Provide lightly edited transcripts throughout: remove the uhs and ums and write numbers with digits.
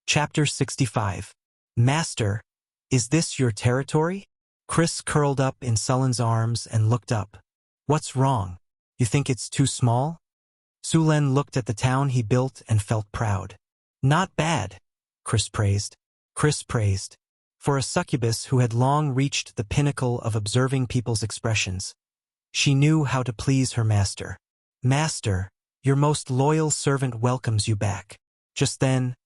Chapter 65. Master, is this your territory? Chris curled up in Sullen's arms and looked up. What's wrong? You think it's too small? Sulen looked at the town he built and felt proud. Not bad, Chris praised. For a succubus who had long reached the pinnacle of observing people's expressions. She knew how to please her master. Master, your most loyal servant welcomes you back. Just then,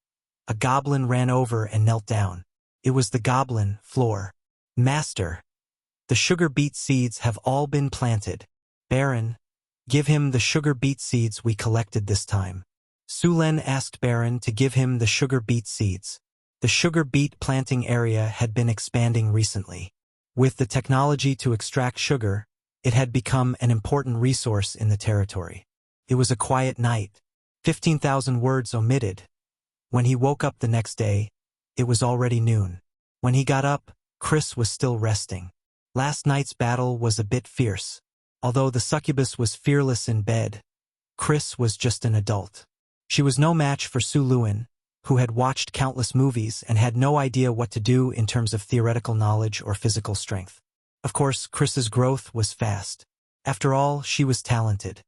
a goblin ran over and knelt down. It was the goblin, Floor. Master, the sugar beet seeds have all been planted. Baron, give him the sugar beet seeds we collected this time. Sulen asked Baron to give him the sugar beet seeds. The sugar beet planting area had been expanding recently. With the technology to extract sugar, it had become an important resource in the territory. It was a quiet night. 15,000 words omitted. When he woke up the next day, it was already noon. When he got up, Chris was still resting. Last night's battle was a bit fierce. Although the succubus was fearless in bed, Chris was just an adult. She was no match for Su Luen, who had watched countless movies and had no idea what to do in terms of theoretical knowledge or physical strength. Of course, Chris's growth was fast. After all, she was talented.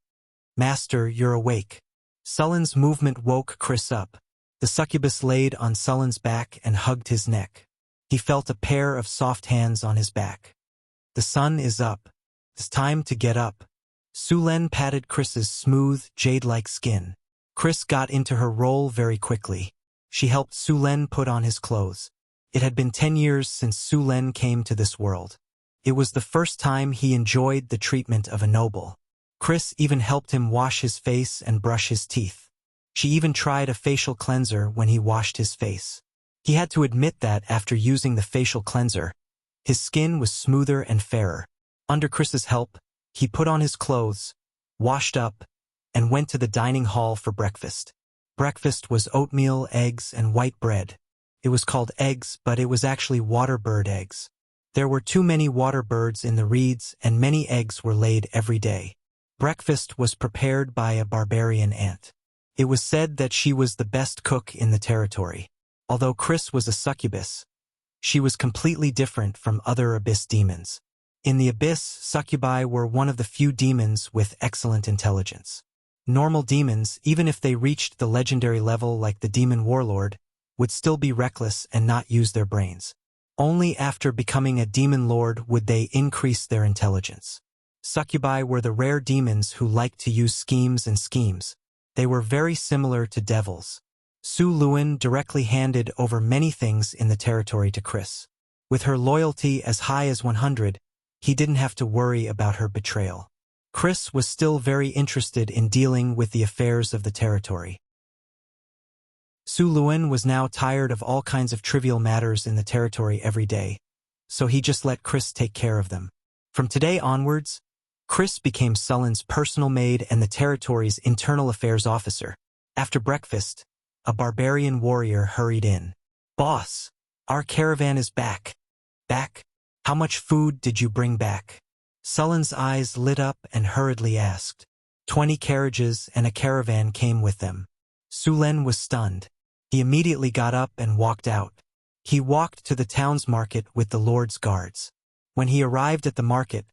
Master, you're awake. Sullen's movement woke Chris up. The succubus laid on Sullen's back and hugged his neck. He felt a pair of soft hands on his back. The sun is up. It's time to get up. Sulen patted Chris's smooth, jade-like skin. Chris got into her role very quickly. She helped Sulen put on his clothes. It had been 10 years since Sulen came to this world. It was the first time he enjoyed the treatment of a noble. Chris even helped him wash his face and brush his teeth. She even tried a facial cleanser when he washed his face. He had to admit that after using the facial cleanser, his skin was smoother and fairer. Under Chris's help, he put on his clothes, washed up, and went to the dining hall for breakfast. Breakfast was oatmeal, eggs, and white bread. It was called eggs, but it was actually water bird eggs. There were too many water birds in the reeds, and many eggs were laid every day. Breakfast was prepared by a barbarian ant. It was said that she was the best cook in the territory. Although Chris was a succubus, she was completely different from other abyss demons. In the abyss, succubi were one of the few demons with excellent intelligence. Normal demons, even if they reached the legendary level like the demon warlord, would still be reckless and not use their brains. Only after becoming a demon lord would they increase their intelligence. Succubi were the rare demons who liked to use schemes. They were very similar to devils. Su Luen directly handed over many things in the territory to Chris. With her loyalty as high as 100, he didn't have to worry about her betrayal. Chris was still very interested in dealing with the affairs of the territory. Su Luen was now tired of all kinds of trivial matters in the territory every day, so he just let Chris take care of them. From today onwards, Chris became Sullen's personal maid and the territory's internal affairs officer. After breakfast, a barbarian warrior hurried in. "Boss, our caravan is back." "Back? How much food did you bring back?" Sullen's eyes lit up and hurriedly asked. 20 carriages and a caravan came with them. Sulen was stunned. He immediately got up and walked out. He walked to the town's market with the Lord's guards. When he arrived at the market,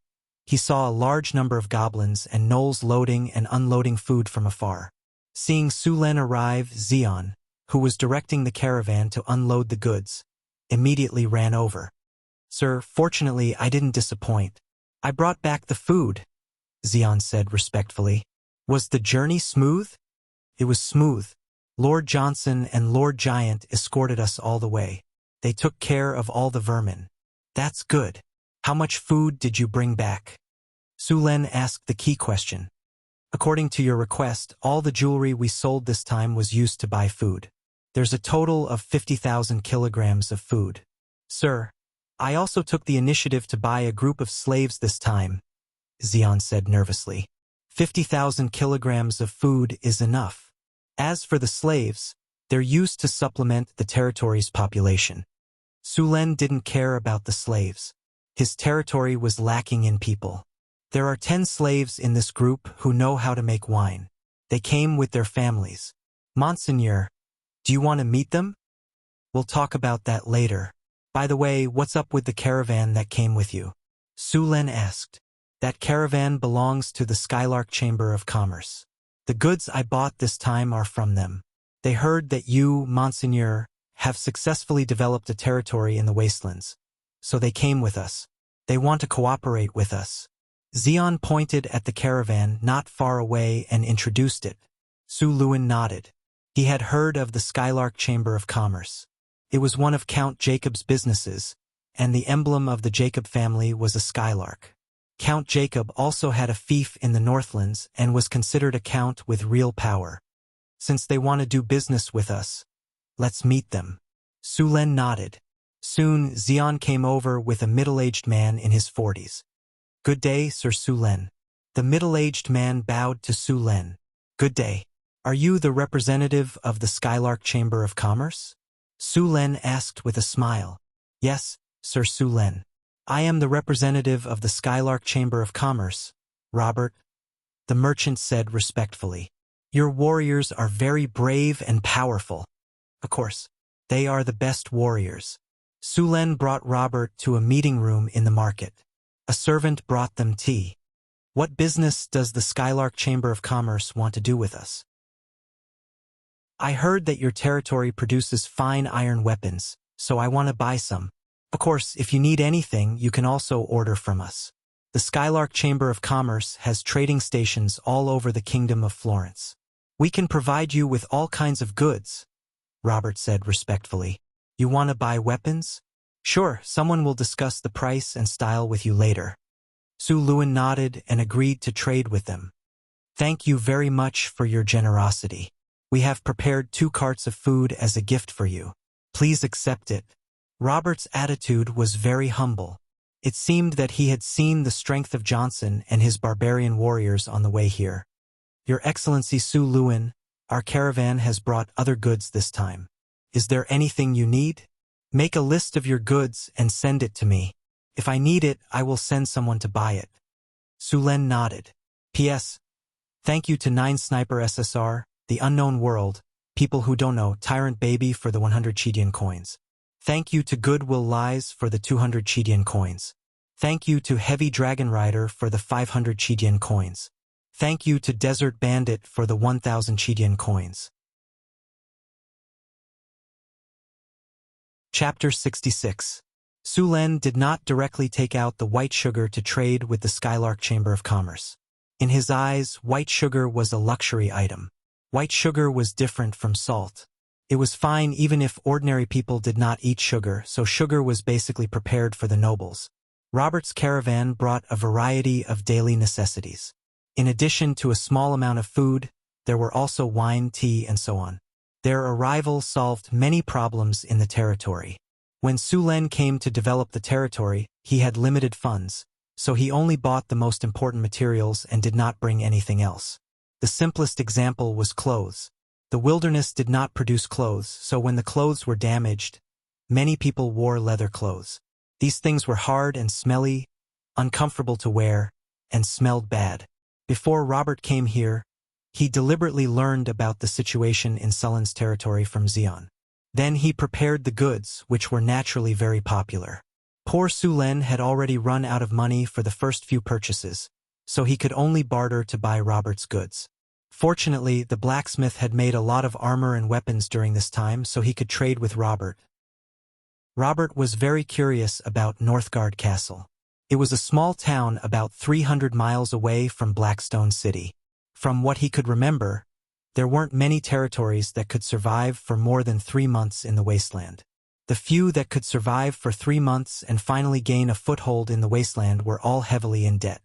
he saw a large number of goblins and gnolls loading and unloading food from afar. Seeing Sulen arrive, Xion, who was directing the caravan to unload the goods, immediately ran over. "Sir, fortunately I didn't disappoint. I brought back the food," Xion said respectfully. "Was the journey smooth?" "It was smooth. Lord Johnson and Lord Giant escorted us all the way. They took care of all the vermin." "That's good. How much food did you bring back?" Sulen asked the key question. "According to your request, all the jewelry we sold this time was used to buy food. There's a total of 50,000 kilograms of food." "Sir, I also took the initiative to buy a group of slaves this time," Xion said nervously. 50,000 kilograms of food is enough. As for the slaves, they're used to supplement the territory's population. Sulen didn't care about the slaves. His territory was lacking in people. "There are 10 slaves in this group who know how to make wine. They came with their families." "Monseigneur, do you want to meet them?" We'll talk about that later. By the way, what's up with the caravan that came with you? Su Len asked. That caravan belongs to the Skylark Chamber of Commerce. The goods I bought this time are from them. They heard that you, Monseigneur, have successfully developed a territory in the wastelands. So they came with us. They want to cooperate with us. Xian pointed at the caravan not far away and introduced it. Su Luan nodded. He had heard of the Skylark Chamber of Commerce. It was one of Count Jacob's businesses, and the emblem of the Jacob family was a skylark. Count Jacob also had a fief in the Northlands and was considered a count with real power. Since they want to do business with us, let's meet them. Su Len nodded. Soon, Xian came over with a middle-aged man in his 40s. Good day, Sir Su Len. The middle-aged man bowed to Su Len. Good day. Are you the representative of the Skylark Chamber of Commerce? Su Len asked with a smile. Yes, Sir Su Len. I am the representative of the Skylark Chamber of Commerce, Robert, the merchant said respectfully. Your warriors are very brave and powerful. Of course, they are the best warriors. Su Len brought Robert to a meeting room in the market. A servant brought them tea. What business does the Skylark Chamber of Commerce want to do with us? I heard that your territory produces fine iron weapons, so I want to buy some. Of course, if you need anything, you can also order from us. The Skylark Chamber of Commerce has trading stations all over the Kingdom of Florence. We can provide you with all kinds of goods, Robert said respectfully. You want to buy weapons? Sure, someone will discuss the price and style with you later. Su Luan nodded and agreed to trade with them. Thank you very much for your generosity. We have prepared 2 carts of food as a gift for you. Please accept it. Robert's attitude was very humble. It seemed that he had seen the strength of Johnson and his barbarian warriors on the way here. Your Excellency Su Luan, our caravan has brought other goods this time. Is there anything you need? Make a list of your goods and send it to me. If I need it, I will send someone to buy it. Su Len nodded. P.S. Thank you to 9 Sniper SSR, The Unknown World, People Who Don't Know, Tyrant Baby for the 100 Chidian coins. Thank you to Goodwill Lies for the 200 Chidian coins. Thank you to Heavy Dragon Rider for the 500 Chidian coins. Thank you to Desert Bandit for the 1000 Chidian coins. Chapter 66. Su Len did not directly take out the white sugar to trade with the Skylark Chamber of Commerce. In his eyes, white sugar was a luxury item. White sugar was different from salt. It was fine even if ordinary people did not eat sugar, so sugar was basically prepared for the nobles. Robert's caravan brought a variety of daily necessities. In addition to a small amount of food, there were also wine, tea, and so on. Their arrival solved many problems in the territory. When Su Len came to develop the territory, he had limited funds, so he only bought the most important materials and did not bring anything else. The simplest example was clothes. The wilderness did not produce clothes, so when the clothes were damaged, many people wore leather clothes. These things were hard and smelly, uncomfortable to wear, and smelled bad. Before Robert came here, he deliberately learned about the situation in Sullen's territory from Xian. Then he prepared the goods, which were naturally very popular. Poor Su Len had already run out of money for the first few purchases, so he could only barter to buy Robert's goods. Fortunately, the blacksmith had made a lot of armor and weapons during this time, so he could trade with Robert. Robert was very curious about Northgard Castle. It was a small town about 300 miles away from Blackstone City. From what he could remember, there weren't many territories that could survive for more than 3 months in the wasteland. The few that could survive for 3 months and finally gain a foothold in the wasteland were all heavily in debt.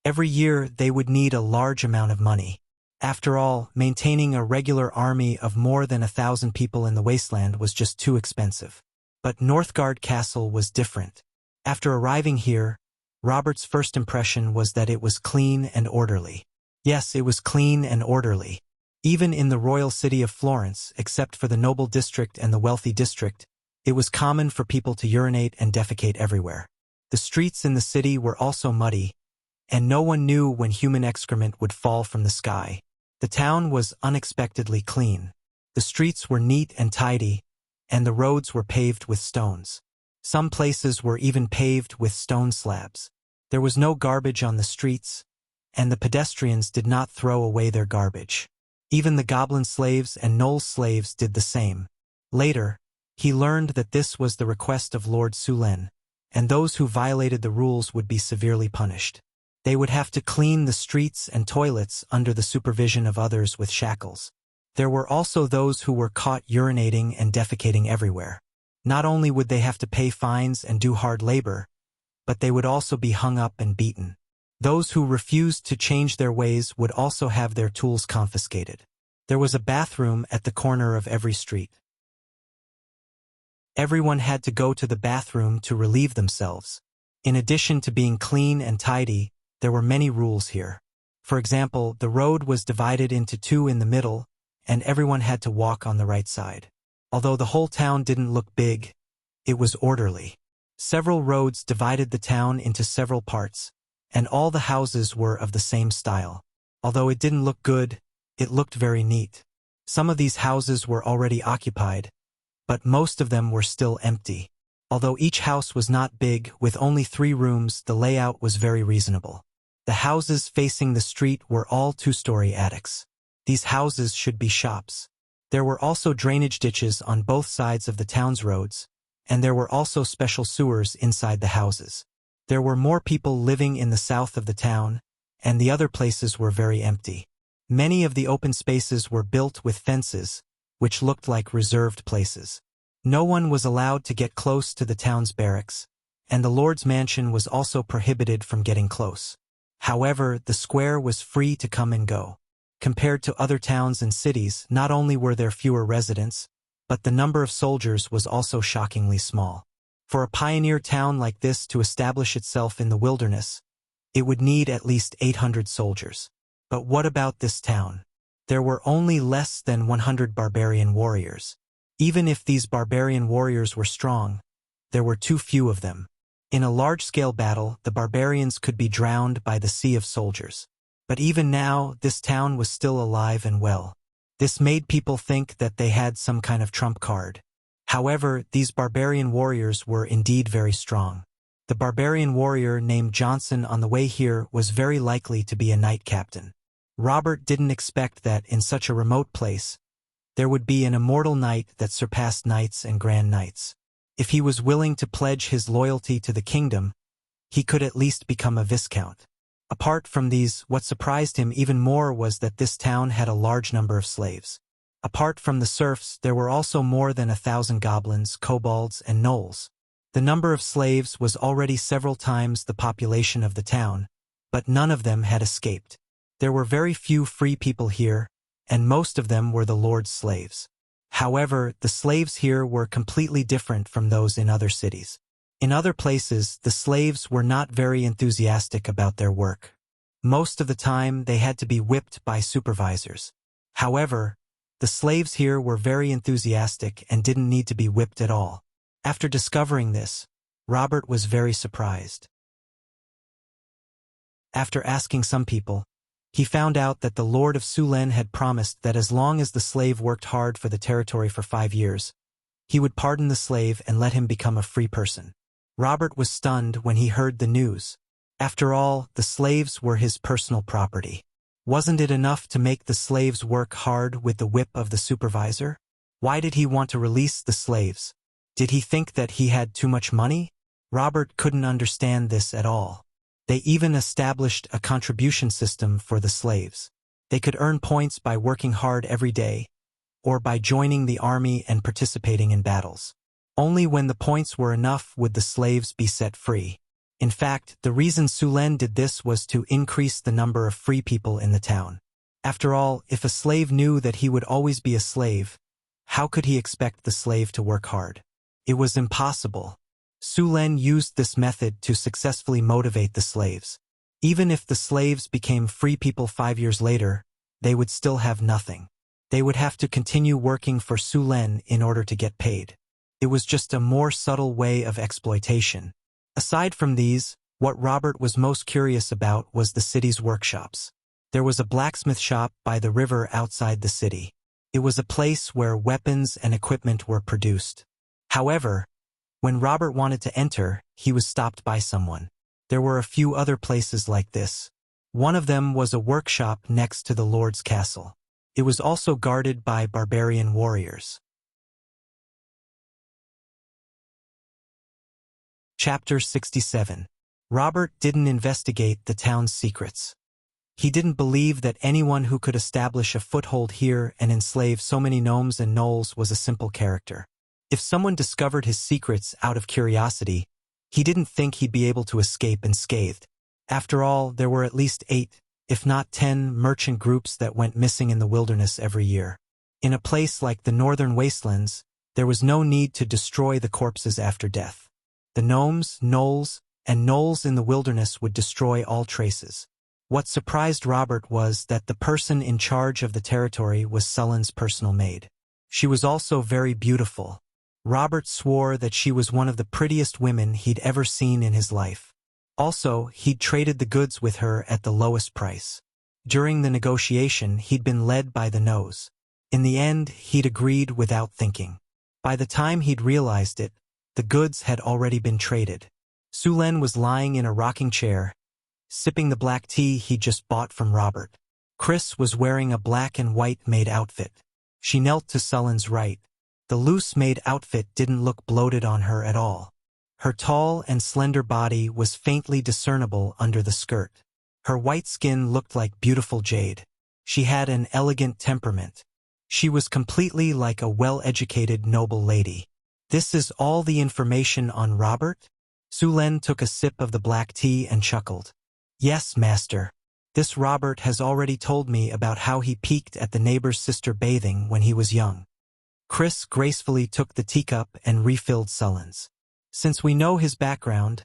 Every year, they would need a large amount of money. After all, maintaining a regular army of more than 1,000 people in the wasteland was just too expensive. But Northgard Castle was different. After arriving here, Robert's first impression was that it was clean and orderly. Yes, it was clean and orderly. Even in the royal city of Florence, except for the noble district and the wealthy district, it was common for people to urinate and defecate everywhere. The streets in the city were also muddy, and no one knew when human excrement would fall from the sky. The town was unexpectedly clean. The streets were neat and tidy, and the roads were paved with stones. Some places were even paved with stone slabs. There was no garbage on the streets, and the pedestrians did not throw away their garbage. Even the goblin slaves and gnoll slaves did the same. Later, he learned that this was the request of Lord Sulen, and those who violated the rules would be severely punished. They would have to clean the streets and toilets under the supervision of others with shackles. There were also those who were caught urinating and defecating everywhere. Not only would they have to pay fines and do hard labor, but they would also be hung up and beaten. Those who refused to change their ways would also have their tools confiscated. There was a bathroom at the corner of every street. Everyone had to go to the bathroom to relieve themselves. In addition to being clean and tidy, there were many rules here. For example, the road was divided into two in the middle, and everyone had to walk on the right side. Although the whole town didn't look big, it was orderly. Several roads divided the town into several parts, and all the houses were of the same style. Although it didn't look good, it looked very neat. Some of these houses were already occupied, but most of them were still empty. Although each house was not big, with only 3 rooms, the layout was very reasonable. The houses facing the street were all 2-story attics. These houses should be shops. There were also drainage ditches on both sides of the town's roads, and there were also special sewers inside the houses. There were more people living in the south of the town, and the other places were very empty. Many of the open spaces were built with fences, which looked like reserved places. No one was allowed to get close to the town's barracks, and the Lord's mansion was also prohibited from getting close. However, the square was free to come and go. Compared to other towns and cities, not only were there fewer residents, but the number of soldiers was also shockingly small. For a pioneer town like this to establish itself in the wilderness, it would need at least 800 soldiers. But what about this town? There were only less than 100 barbarian warriors. Even if these barbarian warriors were strong, there were too few of them. In a large-scale battle, the barbarians could be drowned by the sea of soldiers. But even now, this town was still alive and well. This made people think that they had some kind of trump card. However, these barbarian warriors were indeed very strong. The barbarian warrior named Johnson on the way here was very likely to be a knight captain. Robert didn't expect that in such a remote place, there would be an immortal knight that surpassed knights and grand knights. If he was willing to pledge his loyalty to the kingdom, he could at least become a viscount. Apart from these, what surprised him even more was that this town had a large number of slaves. Apart from the serfs, there were also more than 1,000 goblins, kobolds, and gnolls. The number of slaves was already several times the population of the town, but none of them had escaped. There were very few free people here, and most of them were the Lord's slaves. However, the slaves here were completely different from those in other cities. In other places, the slaves were not very enthusiastic about their work. Most of the time, they had to be whipped by supervisors. However, the slaves here were very enthusiastic and didn't need to be whipped at all. After discovering this, Robert was very surprised. After asking some people, he found out that the Lord of Sulen had promised that as long as the slave worked hard for the territory for 5 years, he would pardon the slave and let him become a free person. Robert was stunned when he heard the news. After all, the slaves were his personal property. Wasn't it enough to make the slaves work hard with the whip of the supervisor? Why did he want to release the slaves? Did he think that he had too much money? Robert couldn't understand this at all. They even established a contribution system for the slaves. They could earn points by working hard every day, or by joining the army and participating in battles. Only when the points were enough would the slaves be set free. In fact, the reason Sulen did this was to increase the number of free people in the town. After all, if a slave knew that he would always be a slave, how could he expect the slave to work hard? It was impossible. Sulen used this method to successfully motivate the slaves. Even if the slaves became free people 5 years later, they would still have nothing. They would have to continue working for Sulen in order to get paid. It was just a more subtle way of exploitation. Aside from these, what Robert was most curious about was the city's workshops. There was a blacksmith shop by the river outside the city. It was a place where weapons and equipment were produced. However, when Robert wanted to enter, he was stopped by someone. There were a few other places like this. One of them was a workshop next to the Lord's castle. It was also guarded by barbarian warriors. Chapter 67. Robert didn't investigate the town's secrets. He didn't believe that anyone who could establish a foothold here and enslave so many gnomes and gnolls was a simple character. If someone discovered his secrets out of curiosity, he didn't think he'd be able to escape unscathed. After all, there were at least 8, if not 10, merchant groups that went missing in the wilderness every year. In a place like the northern wastelands, there was no need to destroy the corpses after death. The gnomes, gnolls, and gnolls in the wilderness would destroy all traces. What surprised Robert was that the person in charge of the territory was Sullen's personal maid. She was also very beautiful. Robert swore that she was one of the prettiest women he'd ever seen in his life. Also, he'd traded the goods with her at the lowest price. During the negotiation, he'd been led by the nose. In the end, he'd agreed without thinking. By the time he'd realized it, the goods had already been traded. Sulen was lying in a rocking chair, sipping the black tea he'd just bought from Robert. Chris was wearing a black and white maid outfit. She knelt to Sullen's right. The loose maid outfit didn't look bloated on her at all. Her tall and slender body was faintly discernible under the skirt. Her white skin looked like beautiful jade. She had an elegant temperament. She was completely like a well-educated noble lady. This is all the information on Robert? Sulen took a sip of the black tea and chuckled. Yes, master. This Robert has already told me about how he peeked at the neighbor's sister bathing when he was young. Chris gracefully took the teacup and refilled Sullen's. Since we know his background,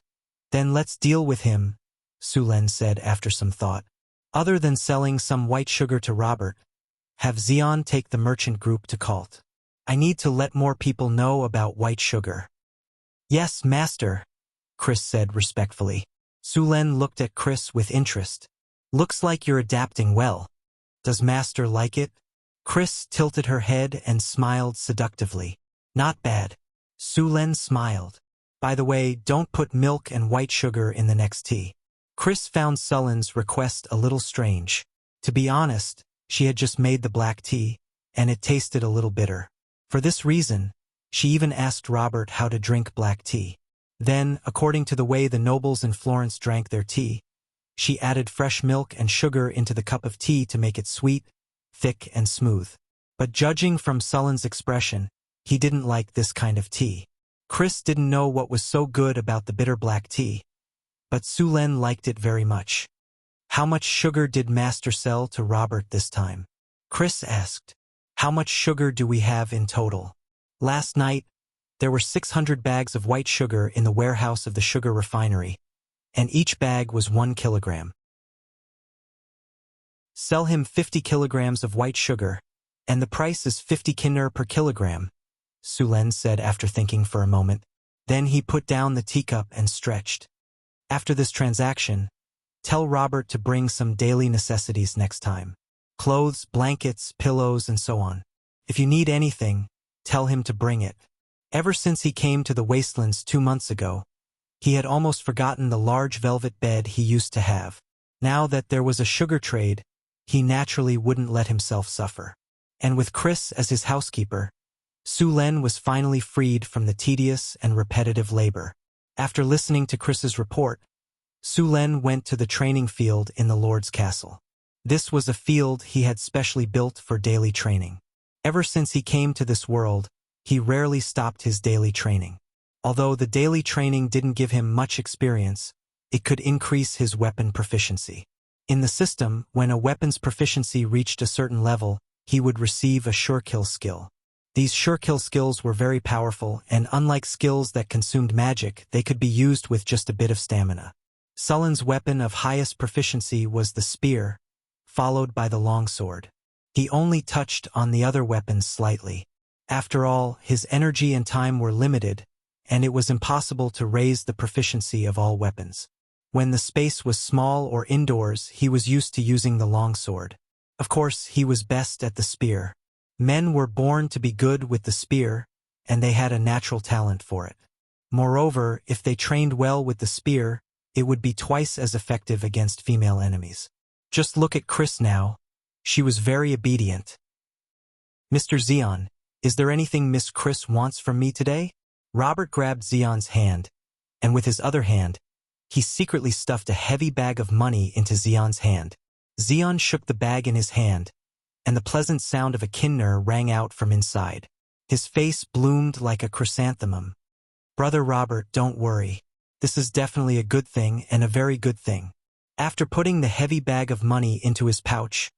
then let's deal with him, Sulen said after some thought. Other than selling some white sugar to Robert, have Xion take the merchant group to Cult. I need to let more people know about white sugar. Yes, master, Chris said respectfully. Sulen looked at Chris with interest. Looks like you're adapting well. Does master like it? Chris tilted her head and smiled seductively. Not bad. Sulen smiled. By the way, don't put milk and white sugar in the next tea. Chris found Sullen's request a little strange. To be honest, she had just made the black tea, and it tasted a little bitter. For this reason, she even asked Robert how to drink black tea. Then, according to the way the nobles in Florence drank their tea, she added fresh milk and sugar into the cup of tea to make it sweet, thick, and smooth. But judging from Sullen's expression, he didn't like this kind of tea. Chris didn't know what was so good about the bitter black tea, but Sulen liked it very much. How much sugar did Master sell to Robert this time? Chris asked. How much sugar do we have in total? Last night, there were 600 bags of white sugar in the warehouse of the sugar refinery, and each bag was 1 kilogram. Sell him 50 kilograms of white sugar, and the price is 50 kinder per kilogram, Sulen said after thinking for a moment. Then he put down the teacup and stretched. After this transaction, tell Robert to bring some daily necessities next time. Clothes, blankets, pillows, and so on. If you need anything, tell him to bring it. Ever since he came to the wastelands 2 months ago, he had almost forgotten the large velvet bed he used to have. Now that there was a sugar trade, he naturally wouldn't let himself suffer. And with Chris as his housekeeper, Sulen was finally freed from the tedious and repetitive labor. After listening to Chris's report, Sulen went to the training field in the Lord's castle. This was a field he had specially built for daily training. Ever since he came to this world, he rarely stopped his daily training. Although the daily training didn't give him much experience, it could increase his weapon proficiency. In the system, when a weapon's proficiency reached a certain level, he would receive a sure-kill skill. These sure-kill skills were very powerful, and unlike skills that consumed magic, they could be used with just a bit of stamina. Sullen's weapon of highest proficiency was the spear, followed by the longsword. He only touched on the other weapons slightly. After all, his energy and time were limited, and it was impossible to raise the proficiency of all weapons. When the space was small or indoors, he was used to using the longsword. Of course, he was best at the spear. Men were born to be good with the spear, and they had a natural talent for it. Moreover, if they trained well with the spear, it would be twice as effective against female enemies. Just look at Chris now. She was very obedient. Mr. Zeon, is there anything Miss Chris wants from me today? Robert grabbed Zeon's hand, and with his other hand, he secretly stuffed a heavy bag of money into Zeon's hand. Zeon shook the bag in his hand, and the pleasant sound of a kinnor rang out from inside. His face bloomed like a chrysanthemum. Brother Robert, don't worry. This is definitely a good thing and a very good thing. After putting the heavy bag of money into his pouch,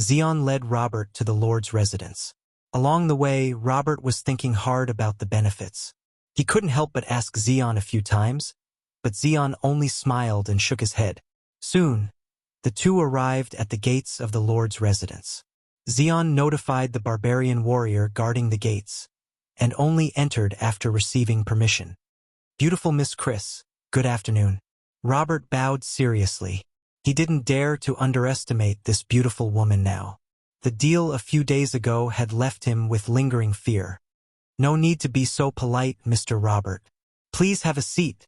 Zeon led Robert to the Lord's residence. Along the way, Robert was thinking hard about the benefits. He couldn't help but ask Zeon a few times, but Zeon only smiled and shook his head. Soon, the two arrived at the gates of the Lord's residence. Zeon notified the barbarian warrior guarding the gates, and only entered after receiving permission. Beautiful Miss Chris, good afternoon. Robert bowed seriously. He didn't dare to underestimate this beautiful woman now. The deal a few days ago had left him with lingering fear. No need to be so polite, Mr. Robert. Please have a seat,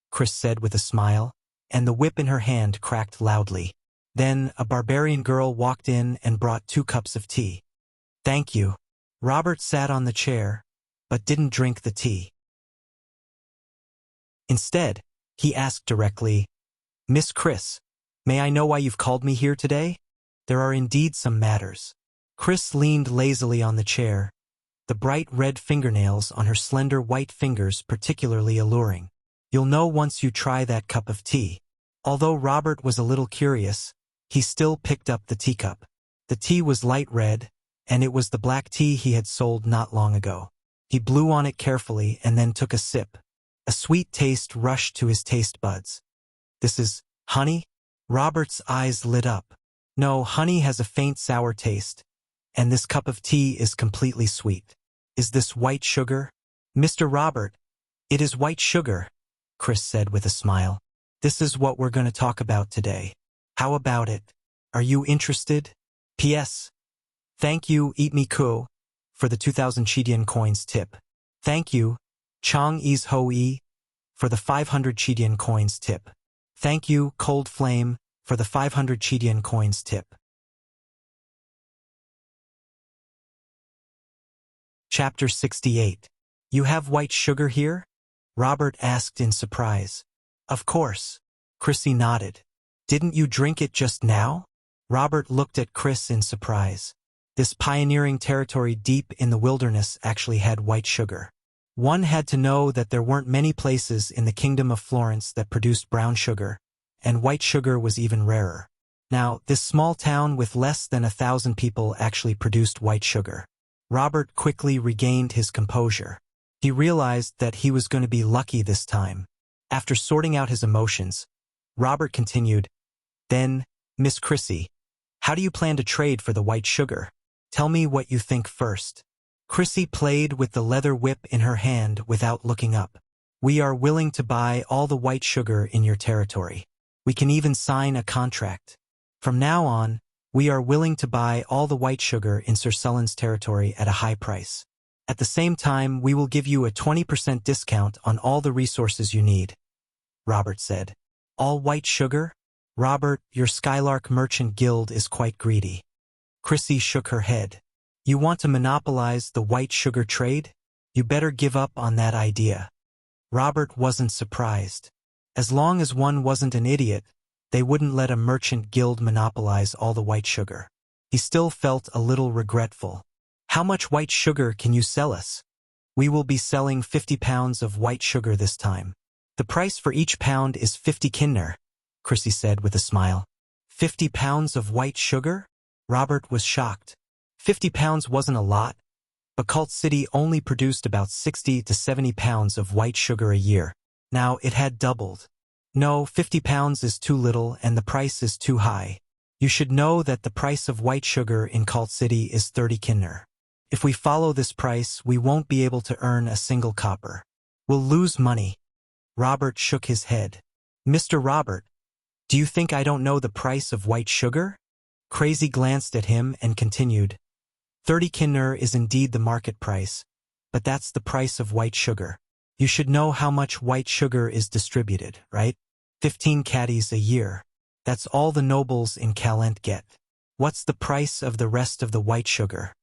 Chris said with a smile, and the whip in her hand cracked loudly. Then a barbarian girl walked in and brought 2 cups of tea. Thank you. Robert sat on the chair, but didn't drink the tea. Instead, he asked directly, Miss Chris, may I know why you've called me here today? There are indeed some matters. Chris leaned lazily on the chair, the bright red fingernails on her slender white fingers particularly alluring. You'll know once you try that cup of tea. Although Robert was a little curious, he still picked up the teacup. The tea was light red, and it was the black tea he had sold not long ago. He blew on it carefully and then took a sip. A sweet taste rushed to his taste buds. This is honey? Robert's eyes lit up. No, honey has a faint sour taste, and this cup of tea is completely sweet. Is this white sugar? Mr. Robert, it is white sugar, Chris said with a smile. This is what we're going to talk about today. How about it? Are you interested? P.S. Thank you, Eat Me Ku, for the 2,000 Chidian coins tip. Thank you, Chong Is Hoi, for the 500 Chidian coins tip. Thank you, Cold Flame, for the 500 Chidian coins tip. Chapter 68. You have white sugar here? Robert asked in surprise. Of course. Chrissy nodded. Didn't you drink it just now? Robert looked at Chris in surprise. This pioneering territory deep in the wilderness actually had white sugar. One had to know that there weren't many places in the Kingdom of Florence that produced brown sugar, and white sugar was even rarer. Now, this small town with less than 1,000 people actually produced white sugar. Robert quickly regained his composure. He realized that he was going to be lucky this time. After sorting out his emotions, Robert continued, Then, Miss Chrissy, how do you plan to trade for the white sugar? Tell me what you think first. Chrissy played with the leather whip in her hand without looking up. We are willing to buy all the white sugar in your territory. We can even sign a contract. From now on, we are willing to buy all the white sugar in Sir Sullen's territory at a high price. At the same time, we will give you a 20% discount on all the resources you need. Robert said. All white sugar? Robert, your Skylark Merchant Guild is quite greedy. Chrissy shook her head. You want to monopolize the white sugar trade? You better give up on that idea. Robert wasn't surprised. As long as one wasn't an idiot, they wouldn't let a merchant guild monopolize all the white sugar. He still felt a little regretful. How much white sugar can you sell us? We will be selling 50 pounds of white sugar this time. The price for each pound is 50 kinnor, Chrissy said with a smile. 50 pounds of white sugar? Robert was shocked. 50 pounds wasn't a lot, but Cult City only produced about 60 to 70 pounds of white sugar a year. Now it had doubled. No, 50 pounds is too little and the price is too high. You should know that the price of white sugar in Cult City is 30 kinnor. If we follow this price, we won't be able to earn a single copper. We'll lose money. Robert shook his head. Mr. Robert, do you think I don't know the price of white sugar? Crazy glanced at him and continued. 30 kinner is indeed the market price, but that's the price of white sugar. You should know how much white sugar is distributed, right? 15 caddies a year. That's all the nobles in Calent get. What's the price of the rest of the white sugar?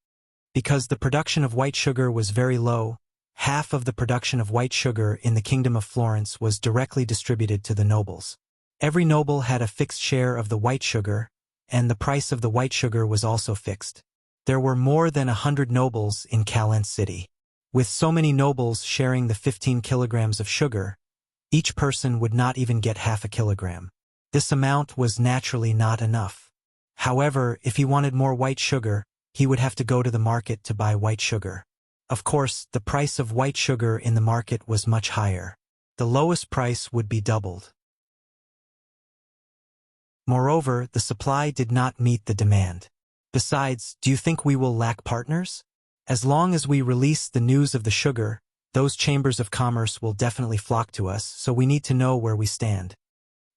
Because the production of white sugar was very low, half of the production of white sugar in the Kingdom of Florence was directly distributed to the nobles. Every noble had a fixed share of the white sugar, and the price of the white sugar was also fixed. There were more than 100 nobles in Calent City. With so many nobles sharing the 15 kilograms of sugar, each person would not even get half a kilogram. This amount was naturally not enough. However, if he wanted more white sugar, he would have to go to the market to buy white sugar. Of course, the price of white sugar in the market was much higher. The lowest price would be doubled. Moreover, the supply did not meet the demand. Besides, do you think we will lack partners? As long as we release the news of the sugar, those chambers of commerce will definitely flock to us, so we need to know where we stand.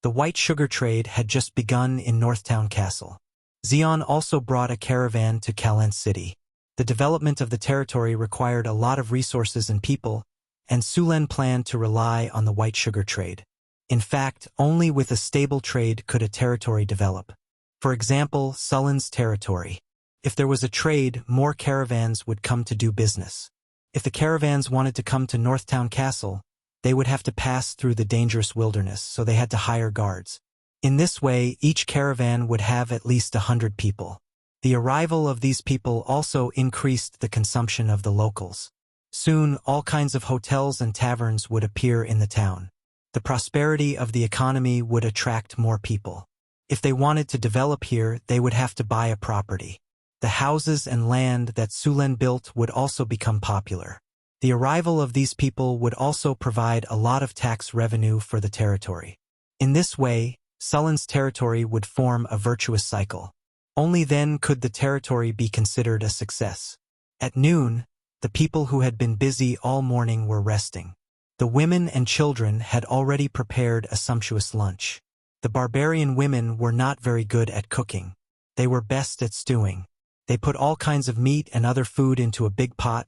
The white sugar trade had just begun in Northtown Castle. Xian also brought a caravan to Calent City. The development of the territory required a lot of resources and people, and Sulen planned to rely on the white sugar trade. In fact, only with a stable trade could a territory develop. For example, Sullen's territory. If there was a trade, more caravans would come to do business. If the caravans wanted to come to Northtown Castle, they would have to pass through the dangerous wilderness, so they had to hire guards. In this way, each caravan would have at least 100 people. The arrival of these people also increased the consumption of the locals. Soon, all kinds of hotels and taverns would appear in the town. The prosperity of the economy would attract more people. If they wanted to develop here, they would have to buy a property. The houses and land that Sulen built would also become popular. The arrival of these people would also provide a lot of tax revenue for the territory. In this way, Sulen's territory would form a virtuous cycle. Only then could the territory be considered a success. At noon, the people who had been busy all morning were resting. The women and children had already prepared a sumptuous lunch. The barbarian women were not very good at cooking. They were best at stewing. They put all kinds of meat and other food into a big pot,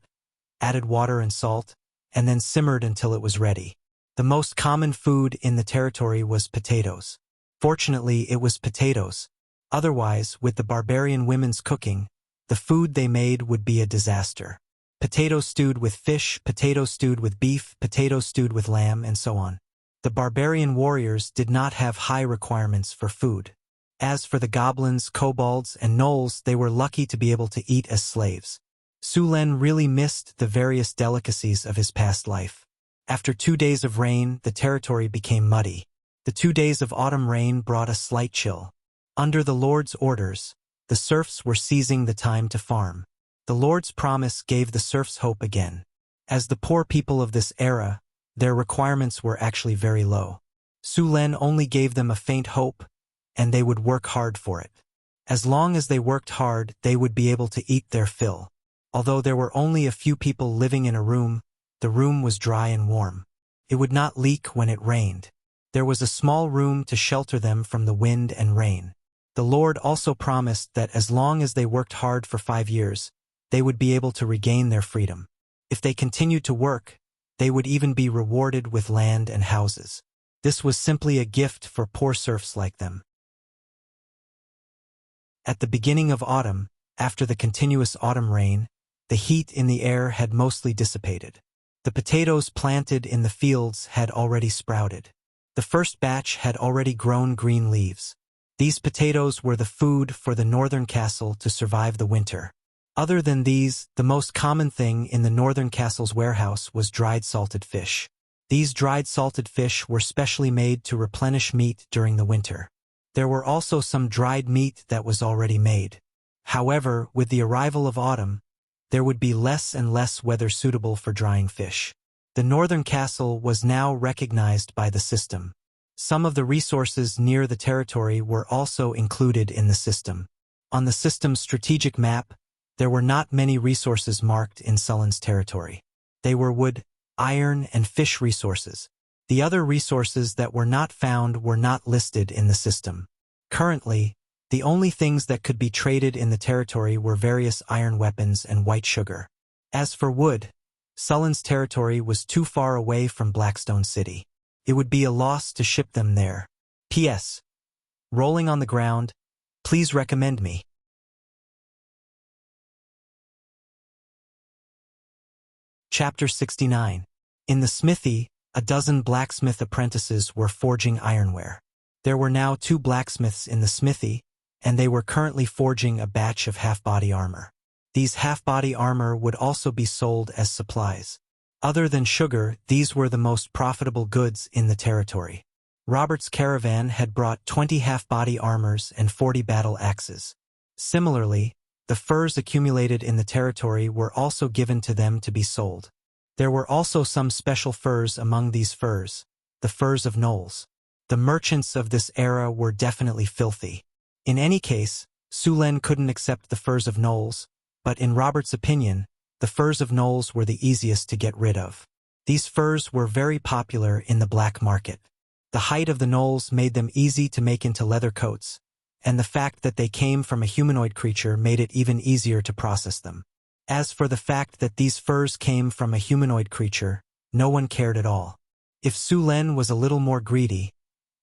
added water and salt, and then simmered until it was ready. The most common food in the territory was potatoes. Fortunately, it was potatoes. Otherwise, with the barbarian women's cooking, the food they made would be a disaster. Potatoes stewed with fish, potatoes stewed with beef, potatoes stewed with lamb, and so on. The barbarian warriors did not have high requirements for food. As for the goblins, kobolds, and gnolls, they were lucky to be able to eat as slaves. Sulen really missed the various delicacies of his past life. After 2 days of rain, the territory became muddy. The 2 days of autumn rain brought a slight chill. Under the Lord's orders, the serfs were seizing the time to farm. The Lord's promise gave the serfs hope again. As the poor people of this era, their requirements were actually very low. Sulen only gave them a faint hope, and they would work hard for it. As long as they worked hard, they would be able to eat their fill. Although there were only a few people living in a room, the room was dry and warm. It would not leak when it rained. There was a small room to shelter them from the wind and rain. The Lord also promised that as long as they worked hard for 5 years, they would be able to regain their freedom. If they continued to work, they would even be rewarded with land and houses. This was simply a gift for poor serfs like them. At the beginning of autumn, after the continuous autumn rain, the heat in the air had mostly dissipated. The potatoes planted in the fields had already sprouted. The first batch had already grown green leaves. These potatoes were the food for the northern castle to survive the winter. Other than these, the most common thing in the northern castle's warehouse was dried salted fish. These dried salted fish were specially made to replenish meat during the winter. There were also some dried meat that was already made. However, with the arrival of autumn, there would be less and less weather suitable for drying fish. The northern castle was now recognized by the system. Some of the resources near the territory were also included in the system. On the system's strategic map, there were not many resources marked in Sulen's territory. They were wood, iron, and fish resources. The other resources that were not found were not listed in the system. Currently, The only things that could be traded in the territory were various iron weapons and white sugar. As for wood, Sullen's territory was too far away from Blackstone City. It would be a loss to ship them there. P.S. Rolling on the ground, please recommend me. Chapter 69. In the smithy, a dozen blacksmith apprentices were forging ironware. There were now 2 blacksmiths in the smithy, and they were currently forging a batch of half-body armor. These half-body armor would also be sold as supplies. Other than sugar, these were the most profitable goods in the territory. Robert's caravan had brought 20 half-body armors and 40 battle axes. Similarly, the furs accumulated in the territory were also given to them to be sold. There were also some special furs among these furs, the furs of gnolls. The merchants of this era were definitely filthy. In any case, Sulen couldn't accept the furs of gnolls, but in Robert's opinion, the furs of gnolls were the easiest to get rid of. These furs were very popular in the black market. The height of the gnolls made them easy to make into leather coats, and the fact that they came from a humanoid creature made it even easier to process them. As for the fact that these furs came from a humanoid creature, no one cared at all. If Sulen was a little more greedy,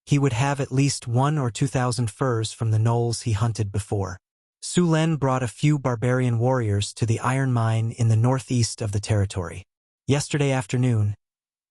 he would have at least 1,000 or 2,000 furs from the gnolls he hunted before. Sulen brought a few barbarian warriors to the iron mine in the northeast of the territory. Yesterday afternoon,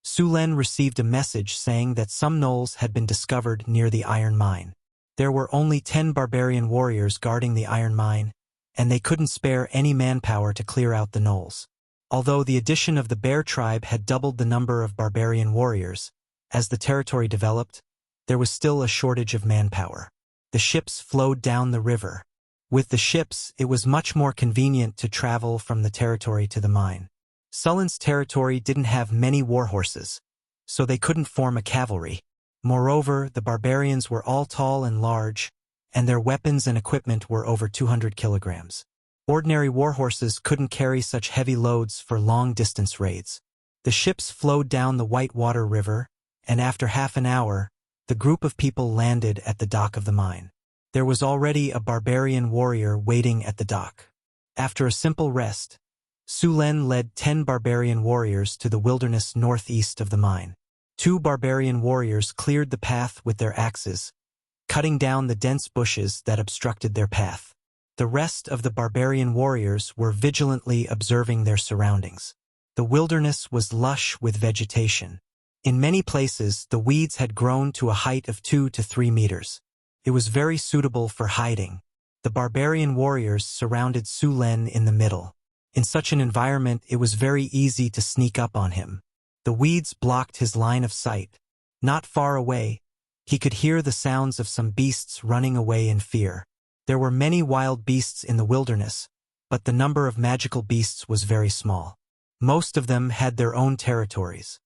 Sulen received a message saying that some gnolls had been discovered near the iron mine. There were only 10 barbarian warriors guarding the iron mine, and they couldn't spare any manpower to clear out the gnolls. Although the addition of the bear tribe had doubled the number of barbarian warriors, as the territory developed, there was still a shortage of manpower. The ships flowed down the river. With the ships, it was much more convenient to travel from the territory to the mine. Sullen's territory didn't have many warhorses, so they couldn't form a cavalry. Moreover, the barbarians were all tall and large, and their weapons and equipment were over 200 kilograms. Ordinary warhorses couldn't carry such heavy loads for long-distance raids. The ships flowed down the Whitewater River, and after half an hour, the group of people landed at the dock of the mine. There was already a barbarian warrior waiting at the dock. After a simple rest, Sulen led 10 barbarian warriors to the wilderness northeast of the mine. 2 barbarian warriors cleared the path with their axes, cutting down the dense bushes that obstructed their path. The rest of the barbarian warriors were vigilantly observing their surroundings. The wilderness was lush with vegetation. In many places, the weeds had grown to a height of 2 to 3 meters. It was very suitable for hiding. The barbarian warriors surrounded Sulen in the middle. In such an environment, it was very easy to sneak up on him. The weeds blocked his line of sight. Not far away, he could hear the sounds of some beasts running away in fear. There were many wild beasts in the wilderness, but the number of magical beasts was very small. Most of them had their own territories.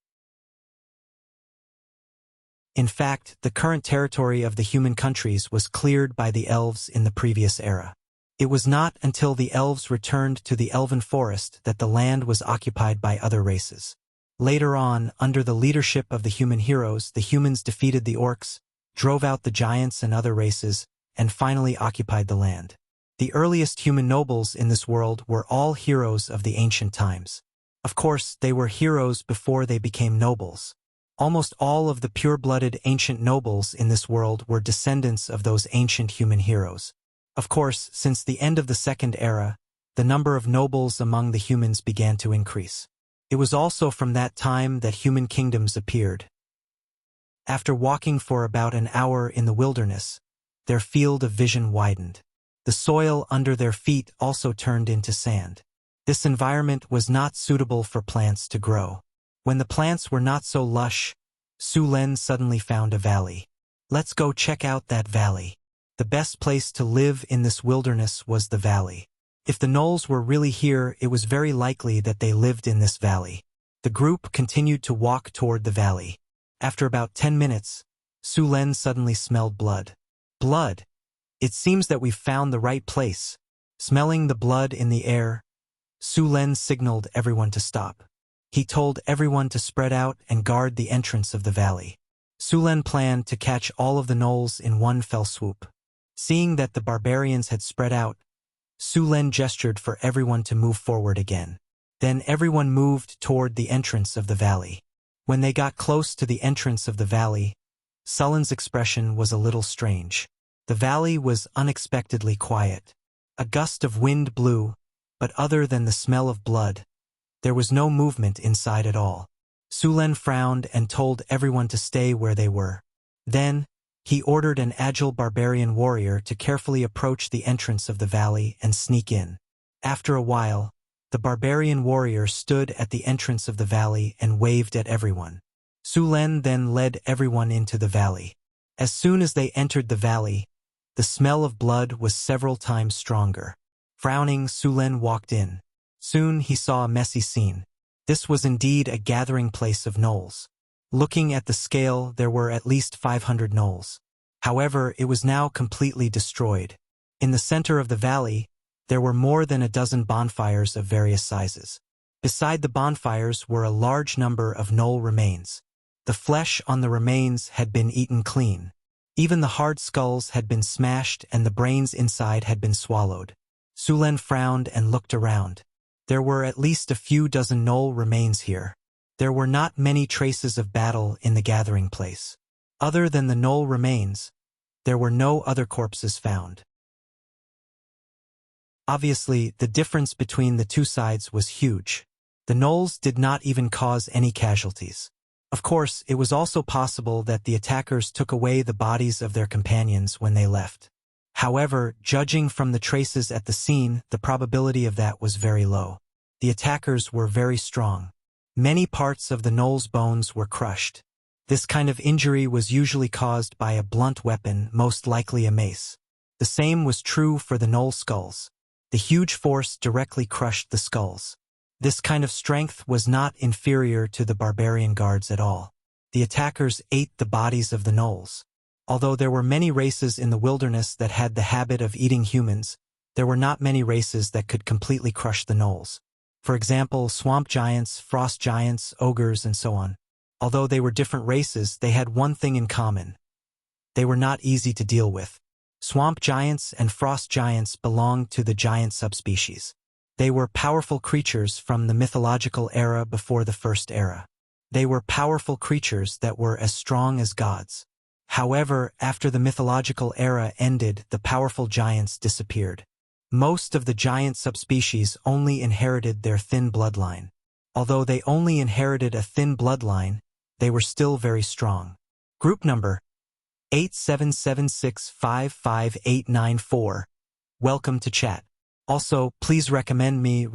In fact, the current territory of the human countries was cleared by the elves in the previous era. It was not until the elves returned to the elven forest that the land was occupied by other races. Later on, under the leadership of the human heroes, the humans defeated the orcs, drove out the giants and other races, and finally occupied the land. The earliest human nobles in this world were all heroes of the ancient times. Of course, they were heroes before they became nobles. Almost all of the pure-blooded ancient nobles in this world were descendants of those ancient human heroes. Of course, since the end of the Second Era, the number of nobles among the humans began to increase. It was also from that time that human kingdoms appeared. After walking for about an hour in the wilderness, their field of vision widened. The soil under their feet also turned into sand. This environment was not suitable for plants to grow. When the plants were not so lush, Sulen suddenly found a valley. Let's go check out that valley. The best place to live in this wilderness was the valley. If the gnolls were really here, it was very likely that they lived in this valley. The group continued to walk toward the valley. After about 10 minutes, Sulen suddenly smelled blood. Blood! It seems that we've found the right place. Smelling the blood in the air, Sulen signaled everyone to stop. He told everyone to spread out and guard the entrance of the valley. Sulen planned to catch all of the gnolls in one fell swoop. Seeing that the barbarians had spread out, Su Len gestured for everyone to move forward again. Then everyone moved toward the entrance of the valley. When they got close to the entrance of the valley, Sullen's expression was a little strange. The valley was unexpectedly quiet. A gust of wind blew, but other than the smell of blood, there was no movement inside at all. Su Len frowned and told everyone to stay where they were. Then, he ordered an agile barbarian warrior to carefully approach the entrance of the valley and sneak in. After a while, the barbarian warrior stood at the entrance of the valley and waved at everyone. Su Len then led everyone into the valley. As soon as they entered the valley, the smell of blood was several times stronger. Frowning, Su Len walked in. Soon he saw a messy scene. This was indeed a gathering place of gnolls. Looking at the scale, there were at least 500 gnolls. However, it was now completely destroyed. In the center of the valley, there were more than a dozen bonfires of various sizes. Beside the bonfires were a large number of gnoll remains. The flesh on the remains had been eaten clean. Even the hard skulls had been smashed and the brains inside had been swallowed. Su Len frowned and looked around. There were at least a few dozen gnoll remains here. There were not many traces of battle in the gathering place. Other than the gnoll remains, there were no other corpses found. Obviously, the difference between the two sides was huge. The gnolls did not even cause any casualties. Of course, it was also possible that the attackers took away the bodies of their companions when they left. However, judging from the traces at the scene, the probability of that was very low. The attackers were very strong. Many parts of the gnoll's bones were crushed. This kind of injury was usually caused by a blunt weapon, most likely a mace. The same was true for the gnoll skulls. The huge force directly crushed the skulls. This kind of strength was not inferior to the barbarian guards at all. The attackers ate the bodies of the gnolls. Although there were many races in the wilderness that had the habit of eating humans, there were not many races that could completely crush the gnolls. For example, swamp giants, frost giants, ogres, and so on. Although they were different races, they had one thing in common. They were not easy to deal with. Swamp giants and frost giants belonged to the giant subspecies. They were powerful creatures from the mythological era before the First Era. They were powerful creatures that were as strong as gods. However, after the mythological era ended, the powerful giants disappeared. Most of the giant subspecies only inherited their thin bloodline. Although they only inherited a thin bloodline, they were still very strong. Group number 877655894. Welcome to chat. Also, please recommend me.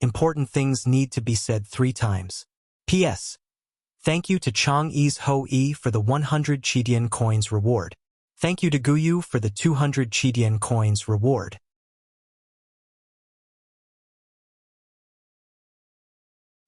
Important things need to be said 3 times. P.S. Thank you to Chang'e's Ho-E for the 100 Chidian coins reward. Thank you to Guyu for the 200 Chidian coins reward.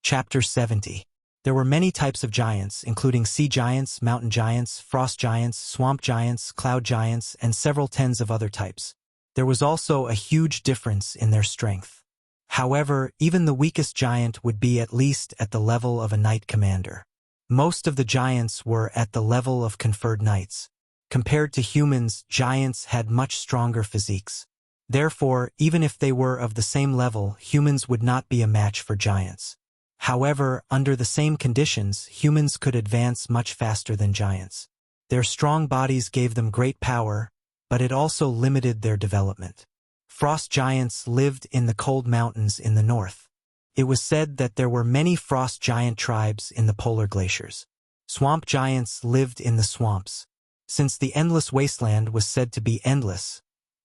Chapter 70. There were many types of giants, including sea giants, mountain giants, frost giants, swamp giants, cloud giants, and several tens of other types. There was also a huge difference in their strength. However, even the weakest giant would be at least at the level of a knight commander. Most of the giants were at the level of conferred knights. Compared to humans, giants had much stronger physiques. Therefore, even if they were of the same level, humans would not be a match for giants. However, under the same conditions, humans could advance much faster than giants. Their strong bodies gave them great power, but it also limited their development. Frost giants lived in the cold mountains in the north. It was said that there were many frost giant tribes in the polar glaciers. Swamp giants lived in the swamps. Since the endless wasteland was said to be endless,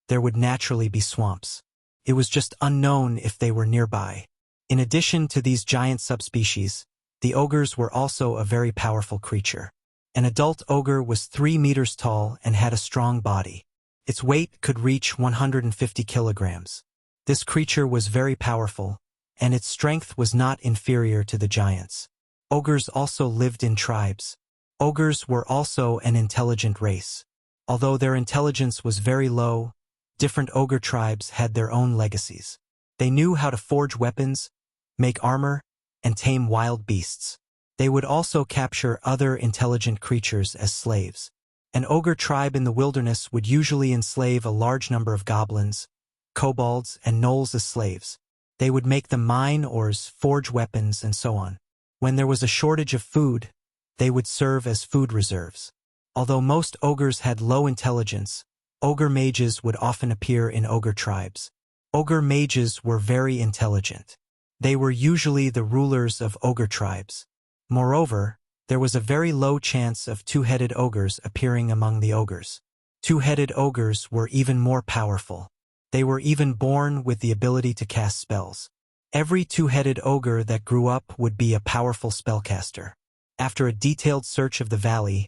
there would naturally be swamps. It was just unknown if they were nearby. In addition to these giant subspecies, the ogres were also a very powerful creature. An adult ogre was 3 meters tall and had a strong body. Its weight could reach 150 kilograms. This creature was very powerful, and its strength was not inferior to the giants. Ogres also lived in tribes. Ogres were also an intelligent race. Although their intelligence was very low, different ogre tribes had their own legacies. They knew how to forge weapons, make armor, and tame wild beasts. They would also capture other intelligent creatures as slaves. An ogre tribe in the wilderness would usually enslave a large number of goblins, kobolds, and gnolls as slaves. They would make them mine ores, forge weapons, and so on. When there was a shortage of food, they would serve as food reserves. Although most ogres had low intelligence, ogre mages would often appear in ogre tribes. Ogre mages were very intelligent. They were usually the rulers of ogre tribes. Moreover, there was a very low chance of two-headed ogres appearing among the ogres. Two-headed ogres were even more powerful. They were even born with the ability to cast spells. Every two-headed ogre that grew up would be a powerful spellcaster. After a detailed search of the valley,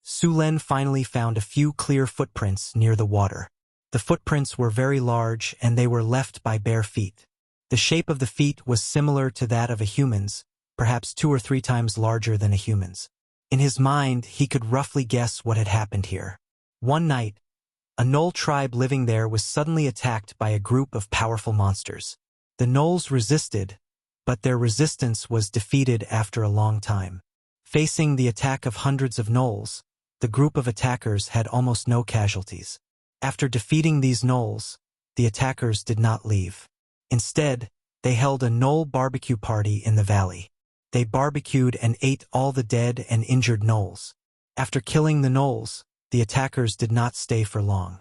Sulen finally found a few clear footprints near the water. The footprints were very large and they were left by bare feet. The shape of the feet was similar to that of a human's, perhaps 2 or 3 times larger than a human's. In his mind, he could roughly guess what had happened here. One night, a gnoll tribe living there was suddenly attacked by a group of powerful monsters. The gnolls resisted, but their resistance was defeated after a long time. Facing the attack of hundreds of gnolls, the group of attackers had almost no casualties. After defeating these gnolls, the attackers did not leave. Instead, they held a gnoll barbecue party in the valley. They barbecued and ate all the dead and injured gnolls. After killing the gnolls, the attackers did not stay for long.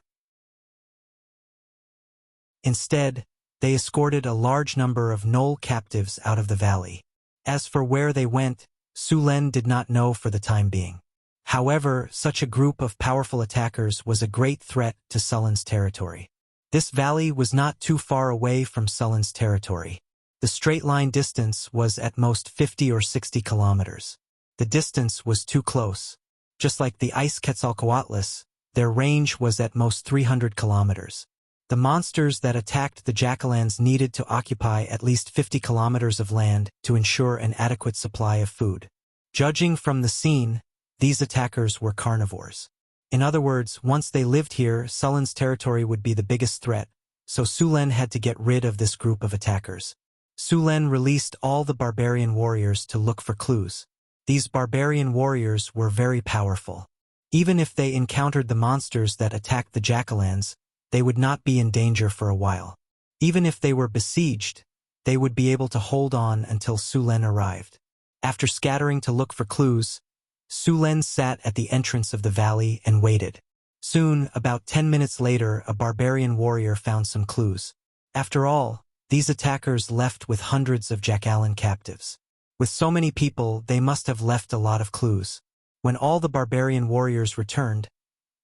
Instead, they escorted a large number of gnoll captives out of the valley. As for where they went, Sulen did not know for the time being. However, such a group of powerful attackers was a great threat to Sullen's territory. This valley was not too far away from Sullen's territory. The straight-line distance was at most 50 or 60 kilometers. The distance was too close. Just like the ice Quetzalcoatlus, their range was at most 300 kilometers. The monsters that attacked the Jackalans needed to occupy at least 50 kilometers of land to ensure an adequate supply of food. Judging from the scene, these attackers were carnivores. In other words, once they lived here, Sullen's territory would be the biggest threat, so Sulen had to get rid of this group of attackers. Sulen released all the barbarian warriors to look for clues. These barbarian warriors were very powerful. Even if they encountered the monsters that attacked the Jackalans, they would not be in danger for a while. Even if they were besieged, they would be able to hold on until Sulen arrived. After scattering to look for clues, Sulen sat at the entrance of the valley and waited. Soon, about 10 minutes later, a barbarian warrior found some clues. After all, these attackers left with hundreds of Jackalan captives. With so many people, they must have left a lot of clues. When all the barbarian warriors returned,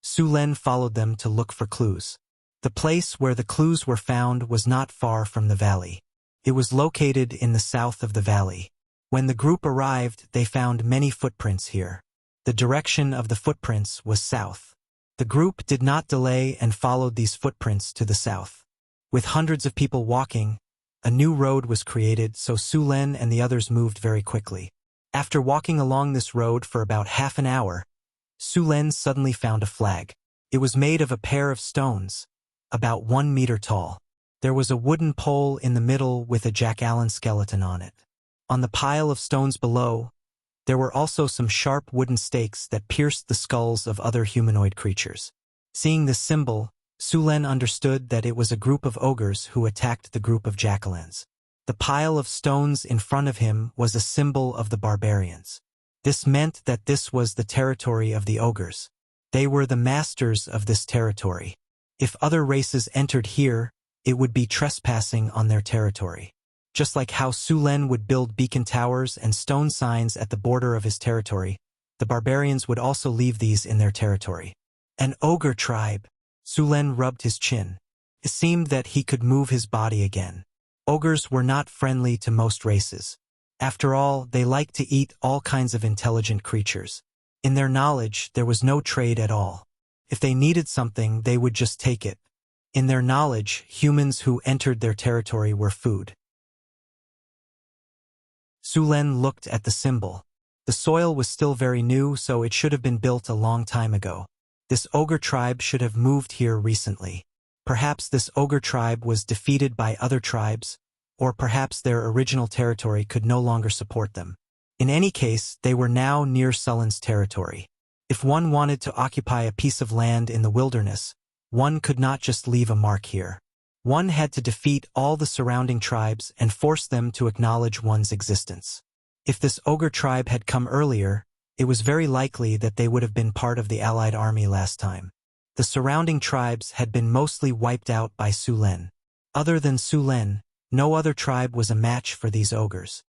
Sulen followed them to look for clues. The place where the clues were found was not far from the valley. It was located in the south of the valley. When the group arrived, they found many footprints here. The direction of the footprints was south. The group did not delay and followed these footprints to the south. With hundreds of people walking, a new road was created, so Sulen and the others moved very quickly. After walking along this road for about half an hour, Sulen suddenly found a flag. It was made of a pair of stones, about 1 meter tall. There was a wooden pole in the middle with a Jackalan skeleton on it. On the pile of stones below, there were also some sharp wooden stakes that pierced the skulls of other humanoid creatures. Seeing this symbol, Sulen understood that it was a group of ogres who attacked the group of Jackalans. The pile of stones in front of him was a symbol of the barbarians. This meant that this was the territory of the ogres. They were the masters of this territory. If other races entered here, it would be trespassing on their territory. Just like how Sulen would build beacon towers and stone signs at the border of his territory, the barbarians would also leave these in their territory. An ogre tribe. Sulen rubbed his chin. It seemed that he could move his body again. Ogres were not friendly to most races. After all, they liked to eat all kinds of intelligent creatures. In their knowledge, there was no trade at all. If they needed something, they would just take it. In their knowledge, humans who entered their territory were food. Sulen looked at the symbol. The soil was still very new, so it should have been built a long time ago. This ogre tribe should have moved here recently. Perhaps this ogre tribe was defeated by other tribes, or perhaps their original territory could no longer support them. In any case, they were now near Sullen's territory. If one wanted to occupy a piece of land in the wilderness, one could not just leave a mark here. One had to defeat all the surrounding tribes and force them to acknowledge one's existence. If this ogre tribe had come earlier, it was very likely that they would have been part of the allied army last time. The surrounding tribes had been mostly wiped out by Sulen. Other than Sulen, no other tribe was a match for these ogres.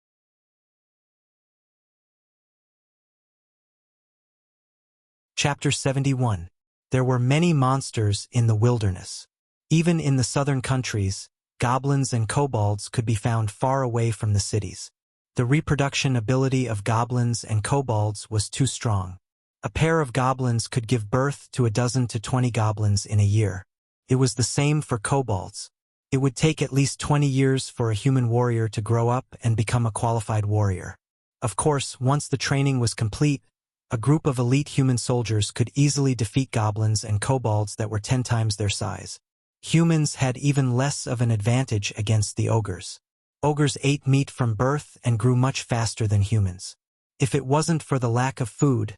Chapter 71. There were many monsters in the wilderness. Even in the southern countries, goblins and kobolds could be found far away from the cities. The reproduction ability of goblins and kobolds was too strong. A pair of goblins could give birth to 12 to 20 goblins in a year. It was the same for kobolds. It would take at least 20 years for a human warrior to grow up and become a qualified warrior. Of course, once the training was complete, a group of elite human soldiers could easily defeat goblins and kobolds that were 10 times their size. Humans had even less of an advantage against the ogres. Ogres ate meat from birth and grew much faster than humans. If it wasn't for the lack of food,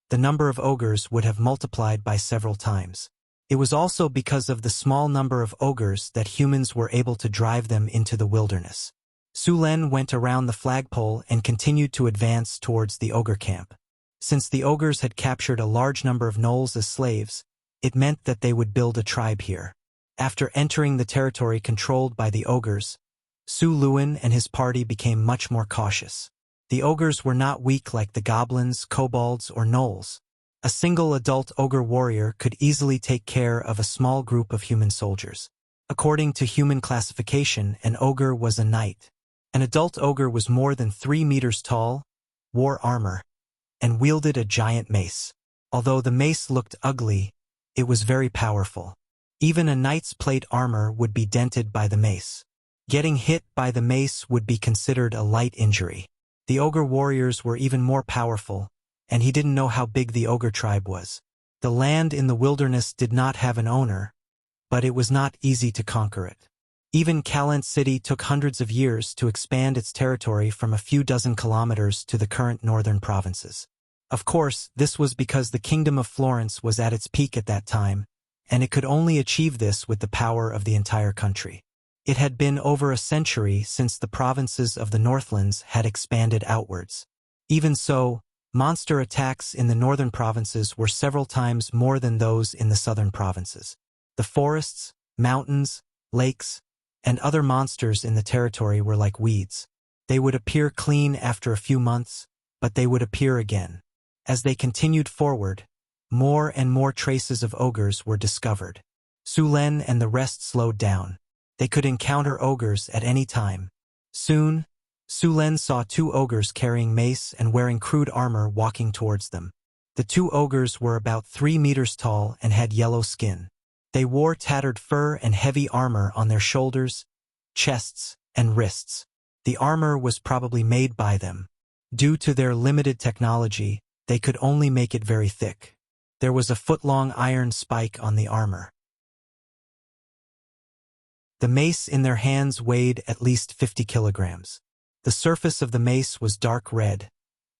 the number of ogres would have multiplied by several times. It was also because of the small number of ogres that humans were able to drive them into the wilderness. Sulen went around the flagpole and continued to advance towards the ogre camp. Since the ogres had captured a large number of gnolls as slaves, it meant that they would build a tribe here. After entering the territory controlled by the ogres, Su Luin and his party became much more cautious. The ogres were not weak like the goblins, kobolds, or gnolls. A single adult ogre warrior could easily take care of a small group of human soldiers. According to human classification, an ogre was a knight. An adult ogre was more than 3 meters tall, wore armor, and wielded a giant mace. Although the mace looked ugly, it was very powerful. Even a knight's plate armor would be dented by the mace. Getting hit by the mace would be considered a light injury. The ogre warriors were even more powerful, and he didn't know how big the ogre tribe was. The land in the wilderness did not have an owner, but it was not easy to conquer it. Even Calent City took hundreds of years to expand its territory from a few dozen kilometers to the current northern provinces. Of course, this was because the Kingdom of Florence was at its peak at that time, and it could only achieve this with the power of the entire country. It had been over a century since the provinces of the Northlands had expanded outwards. Even so, monster attacks in the northern provinces were several times more than those in the southern provinces. The forests, mountains, lakes, and other monsters in the territory were like weeds. They would appear clean after a few months, but they would appear again. As they continued forward, more and more traces of ogres were discovered. Sulen and the rest slowed down. They could encounter ogres at any time. Soon, Sulen saw 2 ogres carrying mace and wearing crude armor walking towards them. The 2 ogres were about 3 meters tall and had yellow skin. They wore tattered fur and heavy armor on their shoulders, chests, and wrists. The armor was probably made by them. Due to their limited technology, they could only make it very thick. There was a foot-long iron spike on the armor. The mace in their hands weighed at least 50 kilograms. The surface of the mace was dark red,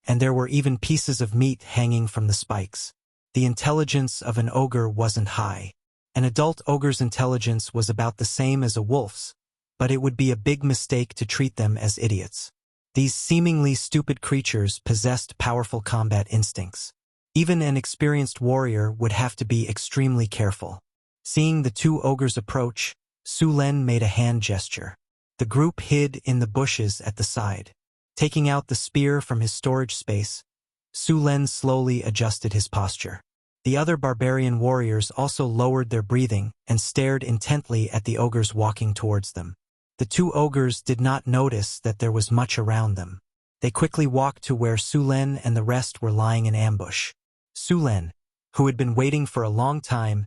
and there were even pieces of meat hanging from the spikes. The intelligence of an ogre wasn't high. An adult ogre's intelligence was about the same as a wolf's, but it would be a big mistake to treat them as idiots. These seemingly stupid creatures possessed powerful combat instincts. Even an experienced warrior would have to be extremely careful. Seeing the 2 ogres approach, Sulen made a hand gesture. The group hid in the bushes at the side. Taking out the spear from his storage space, Sulen slowly adjusted his posture. The other barbarian warriors also lowered their breathing and stared intently at the ogres walking towards them. The 2 ogres did not notice that there was much around them. They quickly walked to where Sulen and the rest were lying in ambush. Sulen, who had been waiting for a long time,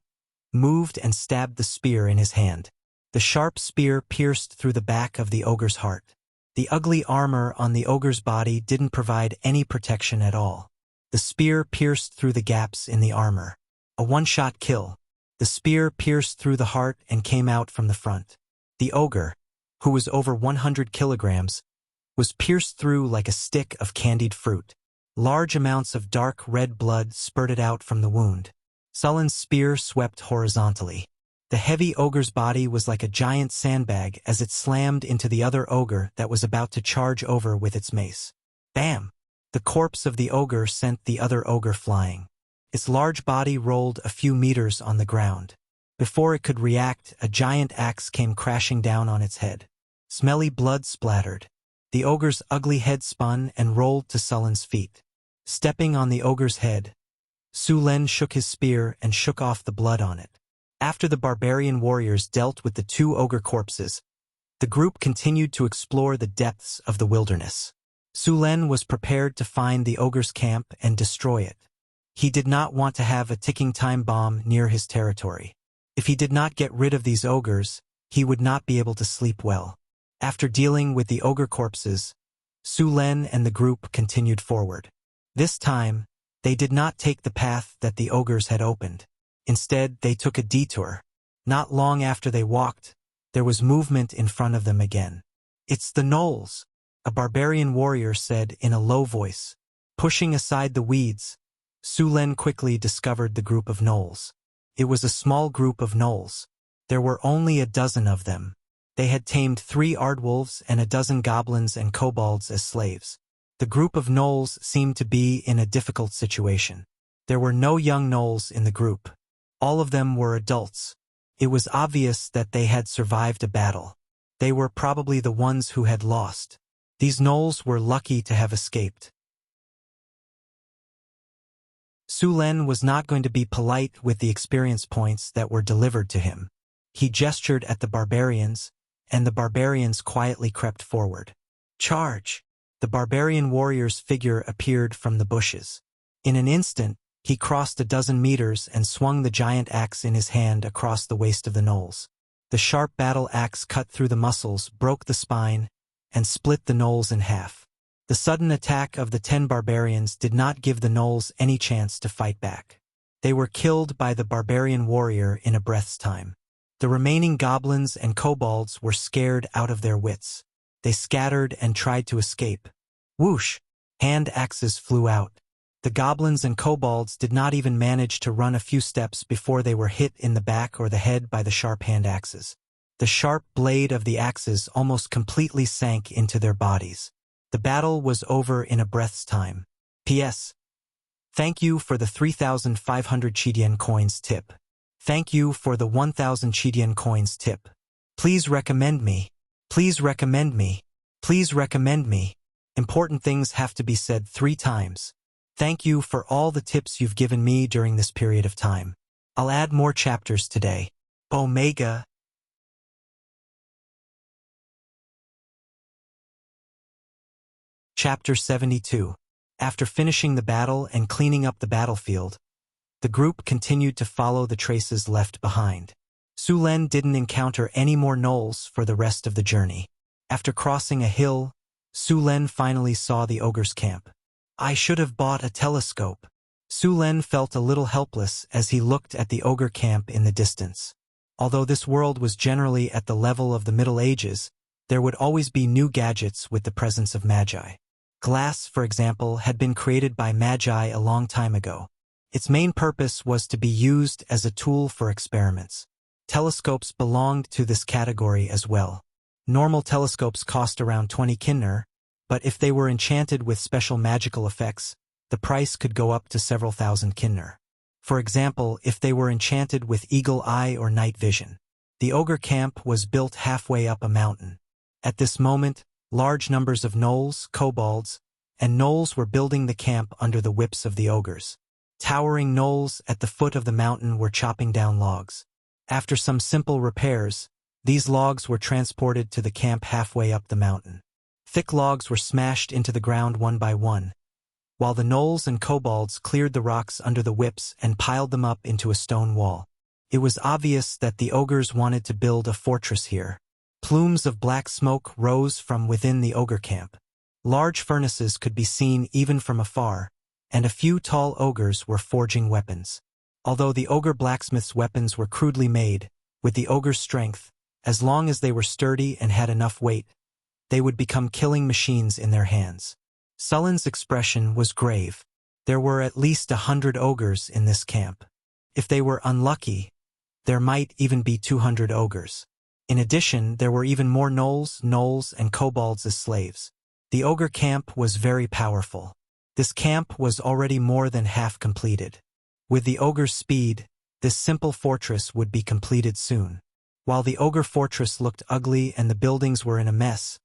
moved and stabbed the spear in his hand. The sharp spear pierced through the back of the ogre's heart. The ugly armor on the ogre's body didn't provide any protection at all. The spear pierced through the gaps in the armor. A one-shot kill. The spear pierced through the heart and came out from the front. The ogre, who was over 100 kilograms, was pierced through like a stick of candied fruit. Large amounts of dark red blood spurted out from the wound. Sullen's spear swept horizontally. The heavy ogre's body was like a giant sandbag as it slammed into the other ogre that was about to charge over with its mace. Bam! The corpse of the ogre sent the other ogre flying. Its large body rolled a few meters on the ground. Before it could react, a giant axe came crashing down on its head. Smelly blood splattered. The ogre's ugly head spun and rolled to Sullen's feet. Stepping on the ogre's head, Su Len shook his spear and shook off the blood on it. After the barbarian warriors dealt with the two ogre corpses, the group continued to explore the depths of the wilderness. Su Len was prepared to find the ogre's camp and destroy it. He did not want to have a ticking time bomb near his territory. If he did not get rid of these ogres, he would not be able to sleep well. After dealing with the ogre corpses, Su Len and the group continued forward. This time, they did not take the path that the ogres had opened. Instead, they took a detour. Not long after they walked, there was movement in front of them again. "It's the gnolls," a barbarian warrior said in a low voice. Pushing aside the weeds, Su Len quickly discovered the group of gnolls. It was a small group of gnolls. There were only a dozen of them. They had tamed 3 aardwolves and a dozen goblins and kobolds as slaves. The group of gnolls seemed to be in a difficult situation. There were no young gnolls in the group. All of them were adults. It was obvious that they had survived a battle. They were probably the ones who had lost. These gnolls were lucky to have escaped. Su Len was not going to be polite with the experience points that were delivered to him. He gestured at the barbarians, and the barbarians quietly crept forward. "Charge!" The barbarian warrior's figure appeared from the bushes. In an instant, he crossed a dozen meters and swung the giant axe in his hand across the waist of the gnolls. The sharp battle axe cut through the muscles, broke the spine, and split the gnolls in half. The sudden attack of the 10 barbarians did not give the gnolls any chance to fight back. They were killed by the barbarian warrior in a breath's time. The remaining goblins and kobolds were scared out of their wits. They scattered and tried to escape. Whoosh! Hand axes flew out. The goblins and kobolds did not even manage to run a few steps before they were hit in the back or the head by the sharp hand axes. The sharp blade of the axes almost completely sank into their bodies. The battle was over in a breath's time. P.S. Thank you for the 3,500 Chidian coins tip. Thank you for the 1,000 Chidian coins tip. Please recommend me. Please recommend me. Please recommend me. Important things have to be said 3 times. Thank you for all the tips you've given me during this period of time. I'll add more chapters today. Omega. Chapter 72. After finishing the battle and cleaning up the battlefield, the group continued to follow the traces left behind. Su Len didn't encounter any more gnolls for the rest of the journey. After crossing a hill, Su Len finally saw the ogre's camp. I should have bought a telescope. Su Len felt a little helpless as he looked at the ogre camp in the distance. Although this world was generally at the level of the Middle Ages, there would always be new gadgets with the presence of magi. Glass, for example, had been created by magi a long time ago. Its main purpose was to be used as a tool for experiments. Telescopes belonged to this category as well. Normal telescopes cost around 20 kinner, but if they were enchanted with special magical effects, the price could go up to several thousand kinner. For example, if they were enchanted with eagle eye or night vision. The ogre camp was built halfway up a mountain. At this moment, large numbers of gnolls, kobolds, and gnolls were building the camp under the whips of the ogres. Towering gnolls at the foot of the mountain were chopping down logs. After some simple repairs, these logs were transported to the camp halfway up the mountain. Thick logs were smashed into the ground one by one, while the gnolls and kobolds cleared the rocks under the whips and piled them up into a stone wall. It was obvious that the ogres wanted to build a fortress here. Plumes of black smoke rose from within the ogre camp. Large furnaces could be seen even from afar, and a few tall ogres were forging weapons. Although the ogre blacksmith's weapons were crudely made, with the ogre's strength, as long as they were sturdy and had enough weight, they would become killing machines in their hands. Sullen's expression was grave. There were at least 100 ogres in this camp. If they were unlucky, there might even be 200 ogres. In addition, there were even more gnolls, and kobolds as slaves. The ogre camp was very powerful. This camp was already more than half completed. With the ogre's speed, this simple fortress would be completed soon. While the ogre fortress looked ugly and the buildings were in a mess,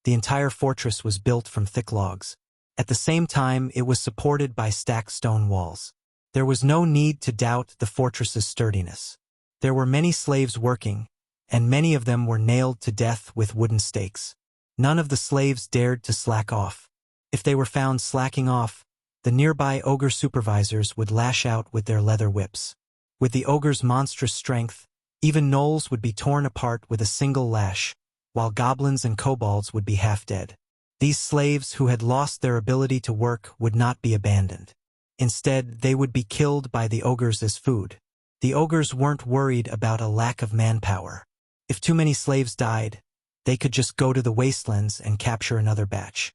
the entire fortress was built from thick logs. At the same time, it was supported by stacked stone walls. There was no need to doubt the fortress's sturdiness. There were many slaves working, and many of them were nailed to death with wooden stakes. None of the slaves dared to slack off. If they were found slacking off, the nearby ogre supervisors would lash out with their leather whips. With the ogre's monstrous strength, even gnolls would be torn apart with a single lash, while goblins and kobolds would be half dead. These slaves who had lost their ability to work would not be abandoned. Instead, they would be killed by the ogres as food. The ogres weren't worried about a lack of manpower. If too many slaves died, they could just go to the wastelands and capture another batch.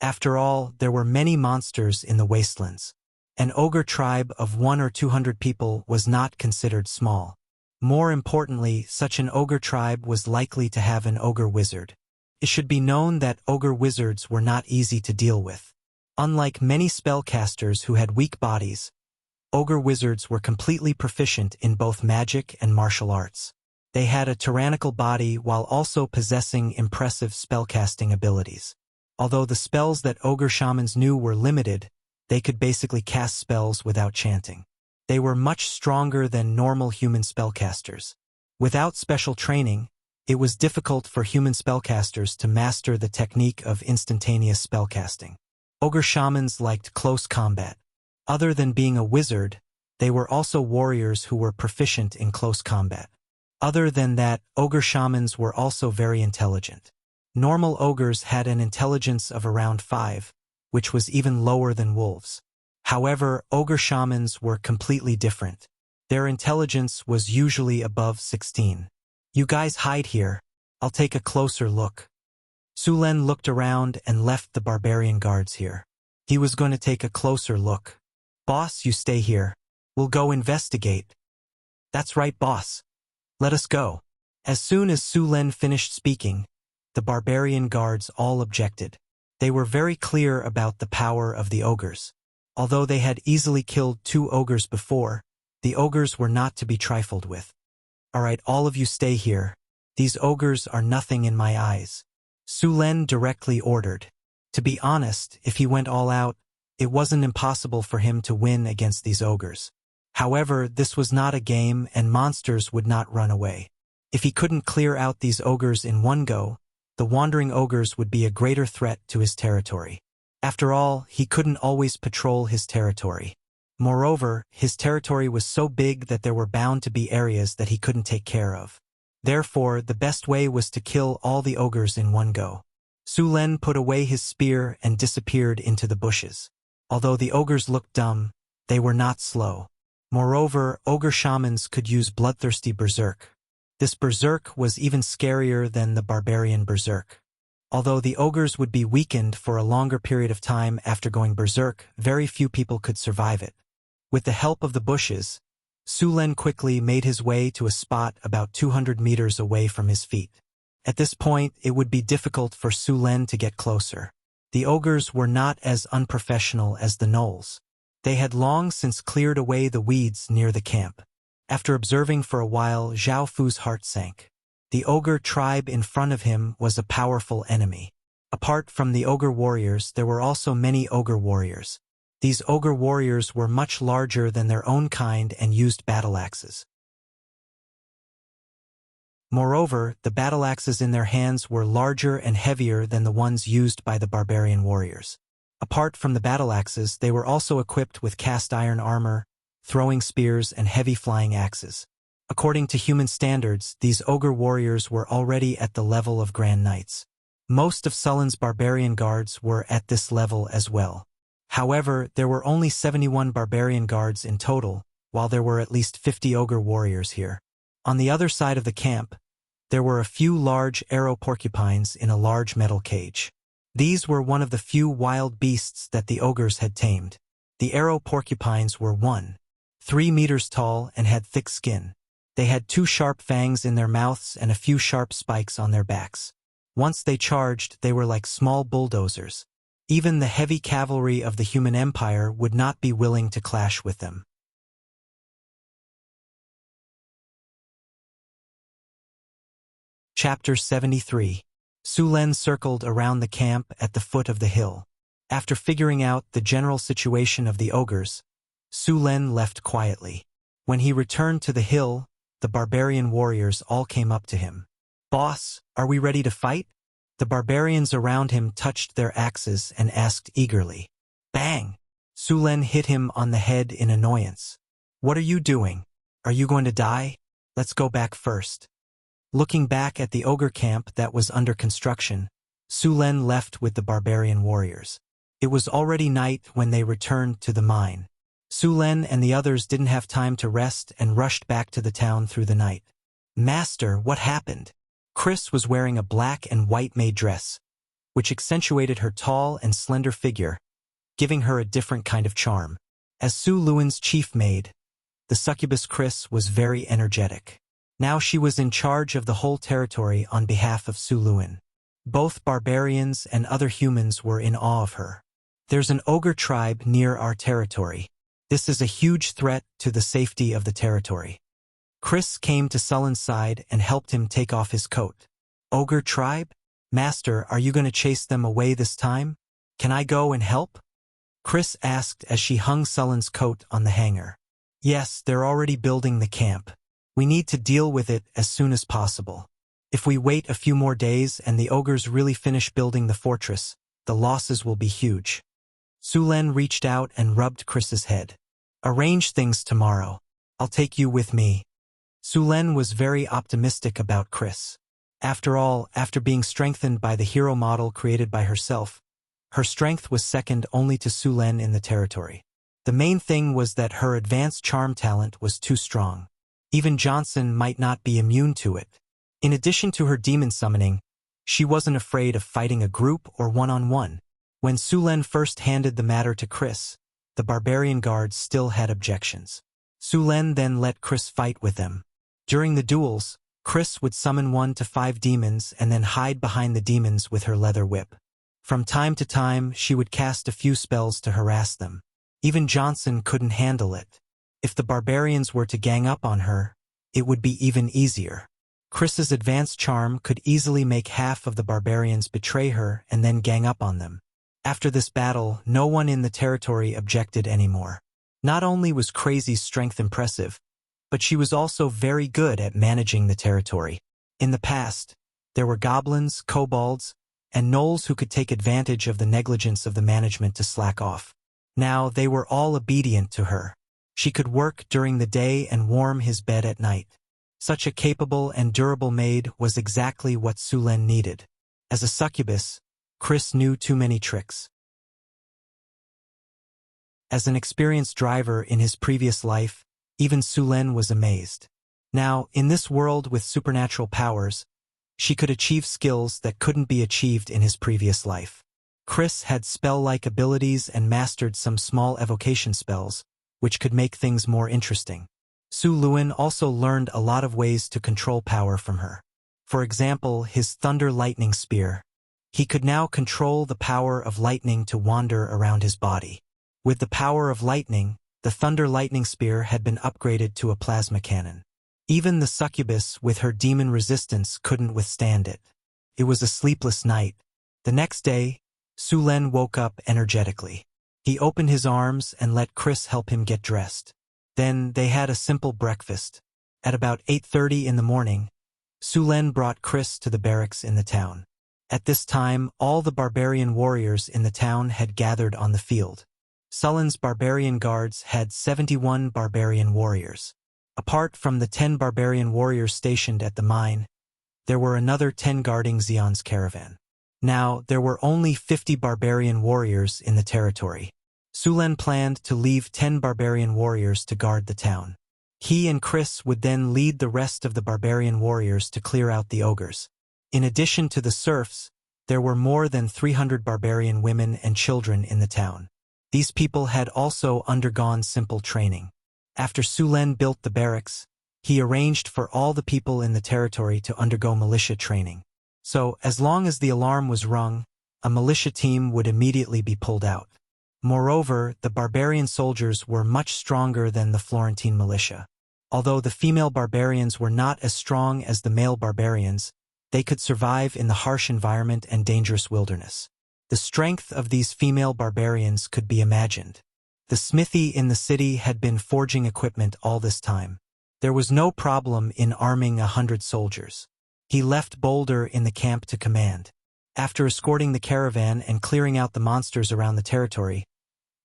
After all, there were many monsters in the wastelands. An ogre tribe of 100 or 200 people was not considered small. More importantly, such an ogre tribe was likely to have an ogre wizard. It should be known that ogre wizards were not easy to deal with. Unlike many spellcasters who had weak bodies, ogre wizards were completely proficient in both magic and martial arts. They had a tyrannical body while also possessing impressive spellcasting abilities. Although the spells that ogre shamans knew were limited, they could basically cast spells without chanting. They were much stronger than normal human spellcasters. Without special training, it was difficult for human spellcasters to master the technique of instantaneous spellcasting. Ogre shamans liked close combat. Other than being a wizard, they were also warriors who were proficient in close combat. Other than that, ogre shamans were also very intelligent. Normal ogres had an intelligence of around 5, which was even lower than wolves. However, ogre shamans were completely different. Their intelligence was usually above 16. You guys hide here. I'll take a closer look. Sulen looked around and left the barbarian guards here. He was going to take a closer look. Boss, you stay here. We'll go investigate. That's right, boss. Let us go. As soon as Sulen finished speaking, the barbarian guards all objected. They were very clear about the power of the ogres. Although they had easily killed 2 ogres before, the ogres were not to be trifled with. All right, all of you stay here. These ogres are nothing in my eyes. Sulen directly ordered. To be honest, if he went all out, it wasn't impossible for him to win against these ogres. However, this was not a game and monsters would not run away. If he couldn't clear out these ogres in one go, the wandering ogres would be a greater threat to his territory. After all, he couldn't always patrol his territory. Moreover, his territory was so big that there were bound to be areas that he couldn't take care of. Therefore, the best way was to kill all the ogres in one go. Sulen put away his spear and disappeared into the bushes. Although the ogres looked dumb, they were not slow. Moreover, ogre shamans could use bloodthirsty berserk. This berserk was even scarier than the barbarian berserk. Although the ogres would be weakened for a longer period of time after going berserk, very few people could survive it. With the help of the bushes, Sulen quickly made his way to a spot about 200 meters away from his feet. At this point, it would be difficult for Sulen to get closer. The ogres were not as unprofessional as the gnolls. They had long since cleared away the weeds near the camp. After observing for a while, Zhao Fu's heart sank. The ogre tribe in front of him was a powerful enemy. Apart from the ogre warriors, there were also many ogre warriors. These ogre warriors were much larger than their own kind and used battle axes. Moreover, the battle axes in their hands were larger and heavier than the ones used by the barbarian warriors. Apart from the battle axes, they were also equipped with cast iron armor, throwing spears, and heavy flying axes. According to human standards, these ogre warriors were already at the level of Grand Knights. Most of Sullen's barbarian guards were at this level as well. However, there were only 71 barbarian guards in total, while there were at least 50 ogre warriors here. On the other side of the camp, there were a few large arrow porcupines in a large metal cage. These were one of the few wild beasts that the ogres had tamed. The arrow porcupines were 3 meters tall and had thick skin. They had 2 sharp fangs in their mouths and a few sharp spikes on their backs. Once they charged, they were like small bulldozers. Even the heavy cavalry of the human empire would not be willing to clash with them. Chapter 73. Su Len circled around the camp at the foot of the hill. After figuring out the general situation of the ogres, Su Len left quietly. When he returned to the hill, the barbarian warriors all came up to him. "Boss, are we ready to fight?" The barbarians around him touched their axes and asked eagerly. Bang! Su Len hit him on the head in annoyance. "What are you doing? Are you going to die? Let's go back first." Looking back at the ogre camp that was under construction, Su Len left with the barbarian warriors. It was already night when they returned to the mine. Su Len and the others didn't have time to rest and rushed back to the town through the night. "Master, what happened?" Chris was wearing a black and white maid dress, which accentuated her tall and slender figure, giving her a different kind of charm. As Su Luan's chief maid, the succubus Chris was very energetic. Now she was in charge of the whole territory on behalf of Su Luan. Both barbarians and other humans were in awe of her. "There's an ogre tribe near our territory. This is a huge threat to the safety of the territory." Chris came to Sullen's side and helped him take off his coat. "Ogre tribe? Master, are you going to chase them away this time? Can I go and help?" Chris asked as she hung Sullen's coat on the hanger. "Yes, they're already building the camp. We need to deal with it as soon as possible. If we wait a few more days and the ogres really finish building the fortress, the losses will be huge." Su Len reached out and rubbed Chris's head. "Arrange things tomorrow. I'll take you with me." Su Len was very optimistic about Chris. After all, after being strengthened by the hero model created by herself, her strength was second only to Su Len in the territory. The main thing was that her advanced charm talent was too strong. Even Johnson might not be immune to it. In addition to her demon summoning, she wasn't afraid of fighting a group or one-on-one. When Su Len first handed the matter to Chris, the barbarian guards still had objections. Su Len then let Chris fight with them. During the duels, Chris would summon 1 to 5 demons and then hide behind the demons with her leather whip. From time to time, she would cast a few spells to harass them. Even Johnson couldn't handle it. If the barbarians were to gang up on her, it would be even easier. Chris's advanced charm could easily make half of the barbarians betray her and then gang up on them. After this battle, no one in the territory objected anymore. Not only was Crazy's strength impressive, but she was also very good at managing the territory. In the past, there were goblins, kobolds, and gnolls who could take advantage of the negligence of the management to slack off. Now they were all obedient to her. She could work during the day and warm his bed at night. Such a capable and durable maid was exactly what Su Len needed. As a succubus, Chris knew too many tricks. As an experienced driver in his previous life, even Su Len was amazed. Now, in this world with supernatural powers, she could achieve skills that couldn't be achieved in his previous life. Chris had spell-like abilities and mastered some small evocation spells, which could make things more interesting. Su Luan also learned a lot of ways to control power from her. For example, his thunder lightning spear. He could now control the power of lightning to wander around his body. With the power of lightning, the thunder lightning spear had been upgraded to a plasma cannon. Even the succubus with her demon resistance couldn't withstand it. It was a sleepless night. The next day, Su Len woke up energetically. He opened his arms and let Chris help him get dressed. Then they had a simple breakfast. At about 8:30 in the morning, Su Len brought Chris to the barracks in the town. At this time, all the barbarian warriors in the town had gathered on the field. Sullen's barbarian guards had 71 barbarian warriors. Apart from the 10 barbarian warriors stationed at the mine, there were another 10 guarding Xion's caravan. Now, there were only 50 barbarian warriors in the territory. Su Len planned to leave 10 barbarian warriors to guard the town. He and Chris would then lead the rest of the barbarian warriors to clear out the ogres. In addition to the serfs, There were more than 300 barbarian women and children in the town. These people had also undergone simple training. After Sulen built the barracks, he arranged for all the people in the territory to undergo militia training. So, as long as the alarm was rung, a militia team would immediately be pulled out. Moreover, the barbarian soldiers were much stronger than the Florentine militia. Although the female barbarians were not as strong as the male barbarians, they could survive in the harsh environment and dangerous wilderness. The strength of these female barbarians could be imagined. The smithy in the city had been forging equipment all this time. There was no problem in arming 100 soldiers. He left Boulder in the camp to command. After escorting the caravan and clearing out the monsters around the territory,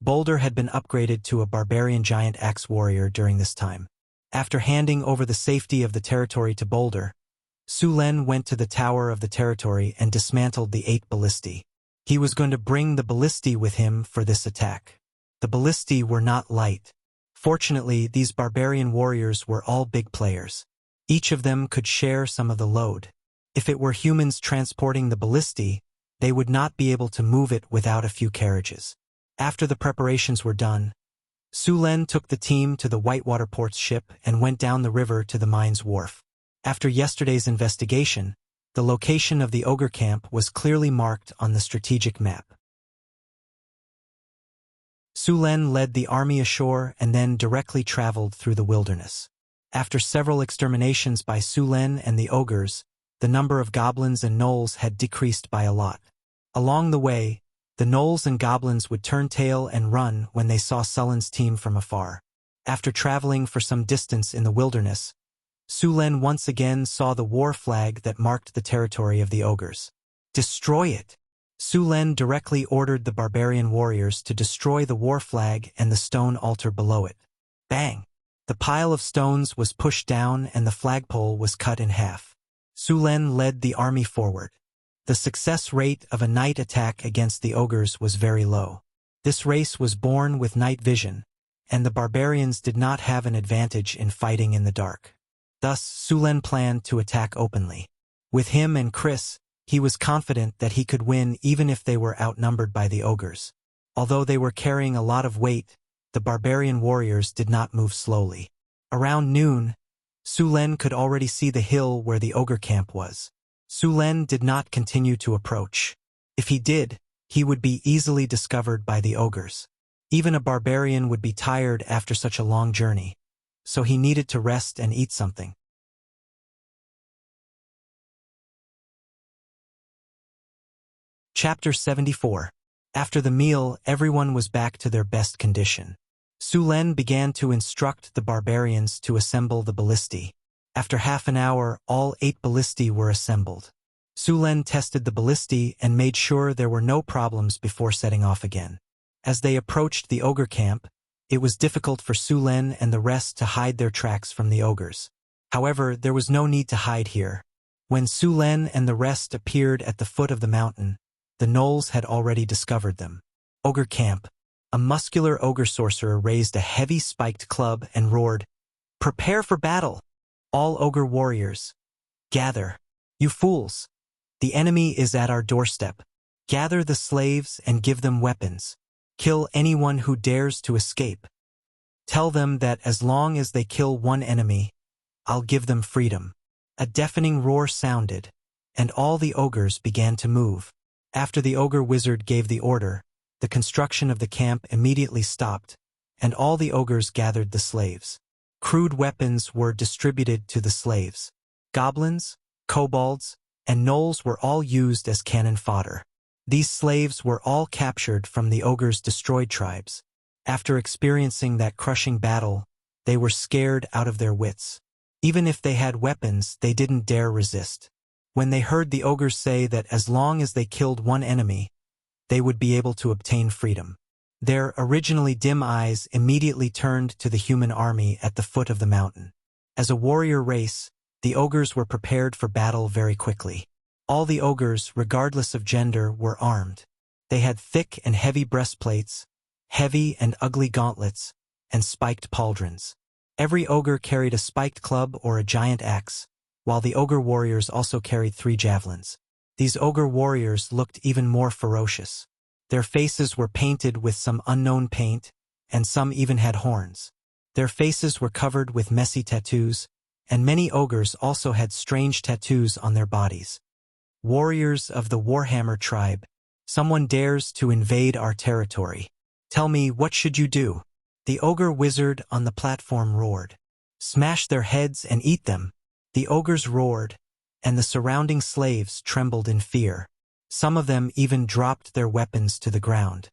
Boulder had been upgraded to a barbarian giant axe warrior during this time. After handing over the safety of the territory to Boulder, Sulen went to the tower of the territory and dismantled the 8 ballistae. He was going to bring the ballistae with him for this attack. The ballistae were not light. Fortunately, these barbarian warriors were all big players. Each of them could share some of the load. If it were humans transporting the ballistae, they would not be able to move it without a few carriages. After the preparations were done, Sulen took the team to the Whitewater Port's ship and went down the river to the mine's wharf. After yesterday's investigation, the location of the ogre camp was clearly marked on the strategic map. Sulen led the army ashore and then directly traveled through the wilderness. After several exterminations by Sulen and the ogres, the number of goblins and gnolls had decreased by a lot. Along the way, the gnolls and goblins would turn tail and run when they saw Sulen's team from afar. After traveling for some distance in the wilderness, Sulen once again saw the war flag that marked the territory of the ogres. Destroy it! Sulen directly ordered the barbarian warriors to destroy the war flag and the stone altar below it. Bang! The pile of stones was pushed down and the flagpole was cut in half. Sulen led the army forward. The success rate of a night attack against the ogres was very low. This race was born with night vision, and the barbarians did not have an advantage in fighting in the dark. Thus, Sulen planned to attack openly. With him and Chris, he was confident that he could win even if they were outnumbered by the ogres. Although they were carrying a lot of weight, the barbarian warriors did not move slowly. Around noon, Sulen could already see the hill where the ogre camp was. Sulen did not continue to approach. If he did, he would be easily discovered by the ogres. Even a barbarian would be tired after such a long journey, so he needed to rest and eat something. Chapter 74. After the meal, everyone was back to their best condition. Sulen began to instruct the barbarians to assemble the ballistae. After half an hour, all 8 ballistae were assembled. Sulen tested the ballistae and made sure there were no problems before setting off again. As they approached the ogre camp, it was difficult for Sulen and the rest to hide their tracks from the ogres. However, there was no need to hide here. When Sulen and the rest appeared at the foot of the mountain, the gnolls had already discovered them. Ogre camp. A muscular ogre sorcerer raised a heavy spiked club and roared, "Prepare for battle! All ogre warriors, gather! You fools! The enemy is at our doorstep. Gather the slaves and give them weapons. Kill anyone who dares to escape. Tell them that as long as they kill one enemy, I'll give them freedom." A deafening roar sounded, and all the ogres began to move. After the ogre wizard gave the order, the construction of the camp immediately stopped, and all the ogres gathered the slaves. Crude weapons were distributed to the slaves. Goblins, kobolds, and gnolls were all used as cannon fodder. These slaves were all captured from the ogres' destroyed tribes. After experiencing that crushing battle, they were scared out of their wits. Even if they had weapons, they didn't dare resist. When they heard the ogres say that as long as they killed one enemy, they would be able to obtain freedom, their originally dim eyes immediately turned to the human army at the foot of the mountain. As a warrior race, the ogres were prepared for battle very quickly. All the ogres, regardless of gender, were armed. They had thick and heavy breastplates, heavy and ugly gauntlets, and spiked pauldrons. Every ogre carried a spiked club or a giant axe, while the ogre warriors also carried 3 javelins. These ogre warriors looked even more ferocious. Their faces were painted with some unknown paint, and some even had horns. Their faces were covered with messy tattoos, and many ogres also had strange tattoos on their bodies. Warriors of the Warhammer tribe, someone dares to invade our territory. Tell me, what should you do? The ogre wizard on the platform roared. Smash their heads and eat them. The ogres roared, and the surrounding slaves trembled in fear. Some of them even dropped their weapons to the ground.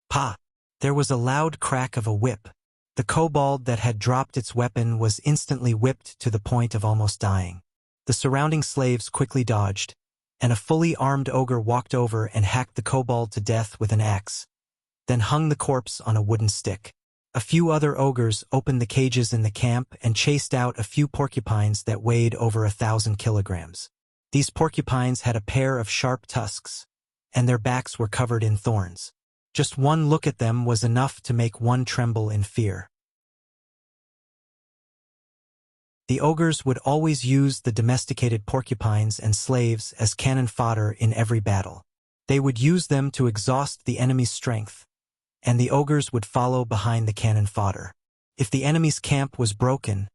Pa! There was a loud crack of a whip. The kobold that had dropped its weapon was instantly whipped to the point of almost dying. The surrounding slaves quickly dodged, and a fully armed ogre walked over and hacked the kobold to death with an axe, then hung the corpse on a wooden stick. A few other ogres opened the cages in the camp and chased out a few porcupines that weighed over 1,000 kilograms. These porcupines had a pair of sharp tusks, and their backs were covered in thorns. Just one look at them was enough to make one tremble in fear. The ogres would always use the domesticated porcupines and slaves as cannon fodder in every battle. They would use them to exhaust the enemy's strength, and the ogres would follow behind the cannon fodder. If the enemy's camp was broken,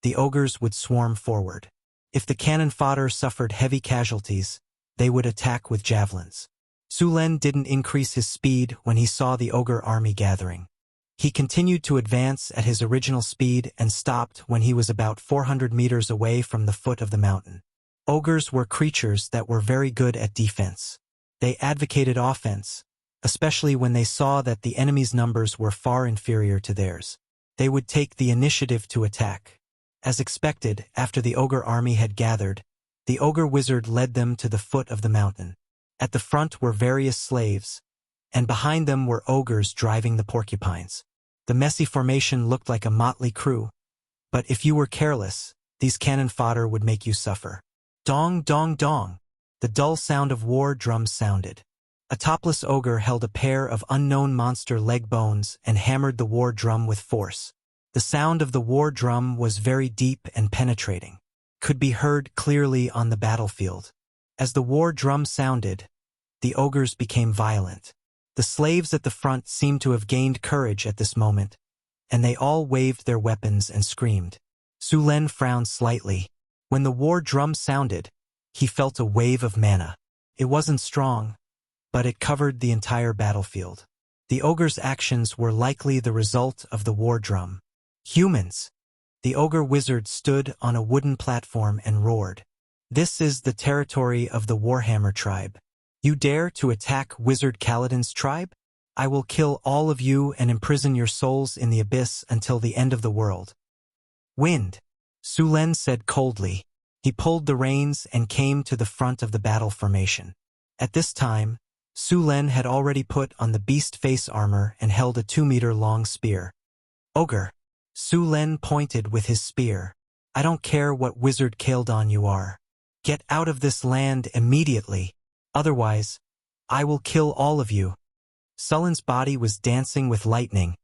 the ogres would swarm forward. If the cannon fodder suffered heavy casualties, they would attack with javelins. Sulen didn't increase his speed when he saw the ogre army gathering. He continued to advance at his original speed and stopped when he was about 400 meters away from the foot of the mountain. Ogres were creatures that were very good at defense. They advocated offense, especially when they saw that the enemy's numbers were far inferior to theirs. They would take the initiative to attack. As expected, after the ogre army had gathered, the ogre wizard led them to the foot of the mountain. At the front were various slaves, and behind them were ogres driving the porcupines. The messy formation looked like a motley crew, but if you were careless, these cannon fodder would make you suffer. Dong, dong, dong! The dull sound of war drums sounded. A topless ogre held a pair of unknown monster leg bones and hammered the war drum with force. The sound of the war drum was very deep and penetrating. Could be heard clearly on the battlefield. As the war drum sounded, the ogres became violent. The slaves at the front seemed to have gained courage at this moment, and they all waved their weapons and screamed. Sulen frowned slightly. When the war drum sounded, he felt a wave of mana. It wasn't strong, but it covered the entire battlefield. The ogre's actions were likely the result of the war drum. Humans! The ogre wizard stood on a wooden platform and roared. This is the territory of the Warhammer tribe. You dare to attack Wizard Kaladin's tribe? I will kill all of you and imprison your souls in the abyss until the end of the world. Wind! Sulen said coldly. He pulled the reins and came to the front of the battle formation. At this time, Sulen had already put on the beast face armor and held a 2-meter-long spear. Ogre! Sulen pointed with his spear. I don't care what wizard Kaladin you are. Get out of this land immediately. Otherwise, I will kill all of you. Sulen's body was dancing with lightning,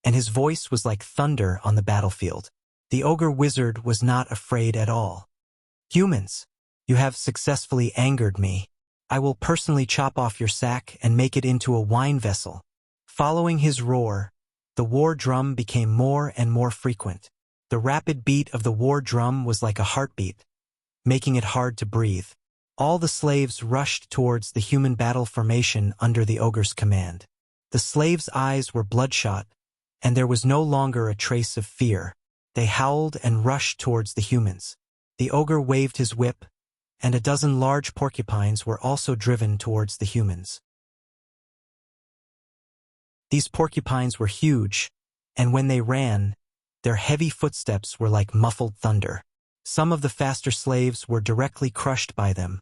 and his voice was like thunder on the battlefield. The ogre wizard was not afraid at all. Humans, you have successfully angered me. I will personally chop off your sack and make it into a wine vessel. Following his roar, the war drum became more and more frequent. The rapid beat of the war drum was like a heartbeat, making it hard to breathe. All the slaves rushed towards the human battle formation under the ogre's command. The slaves' eyes were bloodshot, and there was no longer a trace of fear. They howled and rushed towards the humans. The ogre waved his whip, and a dozen large porcupines were also driven towards the humans. These porcupines were huge, and when they ran, their heavy footsteps were like muffled thunder. Some of the faster slaves were directly crushed by them,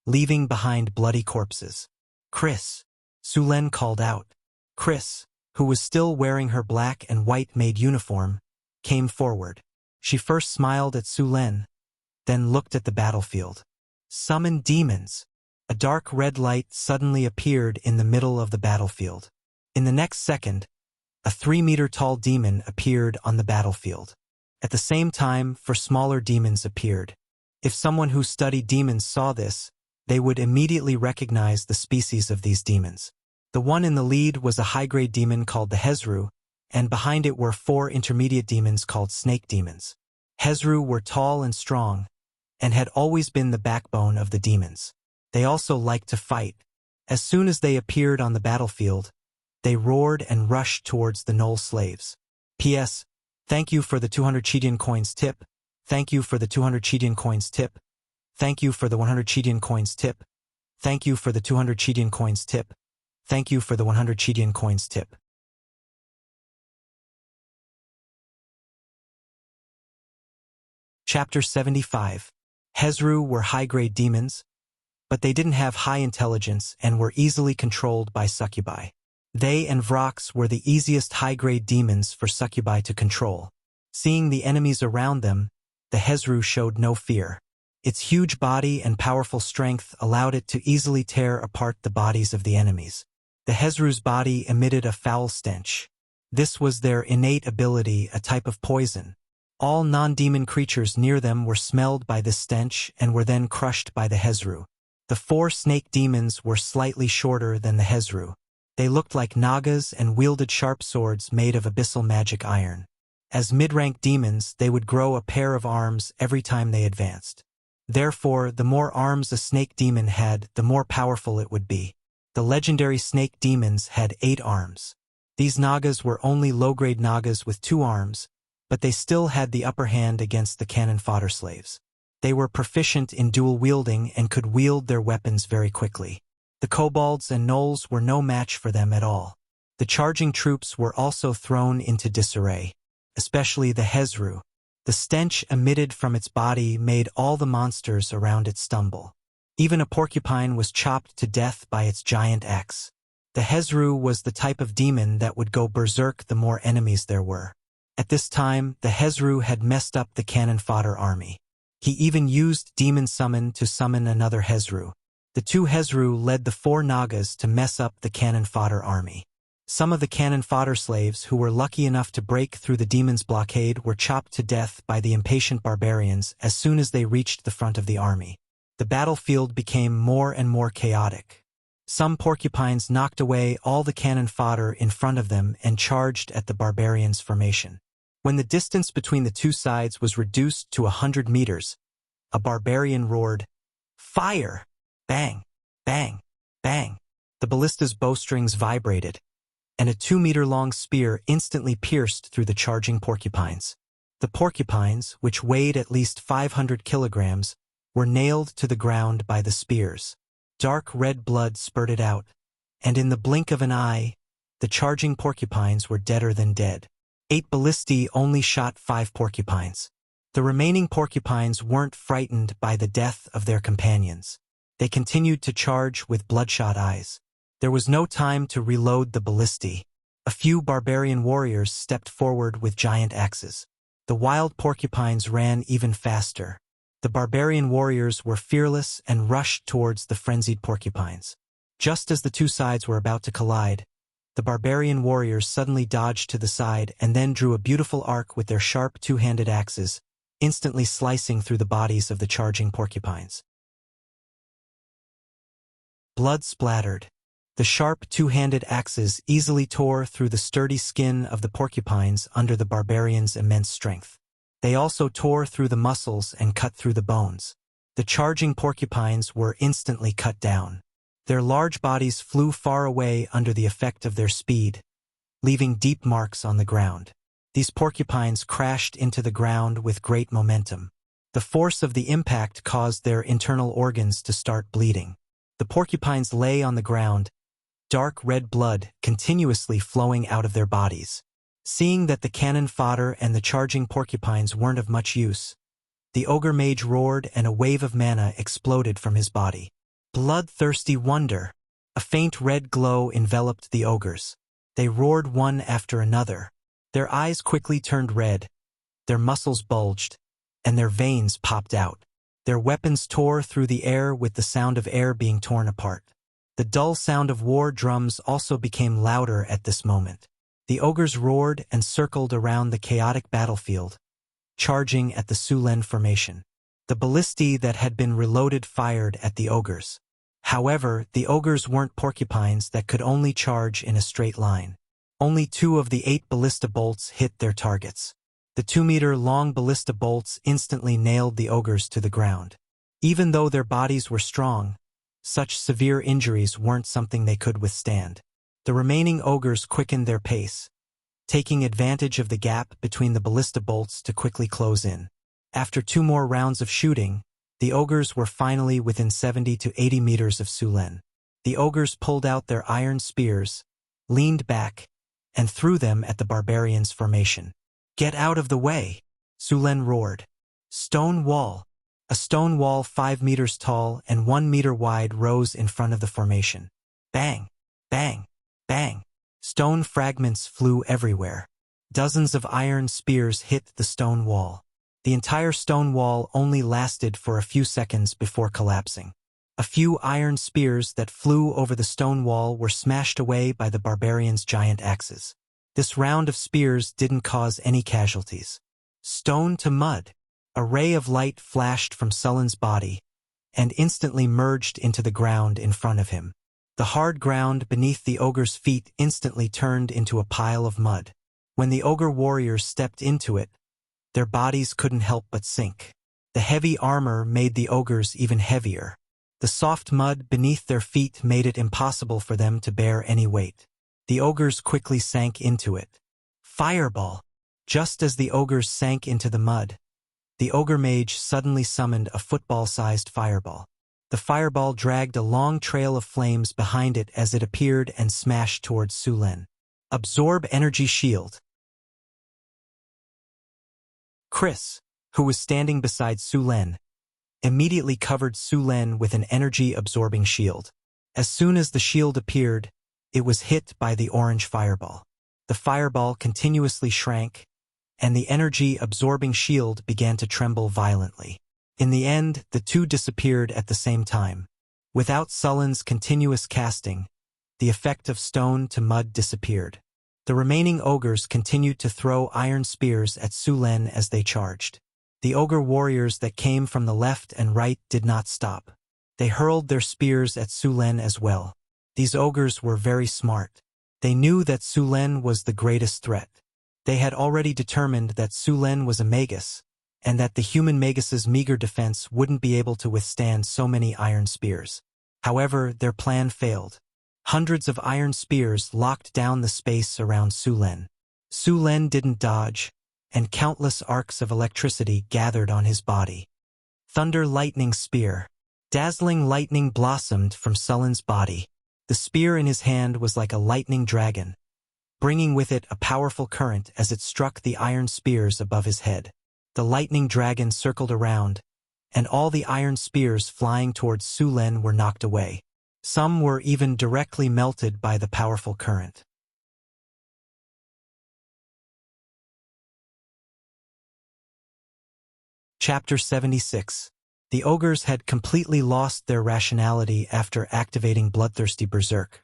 leaving behind bloody corpses. Chris! Sulen called out. Chris, who was still wearing her black and white maid uniform, came forward. She first smiled at Sulen, then looked at the battlefield. Summon demons! A dark red light suddenly appeared in the middle of the battlefield. In the next second, a 3-meter-tall demon appeared on the battlefield. At the same time, 4 smaller demons appeared. If someone who studied demons saw this, they would immediately recognize the species of these demons. The one in the lead was a high-grade demon called the Hezru, and behind it were 4 intermediate demons called snake demons. Hezru were tall and strong, and had always been the backbone of the demons. They also liked to fight. As soon as they appeared on the battlefield, they roared and rushed towards the Knoll slaves. P.S. Thank you for the 200 Chidian coins tip. Thank you for the 200 Chidian coins tip. Thank you for the 100 Chidian coins tip. Thank you for the 200 Chidian coins tip. Thank you for the 100 Chidian coins tip. Chapter 75. Hezru were high-grade demons, but they didn't have high intelligence and were easily controlled by succubi. They and Vrox were the easiest high-grade demons for succubi to control. Seeing the enemies around them, the Hezru showed no fear. Its huge body and powerful strength allowed it to easily tear apart the bodies of the enemies. The Hezru's body emitted a foul stench. This was their innate ability, a type of poison. All non-demon creatures near them were smelled by this stench and were then crushed by the Hezru. The 4 snake demons were slightly shorter than the Hezru. They looked like Nagas and wielded sharp swords made of abyssal magic iron. As mid-rank demons, they would grow a pair of arms every time they advanced. Therefore, the more arms a snake demon had, the more powerful it would be. The legendary snake demons had 8 arms. These Nagas were only low-grade Nagas with 2 arms, but they still had the upper hand against the cannon fodder slaves. They were proficient in dual wielding and could wield their weapons very quickly. The kobolds and gnolls were no match for them at all. The charging troops were also thrown into disarray, especially the Hezru. The stench emitted from its body made all the monsters around it stumble. Even a porcupine was chopped to death by its giant axe. The Hezru was the type of demon that would go berserk the more enemies there were. At this time, the Hezru had messed up the cannon fodder army. He even used Demon Summon to summon another Hezru. The 2 Hezru led the 4 Nagas to mess up the cannon fodder army. Some of the cannon fodder slaves who were lucky enough to break through the demons' blockade were chopped to death by the impatient barbarians as soon as they reached the front of the army. The battlefield became more and more chaotic. Some porcupines knocked away all the cannon fodder in front of them and charged at the barbarians' formation. When the distance between the 2 sides was reduced to 100 meters, a barbarian roared, "Fire!" Bang! Bang! Bang! The ballista's bowstrings vibrated, and a 2-meter-long spear instantly pierced through the charging porcupines. The porcupines, which weighed at least 500 kilograms, were nailed to the ground by the spears. Dark red blood spurted out, and in the blink of an eye, the charging porcupines were deader than dead. 8 ballistae only shot 5 porcupines. The remaining porcupines weren't frightened by the death of their companions. They continued to charge with bloodshot eyes. There was no time to reload the ballistae. A few barbarian warriors stepped forward with giant axes. The wild porcupines ran even faster. The barbarian warriors were fearless and rushed towards the frenzied porcupines. Just as the 2 sides were about to collide, the barbarian warriors suddenly dodged to the side and then drew a beautiful arc with their sharp 2-handed axes, instantly slicing through the bodies of the charging porcupines. Blood splattered. The sharp 2-handed axes easily tore through the sturdy skin of the porcupines under the barbarians' immense strength. They also tore through the muscles and cut through the bones. The charging porcupines were instantly cut down. Their large bodies flew far away under the effect of their speed, leaving deep marks on the ground. These porcupines crashed into the ground with great momentum. The force of the impact caused their internal organs to start bleeding. The porcupines lay on the ground, dark red blood continuously flowing out of their bodies. Seeing that the cannon fodder and the charging porcupines weren't of much use, the ogre mage roared and a wave of mana exploded from his body. Bloodthirsty wonder! A faint red glow enveloped the ogres. They roared one after another. Their eyes quickly turned red, their muscles bulged, and their veins popped out. Their weapons tore through the air with the sound of air being torn apart. The dull sound of war drums also became louder at this moment. The ogres roared and circled around the chaotic battlefield, charging at the Sulen formation. The ballistae that had been reloaded fired at the ogres. However, the ogres weren't porcupines that could only charge in a straight line. Only 2 of the 8 ballista bolts hit their targets. The 2-meter-long ballista bolts instantly nailed the ogres to the ground. Even though their bodies were strong, such severe injuries weren't something they could withstand. The remaining ogres quickened their pace, taking advantage of the gap between the ballista bolts to quickly close in. After 2 more rounds of shooting, the ogres were finally within 70 to 80 meters of Sulen. The ogres pulled out their iron spears, leaned back, and threw them at the barbarians' formation. "Get out of the way!" Sulen roared. Stone wall. A stone wall 5 meters tall and 1 meter wide rose in front of the formation. Bang! Bang! Bang! Stone fragments flew everywhere. Dozens of iron spears hit the stone wall. The entire stone wall only lasted for a few seconds before collapsing. A few iron spears that flew over the stone wall were smashed away by the barbarians' giant axes. This round of spears didn't cause any casualties. Stone to mud. A ray of light flashed from Sullen's body and instantly merged into the ground in front of him. The hard ground beneath the ogre's feet instantly turned into a pile of mud. When the ogre warriors stepped into it, their bodies couldn't help but sink. The heavy armor made the ogres even heavier. The soft mud beneath their feet made it impossible for them to bear any weight. The ogres quickly sank into it. Fireball! Just as the ogres sank into the mud, the ogre mage suddenly summoned a football-sized fireball. The fireball dragged a long trail of flames behind it as it appeared and smashed towards Sulen. Absorb energy shield. Chris, who was standing beside Sulen, immediately covered Sulen with an energy-absorbing shield. As soon as the shield appeared, it was hit by the orange fireball. The fireball continuously shrank, and the energy-absorbing shield began to tremble violently. In the end, the 2 disappeared at the same time. Without Sullen's continuous casting, the effect of stone to mud disappeared. The remaining ogres continued to throw iron spears at Sulen as they charged. The ogre warriors that came from the left and right did not stop. They hurled their spears at Sulen as well. These ogres were very smart. They knew that Sulen was the greatest threat. They had already determined that Sulen was a magus, and that the human magus's meager defense wouldn't be able to withstand so many iron spears. However, their plan failed. Hundreds of iron spears locked down the space around Sulen. Sulen didn't dodge, and countless arcs of electricity gathered on his body. Thunder lightning spear. Dazzling lightning blossomed from Sullen's body. The spear in his hand was like a lightning dragon, bringing with it a powerful current as it struck the iron spears above his head. The lightning dragon circled around, and all the iron spears flying towards Sulen were knocked away. Some were even directly melted by the powerful current. Chapter 76. The ogres had completely lost their rationality after activating Bloodthirsty Berserk.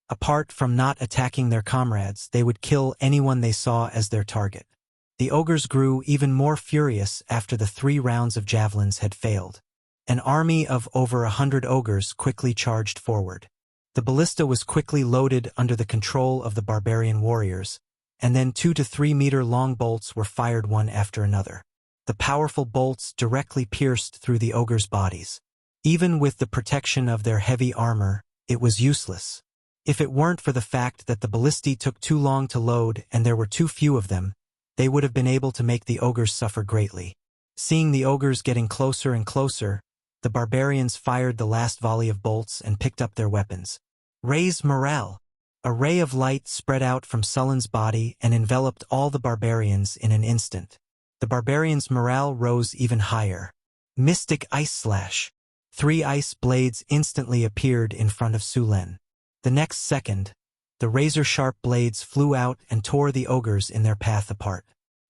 Apart from not attacking their comrades, they would kill anyone they saw as their target. The ogres grew even more furious after the 3 rounds of javelins had failed. An army of over 100 ogres quickly charged forward. The ballista was quickly loaded under the control of the barbarian warriors, and then 2 to 3 meter long bolts were fired one after another. The powerful bolts directly pierced through the ogres' bodies. Even with the protection of their heavy armor, it was useless. If it weren't for the fact that the ballistae took too long to load and there were too few of them, they would have been able to make the ogres suffer greatly. Seeing the ogres getting closer and closer, the barbarians fired the last volley of bolts and picked up their weapons. Raise morale. A ray of light spread out from Sullen's body and enveloped all the barbarians in an instant. The barbarians' morale rose even higher. Mystic Ice Slash. 3 ice blades instantly appeared in front of Sulen. The next second, the razor-sharp blades flew out and tore the ogres in their path apart.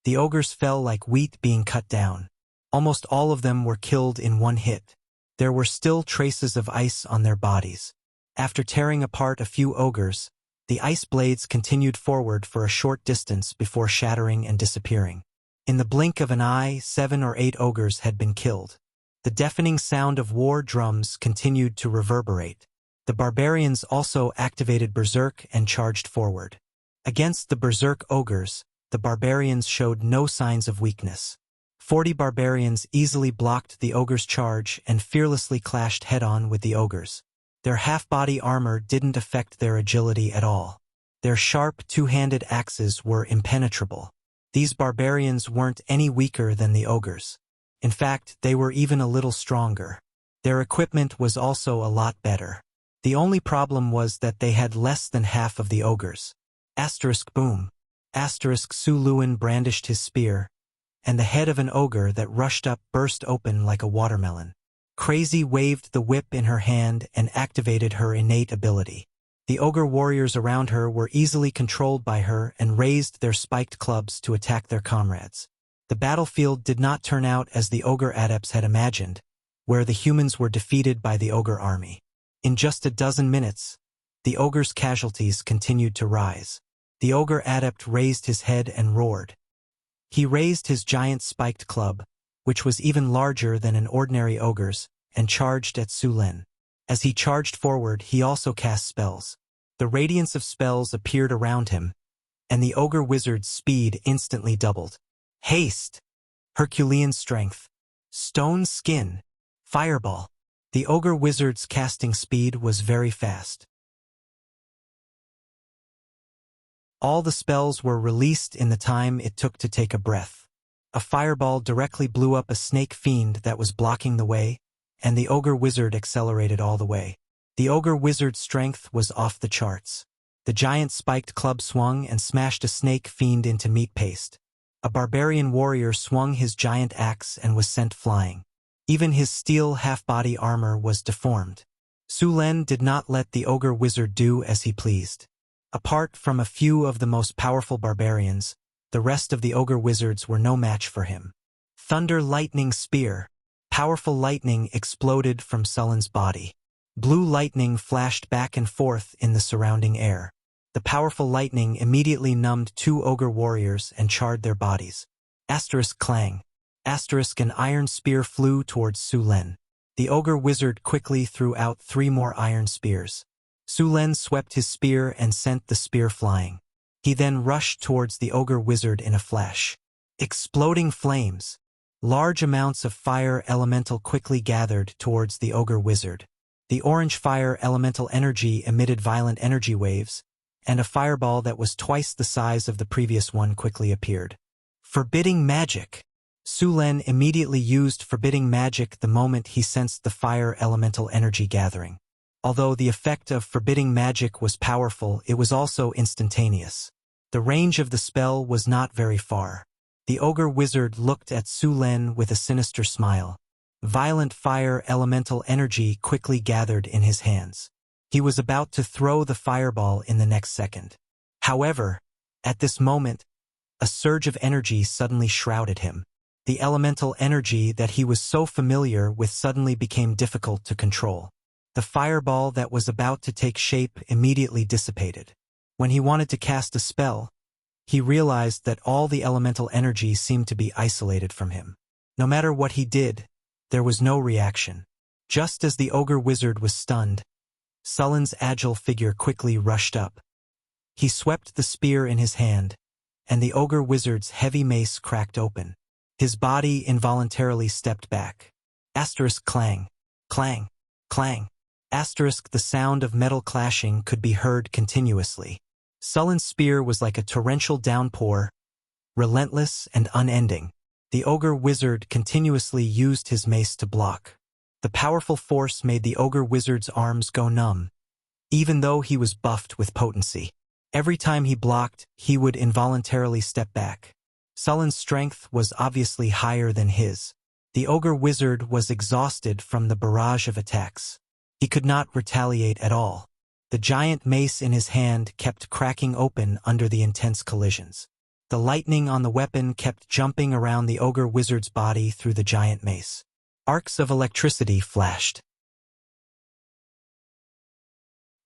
The ogres fell like wheat being cut down. Almost all of them were killed in one hit. There were still traces of ice on their bodies. After tearing apart a few ogres, the ice blades continued forward for a short distance before shattering and disappearing. In the blink of an eye, 7 or 8 ogres had been killed. The deafening sound of war drums continued to reverberate. The barbarians also activated Berserk and charged forward. Against the Berserk ogres, the barbarians showed no signs of weakness. 40 barbarians easily blocked the ogres' charge and fearlessly clashed head-on with the ogres. Their half-body armor didn't affect their agility at all. Their sharp, two-handed axes were impenetrable. These barbarians weren't any weaker than the ogres. In fact, they were even a little stronger. Their equipment was also a lot better. The only problem was that they had less than half of the ogres. Boom. Su Luin brandished his spear, and the head of an ogre that rushed up burst open like a watermelon. Crazy waved the whip in her hand and activated her innate ability. The ogre warriors around her were easily controlled by her and raised their spiked clubs to attack their comrades. The battlefield did not turn out as the ogre adepts had imagined, where the humans were defeated by the ogre army. In just a dozen minutes, the ogre's casualties continued to rise. The ogre adept raised his head and roared. He raised his giant spiked club, which was even larger than an ordinary ogre's, and charged at Su Lin. As he charged forward, he also cast spells. The radiance of spells appeared around him, and the ogre wizard's speed instantly doubled. Haste, Herculean strength, stone skin, fireball. The ogre wizard's casting speed was very fast. All the spells were released in the time it took to take a breath. A fireball directly blew up a snake fiend that was blocking the way, and the ogre wizard accelerated all the way. The ogre wizard's strength was off the charts. The giant spiked club swung and smashed a snake fiend into meat paste. A barbarian warrior swung his giant axe and was sent flying. Even his steel half-body armor was deformed. Su Lin did not let the ogre wizard do as he pleased. Apart from a few of the most powerful barbarians, the rest of the ogre wizards were no match for him. Thunder lightning spear. Powerful lightning exploded from Sullen's body. Blue lightning flashed back and forth in the surrounding air. The powerful lightning immediately numbed 2 ogre warriors and charred their bodies. Clang. An iron spear flew towards Su Lin. The ogre wizard quickly threw out 3 more iron spears. Su Lin swept his spear and sent the spear flying. He then rushed towards the ogre wizard in a flash. Exploding flames. Large amounts of fire elemental quickly gathered towards the ogre wizard. The orange fire elemental energy emitted violent energy waves, and a fireball that was twice the size of the previous one quickly appeared. Forbidding magic. Su Lin immediately used forbidding magic the moment he sensed the fire elemental energy gathering. Although the effect of forbidding magic was powerful, it was also instantaneous. The range of the spell was not very far. The ogre wizard looked at Su Lin with a sinister smile. Violent fire elemental energy quickly gathered in his hands. He was about to throw the fireball in the next second. However, at this moment, a surge of energy suddenly shrouded him. The elemental energy that he was so familiar with suddenly became difficult to control. The fireball that was about to take shape immediately dissipated. When he wanted to cast a spell, he realized that all the elemental energy seemed to be isolated from him. No matter what he did, there was no reaction. Just as the ogre wizard was stunned, Sullen's agile figure quickly rushed up. He swept the spear in his hand, and the ogre wizard's heavy mace cracked open. His body involuntarily stepped back. Clang. Clang. Clang. The sound of metal clashing could be heard continuously. Sullen's spear was like a torrential downpour, relentless and unending. The ogre wizard continuously used his mace to block. The powerful force made the ogre wizard's arms go numb, even though he was buffed with potency. Every time he blocked, he would involuntarily step back. Sullen's strength was obviously higher than his. The ogre wizard was exhausted from the barrage of attacks. He could not retaliate at all. The giant mace in his hand kept cracking open under the intense collisions. The lightning on the weapon kept jumping around the ogre wizard's body through the giant mace. Arcs of electricity flashed.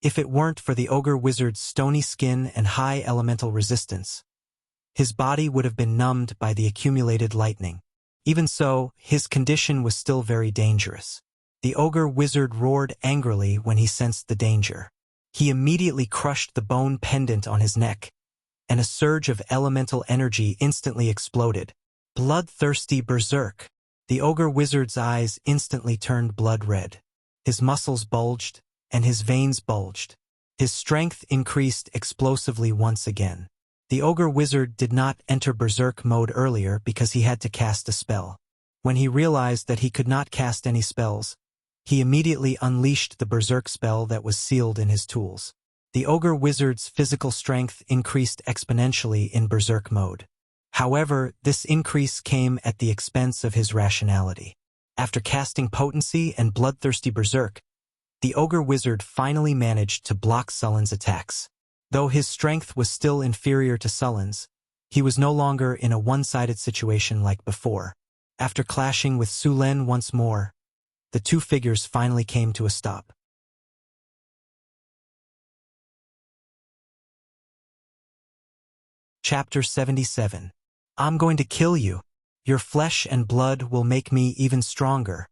If it weren't for the ogre wizard's stony skin and high elemental resistance, his body would have been numbed by the accumulated lightning. Even so, his condition was still very dangerous. The ogre wizard roared angrily when he sensed the danger. He immediately crushed the bone pendant on his neck, and a surge of elemental energy instantly exploded. Bloodthirsty berserk. The ogre wizard's eyes instantly turned blood red. His muscles bulged, and his veins bulged. His strength increased explosively once again. The ogre wizard did not enter berserk mode earlier because he had to cast a spell. When he realized that he could not cast any spells, he immediately unleashed the berserk spell that was sealed in his tools. The ogre wizard's physical strength increased exponentially in berserk mode. However, this increase came at the expense of his rationality. After casting potency and bloodthirsty berserk, the ogre wizard finally managed to block Sullen's attacks. Though his strength was still inferior to Sullen's, he was no longer in a one-sided situation like before. After clashing with Su Len once more, the two figures finally came to a stop. Chapter 77. I'm going to kill you. Your flesh and blood will make me even stronger.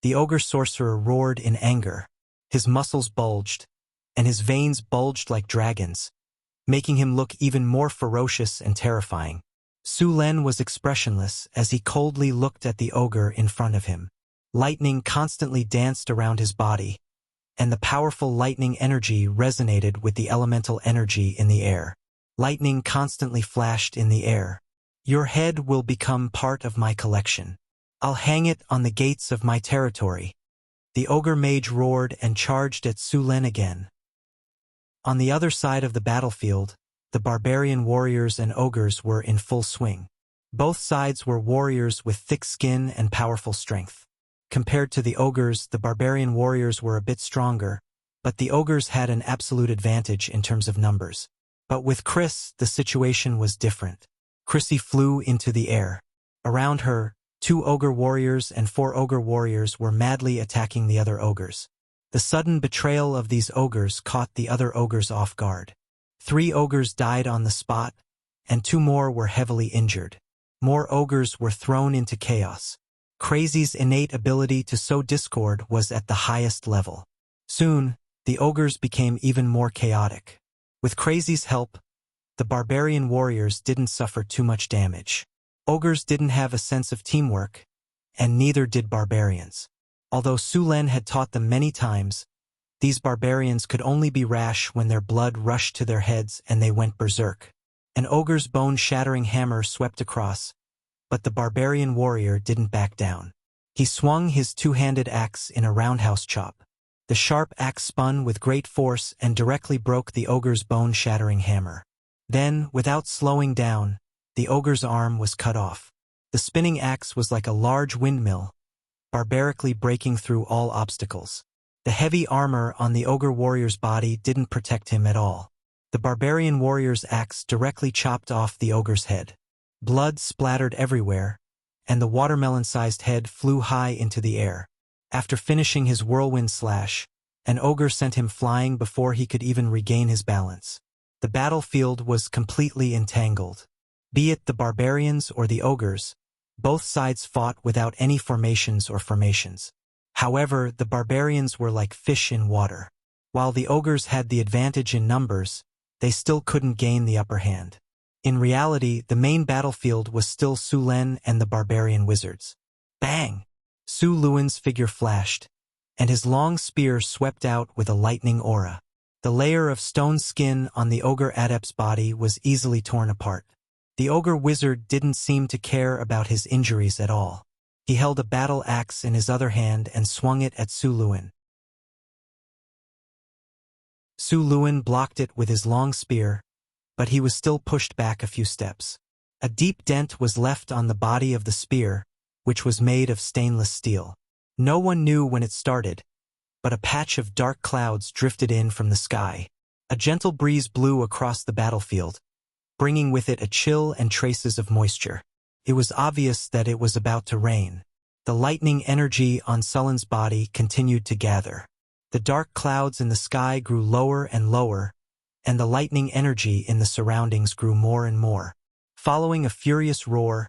The ogre sorcerer roared in anger. His muscles bulged, and his veins bulged like dragons, making him look even more ferocious and terrifying. Su Len was expressionless as he coldly looked at the ogre in front of him. Lightning constantly danced around his body, and the powerful lightning energy resonated with the elemental energy in the air. Lightning constantly flashed in the air. Your head will become part of my collection. I'll hang it on the gates of my territory. The ogre mage roared and charged at Su Len again. On the other side of the battlefield, the barbarian warriors and ogres were in full swing. Both sides were warriors with thick skin and powerful strength. Compared to the ogres, the barbarian warriors were a bit stronger, but the ogres had an absolute advantage in terms of numbers. But with Chris, the situation was different. Chrissy flew into the air. Around her, 2 ogre warriors and 4 ogre warriors were madly attacking the other ogres. The sudden betrayal of these ogres caught the other ogres off guard. 3 ogres died on the spot, and 2 more were heavily injured. More ogres were thrown into chaos. Crazy's innate ability to sow discord was at the highest level. Soon, the ogres became even more chaotic. With Crazy's help, the barbarian warriors didn't suffer too much damage. Ogres didn't have a sense of teamwork, and neither did barbarians. Although Su Len had taught them many times, these barbarians could only be rash when their blood rushed to their heads and they went berserk. An ogre's bone-shattering hammer swept across, but the barbarian warrior didn't back down. He swung his 2-handed axe in a roundhouse chop. The sharp axe spun with great force and directly broke the ogre's bone-shattering hammer. Then, without slowing down, the ogre's arm was cut off. The spinning axe was like a large windmill, barbarically breaking through all obstacles. The heavy armor on the ogre warrior's body didn't protect him at all. The barbarian warrior's axe directly chopped off the ogre's head. Blood splattered everywhere, and the watermelon-sized head flew high into the air. After finishing his whirlwind slash, an ogre sent him flying before he could even regain his balance. The battlefield was completely entangled. Be it the barbarians or the ogres, both sides fought without any formations or formations. However, the barbarians were like fish in water. While the ogres had the advantage in numbers, they still couldn't gain the upper hand. In reality, the main battlefield was still Su Len and the barbarian wizards. Bang! Su Luen's figure flashed, and his long spear swept out with a lightning aura. The layer of stone skin on the ogre adept's body was easily torn apart. The ogre wizard didn't seem to care about his injuries at all. He held a battle axe in his other hand and swung it at Su Luen. Su Luen blocked it with his long spear, but he was still pushed back a few steps. A deep dent was left on the body of the spear, which was made of stainless steel. No one knew when it started, but a patch of dark clouds drifted in from the sky. A gentle breeze blew across the battlefield, bringing with it a chill and traces of moisture. It was obvious that it was about to rain. The lightning energy on Sullen's body continued to gather. The dark clouds in the sky grew lower and lower, and the lightning energy in the surroundings grew more and more. Following a furious roar,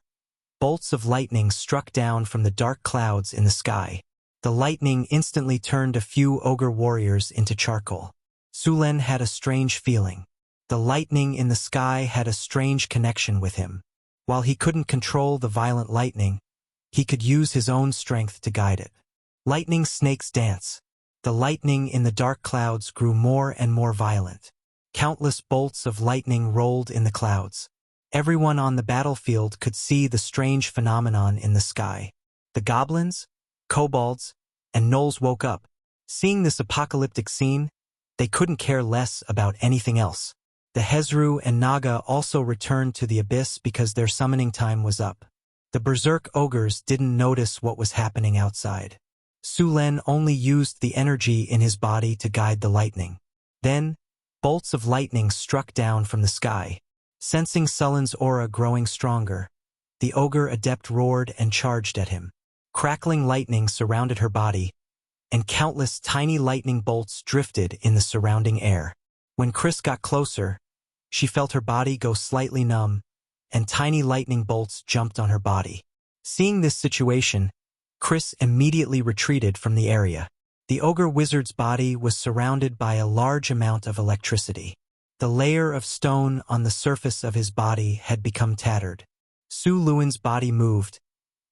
bolts of lightning struck down from the dark clouds in the sky. The lightning instantly turned a few ogre warriors into charcoal. Sulen had a strange feeling. The lightning in the sky had a strange connection with him. While he couldn't control the violent lightning, he could use his own strength to guide it. Lightning snakes dance. The lightning in the dark clouds grew more and more violent. Countless bolts of lightning rolled in the clouds. Everyone on the battlefield could see the strange phenomenon in the sky. The goblins, kobolds, and gnolls woke up. Seeing this apocalyptic scene, they couldn't care less about anything else. The Hezru and Naga also returned to the abyss because their summoning time was up. The berserk ogres didn't notice what was happening outside. Sulen only used the energy in his body to guide the lightning. Then, bolts of lightning struck down from the sky. Sensing Sullen's aura growing stronger, the ogre adept roared and charged at him. Crackling lightning surrounded her body, and countless tiny lightning bolts drifted in the surrounding air. When Chris got closer, she felt her body go slightly numb, and tiny lightning bolts jumped on her body. Seeing this situation, Chris immediately retreated from the area. The ogre wizard's body was surrounded by a large amount of electricity. The layer of stone on the surface of his body had become tattered. Su Luan's body moved,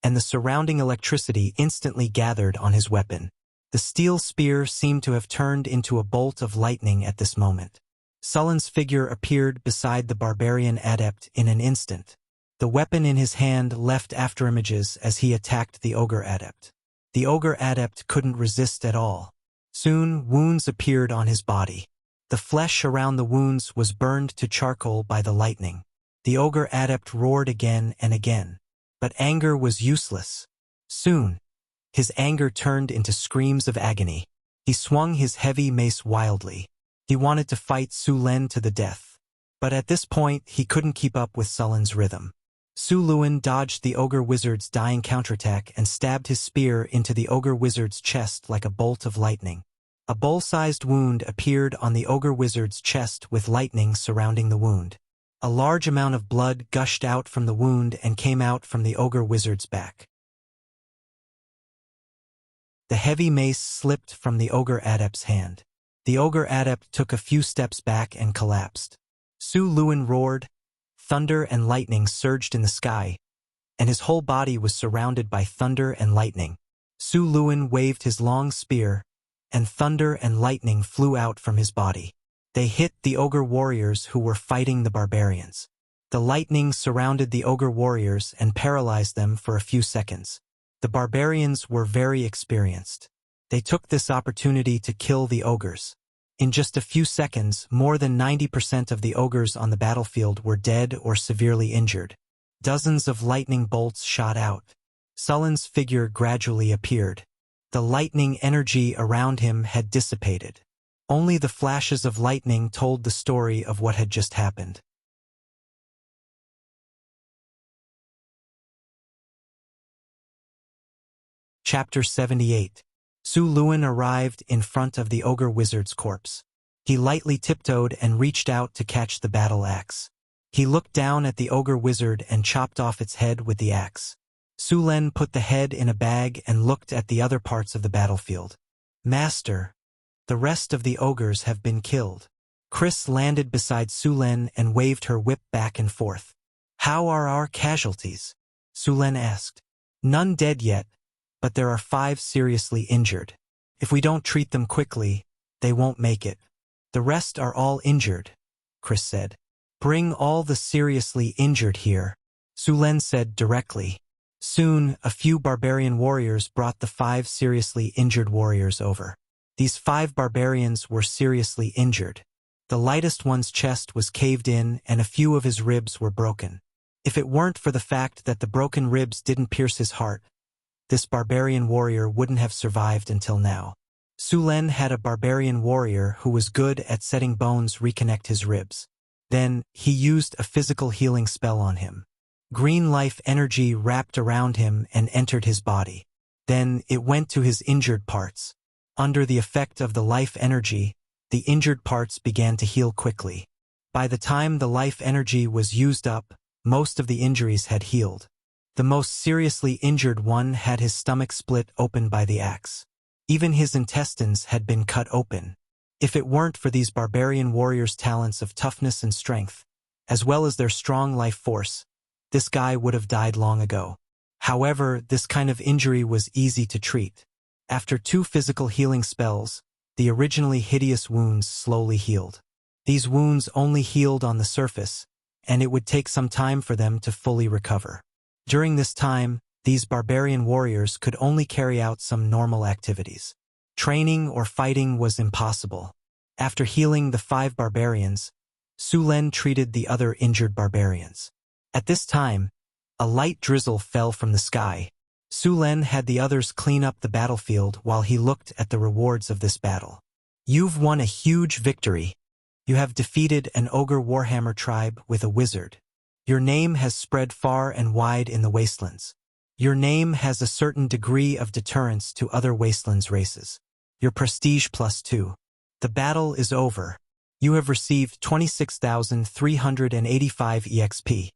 and the surrounding electricity instantly gathered on his weapon. The steel spear seemed to have turned into a bolt of lightning at this moment. Sullen's figure appeared beside the barbarian adept in an instant. The weapon in his hand left afterimages as he attacked the ogre adept. The ogre adept couldn't resist at all. Soon, wounds appeared on his body. The flesh around the wounds was burned to charcoal by the lightning. The ogre adept roared again and again. But anger was useless. Soon, his anger turned into screams of agony. He swung his heavy mace wildly. He wanted to fight Sulen to the death. But at this point, he couldn't keep up with Sullen's rhythm. Su Luan dodged the ogre wizard's dying counterattack and stabbed his spear into the ogre wizard's chest like a bolt of lightning. A bowl-sized wound appeared on the ogre wizard's chest with lightning surrounding the wound. A large amount of blood gushed out from the wound and came out from the ogre wizard's back. The heavy mace slipped from the ogre adept's hand. The ogre adept took a few steps back and collapsed. Su Luan roared. Thunder and lightning surged in the sky, and his whole body was surrounded by thunder and lightning. Su Luan waved his long spear, and thunder and lightning flew out from his body. They hit the ogre warriors who were fighting the barbarians. The lightning surrounded the ogre warriors and paralyzed them for a few seconds. The barbarians were very experienced. They took this opportunity to kill the ogres. In just a few seconds, more than 90% of the ogres on the battlefield were dead or severely injured. Dozens of lightning bolts shot out. Sullen's figure gradually appeared. The lightning energy around him had dissipated. Only the flashes of lightning told the story of what had just happened. Chapter 78. Su Luan arrived in front of the ogre wizard's corpse. He lightly tiptoed and reached out to catch the battle axe. He looked down at the ogre wizard and chopped off its head with the axe. Sulen put the head in a bag and looked at the other parts of the battlefield. Master, the rest of the ogres have been killed. Chris landed beside Sulen and waved her whip back and forth. How are our casualties? Sulen asked. None dead yet, but there are 5 seriously injured. If we don't treat them quickly, they won't make it. The rest are all injured, Chris said. Bring all the seriously injured here, Sulen said directly. Soon, a few barbarian warriors brought the 5 seriously injured warriors over. These 5 barbarians were seriously injured. The lightest one's chest was caved in and a few of his ribs were broken. If it weren't for the fact that the broken ribs didn't pierce his heart, this barbarian warrior wouldn't have survived until now. Sulen had a barbarian warrior who was good at setting bones reconnect his ribs. Then, he used a physical healing spell on him. Green life energy wrapped around him and entered his body. Then, it went to his injured parts. Under the effect of the life energy, the injured parts began to heal quickly. By the time the life energy was used up, most of the injuries had healed. The most seriously injured one had his stomach split open by the axe. Even his intestines had been cut open. If it weren't for these barbarian warriors' talents of toughness and strength, as well as their strong life force, this guy would have died long ago. However, this kind of injury was easy to treat. After 2 physical healing spells, the originally hideous wounds slowly healed. These wounds only healed on the surface, and it would take some time for them to fully recover. During this time, these barbarian warriors could only carry out some normal activities. Training or fighting was impossible. After healing the 5 barbarians, Su Len treated the other injured barbarians. At this time, a light drizzle fell from the sky. Su Len had the others clean up the battlefield while he looked at the rewards of this battle. You've won a huge victory. You have defeated an ogre warhammer tribe with a wizard. Your name has spread far and wide in the wastelands. Your name has a certain degree of deterrence to other wastelands races. Your prestige +2. The battle is over. You have received 26,385 EXP.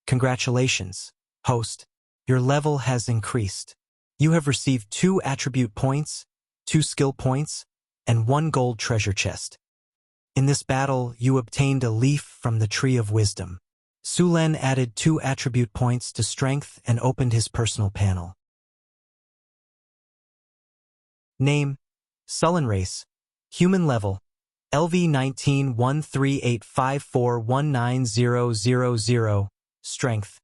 Congratulations, host. Your level has increased. You have received 2 attribute points, 2 skill points, and 1 gold treasure chest. In this battle, you obtained a leaf from the Tree of Wisdom. Su Len added 2 attribute points to strength and opened his personal panel. Name: Sullen Race. Human level: LV 191385419000. Strength: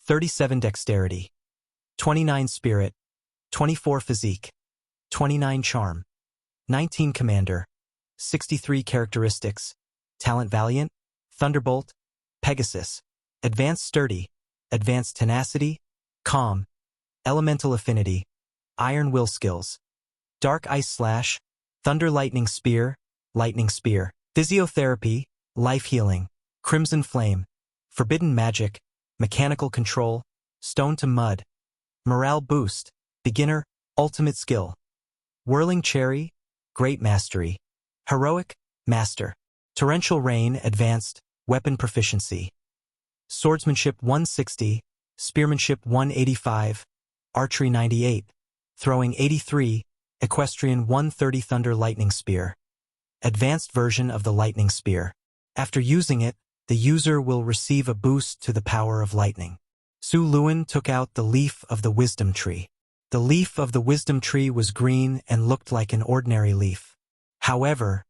37 Dexterity, 29 Spirit, 24 Physique, 29 Charm, 19 Commander, 63 Characteristics: Talent Valiant, Thunderbolt, Pegasus, Advanced Sturdy, Advanced Tenacity, Calm, Elemental Affinity, Iron Will Skills, Dark Ice Slash, Thunder Lightning Spear, Physiotherapy, Life Healing, Crimson Flame, Forbidden Magic, Mechanical Control, Stone to Mud, Morale Boost, Beginner, Ultimate Skill, Whirling Cherry, Great Mastery, Heroic, Master, Torrential Rain, Advanced, Weapon Proficiency, Swordsmanship 160, Spearmanship 185, Archery 98, Throwing 83, Equestrian 130. Thunder Lightning Spear. Advanced version of the Lightning Spear. After using it, the user will receive a boost to the power of lightning. Su Luen took out the leaf of the Wisdom Tree. The leaf of the Wisdom Tree was green and looked like an ordinary leaf. However,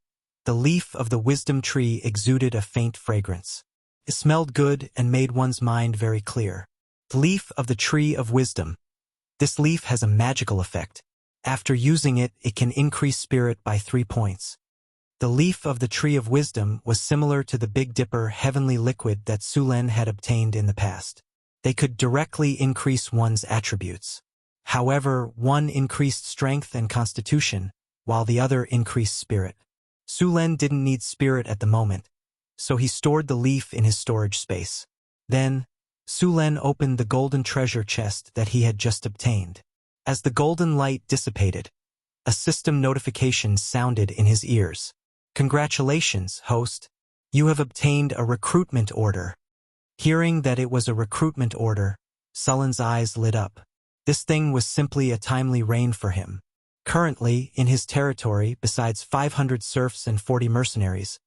the leaf of the Wisdom Tree exuded a faint fragrance. It smelled good and made one's mind very clear. The leaf of the Tree of Wisdom. This leaf has a magical effect. After using it, it can increase spirit by 3 points. The leaf of the Tree of Wisdom was similar to the Big Dipper heavenly liquid that Su Len had obtained in the past. They could directly increase one's attributes. However, one increased strength and constitution, while the other increased spirit. Su Len didn't need spirit at the moment, so he stored the leaf in his storage space. Then, Su Len opened the golden treasure chest that he had just obtained. As the golden light dissipated, a system notification sounded in his ears. Congratulations, host. You have obtained a recruitment order. Hearing that it was a recruitment order, Sullen's eyes lit up. This thing was simply a timely rain for him. Currently, in his territory, besides 500 serfs and 40 mercenaries,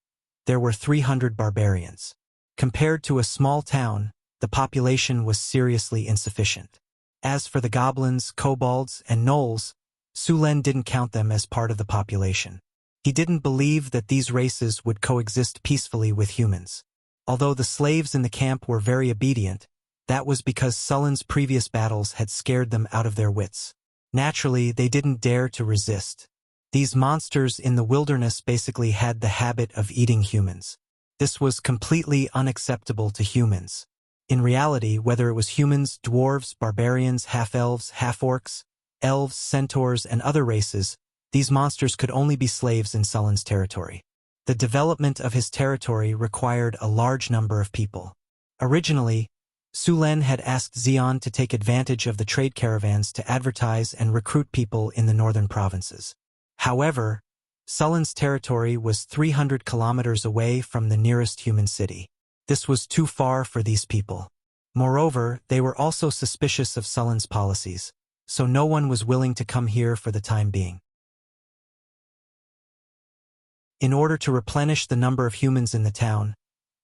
there were 300 barbarians. Compared to a small town, the population was seriously insufficient. As for the goblins, kobolds, and gnolls, Su Len didn't count them as part of the population. He didn't believe that these races would coexist peacefully with humans. Although the slaves in the camp were very obedient, that was because Sullen's previous battles had scared them out of their wits. Naturally, they didn't dare to resist. These monsters in the wilderness basically had the habit of eating humans. This was completely unacceptable to humans. In reality, whether it was humans, dwarves, barbarians, half-elves, half-orcs, elves, centaurs, and other races, these monsters could only be slaves in Sullen's territory. The development of his territory required a large number of people. Originally, Su Len had asked Xian to take advantage of the trade caravans to advertise and recruit people in the northern provinces. However, Sullen's territory was 300 kilometers away from the nearest human city. This was too far for these people. Moreover, they were also suspicious of Sullen's policies, so no one was willing to come here for the time being. In order to replenish the number of humans in the town,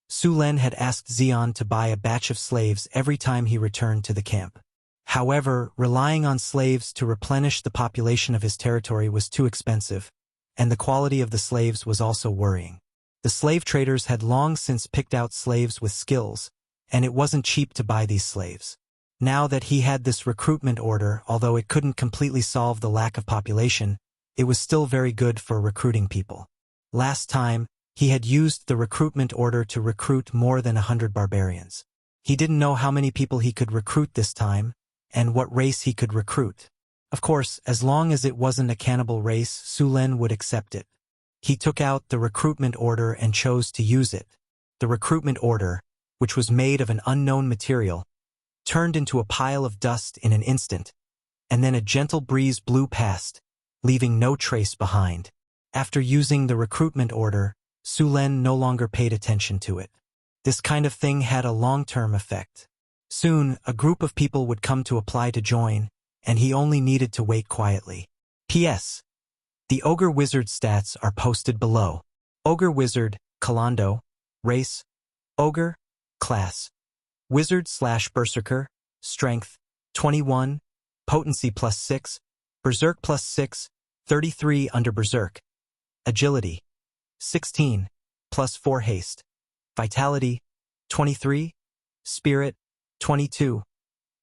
Su Len had asked Xian to buy a batch of slaves every time he returned to the camp. However, relying on slaves to replenish the population of his territory was too expensive, and the quality of the slaves was also worrying. The slave traders had long since picked out slaves with skills, and it wasn't cheap to buy these slaves. Now that he had this recruitment order, although it couldn't completely solve the lack of population, it was still very good for recruiting people. Last time, he had used the recruitment order to recruit more than 100 barbarians. He didn't know how many people he could recruit this time, and what race he could recruit. Of course, as long as it wasn't a cannibal race, Su Len would accept it. He took out the recruitment order and chose to use it. The recruitment order, which was made of an unknown material, turned into a pile of dust in an instant, and then a gentle breeze blew past, leaving no trace behind. After using the recruitment order, Su Len no longer paid attention to it. This kind of thing had a long-term effect. Soon, a group of people would come to apply to join, and he only needed to wait quietly. P.S. The Ogre Wizard stats are posted below. Ogre Wizard, Kalando, Race, Ogre, Class, Wizard/Berserker, Strength, 21, Potency +6, Berserk +6, 33 under Berserk, Agility, 16, +4 Haste, Vitality, 23, Spirit, 22,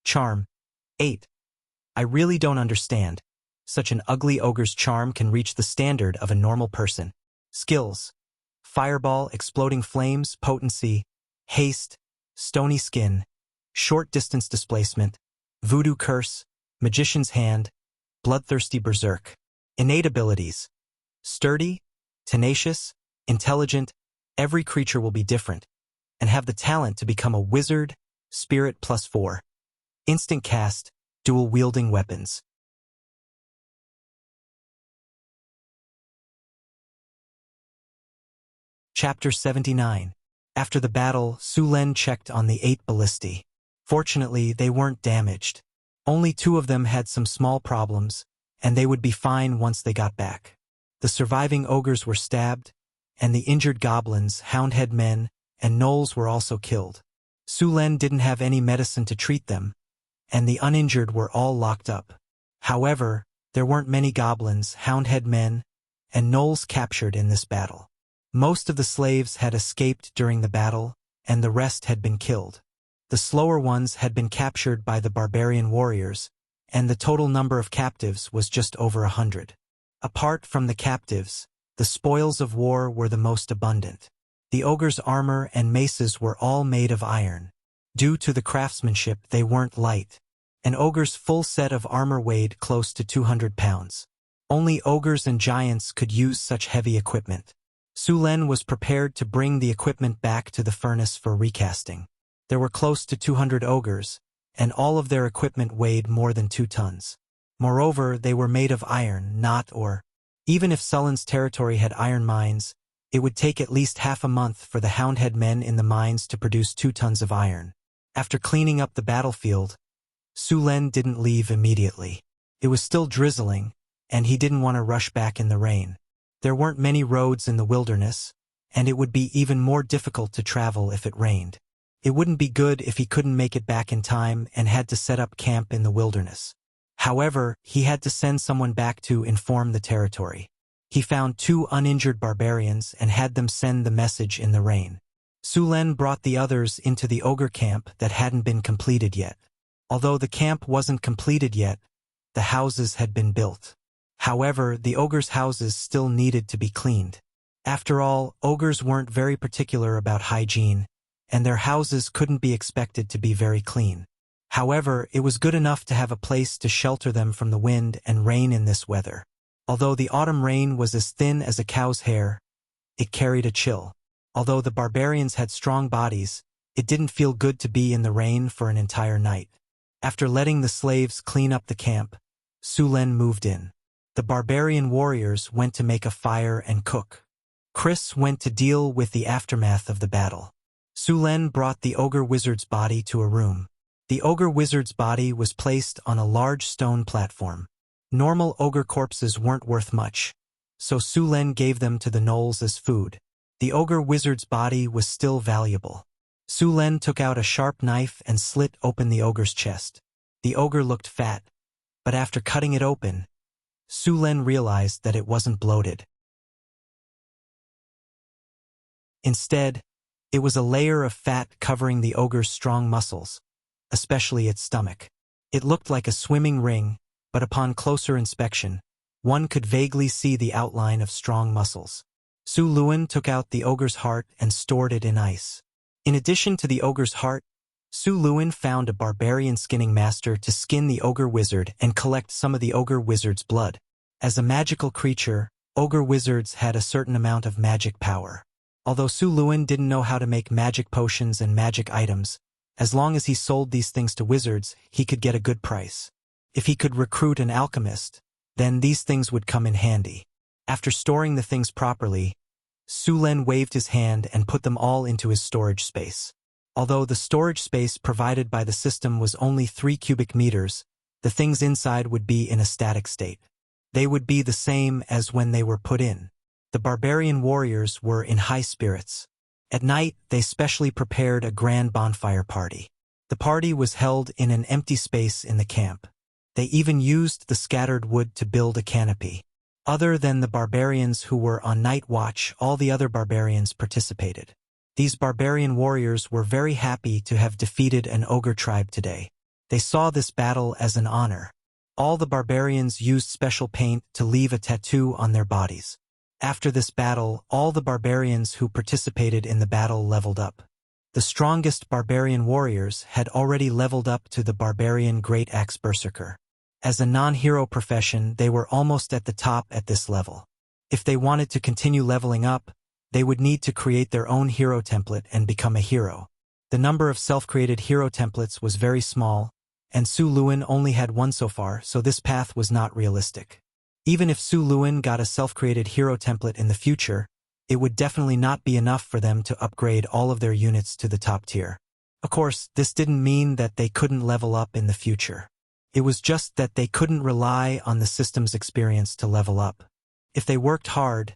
Charm, 8. I really don't understand. Such an ugly ogre's charm can reach the standard of a normal person. Skills: Fireball, Exploding Flames, Potency, Haste, Stony Skin, Short Distance Displacement, Voodoo Curse, Magician's Hand, Bloodthirsty Berserk. Innate abilities: Sturdy, Tenacious, Intelligent. Every creature will be different, and have the talent to become a wizard, Spirit +4. Instant cast, dual-wielding weapons. Chapter 79. After the battle, Su Len checked on the 8 ballistae. Fortunately, they weren't damaged. Only 2 of them had some small problems, and they would be fine once they got back. The surviving ogres were stabbed, and the injured goblins, houndhead men, and gnolls were also killed. Su Len didn't have any medicine to treat them, and the uninjured were all locked up. However, there weren't many goblins, houndhead men, and gnolls captured in this battle. Most of the slaves had escaped during the battle, and the rest had been killed. The slower ones had been captured by the barbarian warriors, and the total number of captives was just over 100. Apart from the captives, the spoils of war were the most abundant. The ogres' armor and maces were all made of iron. Due to the craftsmanship, they weren't light. An ogre's full set of armor weighed close to 200 pounds. Only ogres and giants could use such heavy equipment. Su Len was prepared to bring the equipment back to the furnace for recasting. There were close to 200 ogres, and all of their equipment weighed more than 2 tons. Moreover, they were made of iron, not ore. Even if Sullen's territory had iron mines, it would take at least half a month for the houndhead men in the mines to produce 2 tons of iron. After cleaning up the battlefield, Su Len didn't leave immediately. It was still drizzling, and he didn't want to rush back in the rain. There weren't many roads in the wilderness, and it would be even more difficult to travel if it rained. It wouldn't be good if he couldn't make it back in time and had to set up camp in the wilderness. However, he had to send someone back to inform the territory. He found 2 uninjured barbarians and had them send the message in the rain. Su Len brought the others into the ogre camp that hadn't been completed yet. Although the camp wasn't completed yet, the houses had been built. However, the ogres' houses still needed to be cleaned. After all, ogres weren't very particular about hygiene, and their houses couldn't be expected to be very clean. However, it was good enough to have a place to shelter them from the wind and rain in this weather. Although the autumn rain was as thin as a cow's hair, it carried a chill. Although the barbarians had strong bodies, it didn't feel good to be in the rain for an entire night. After letting the slaves clean up the camp, Su Len moved in. The barbarian warriors went to make a fire and cook. Chris went to deal with the aftermath of the battle. Su Len brought the ogre wizard's body to a room. The ogre wizard's body was placed on a large stone platform. Normal ogre corpses weren't worth much, so Su Len gave them to the gnolls as food. The ogre wizard's body was still valuable. Su Len took out a sharp knife and slit open the ogre's chest. The ogre looked fat, but after cutting it open, Su Len realized that it wasn't bloated. Instead, it was a layer of fat covering the ogre's strong muscles, especially its stomach. It looked like a swimming ring, but upon closer inspection, one could vaguely see the outline of strong muscles. Su Luen took out the ogre's heart and stored it in ice. In addition to the ogre's heart, Su Luen found a barbarian skinning master to skin the ogre wizard and collect some of the ogre wizard's blood. As a magical creature, ogre wizards had a certain amount of magic power. Although Su Luen didn't know how to make magic potions and magic items, as long as he sold these things to wizards, he could get a good price. If he could recruit an alchemist, then these things would come in handy. After storing the things properly, Su Len waved his hand and put them all into his storage space. Although the storage space provided by the system was only 3 cubic meters, the things inside would be in a static state. They would be the same as when they were put in. The barbarian warriors were in high spirits. At night, they specially prepared a grand bonfire party. The party was held in an empty space in the camp. They even used the scattered wood to build a canopy. Other than the barbarians who were on night watch, all the other barbarians participated. These barbarian warriors were very happy to have defeated an ogre tribe today. They saw this battle as an honor. All the barbarians used special paint to leave a tattoo on their bodies. After this battle, all the barbarians who participated in the battle leveled up. The strongest barbarian warriors had already leveled up to the barbarian Great Axe Berserker. As a non-hero profession, they were almost at the top at this level. If they wanted to continue leveling up, they would need to create their own hero template and become a hero. The number of self-created hero templates was very small, and Su Luen only had one so far, so this path was not realistic. Even if Su Luen got a self-created hero template in the future, it would definitely not be enough for them to upgrade all of their units to the top tier. Of course, this didn't mean that they couldn't level up in the future. It was just that they couldn't rely on the system's experience to level up. If they worked hard,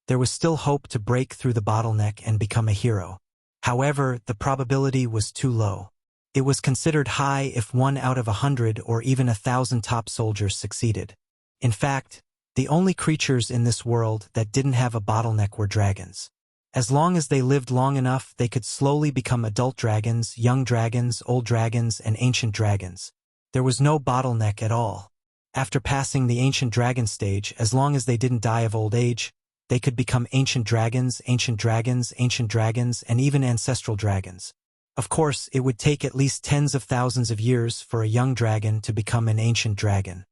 there was still hope to break through the bottleneck and become a hero. However, the probability was too low. It was considered high if 1 out of 100 or even 1,000 top soldiers succeeded. In fact, the only creatures in this world that didn't have a bottleneck were dragons. As long as they lived long enough, they could slowly become adult dragons, young dragons, old dragons, and ancient dragons. There was no bottleneck at all. After passing the ancient dragon stage, as long as they didn't die of old age, they could become ancient dragons, and even ancestral dragons. Of course, it would take at least tens of thousands of years for a young dragon to become an ancient dragon.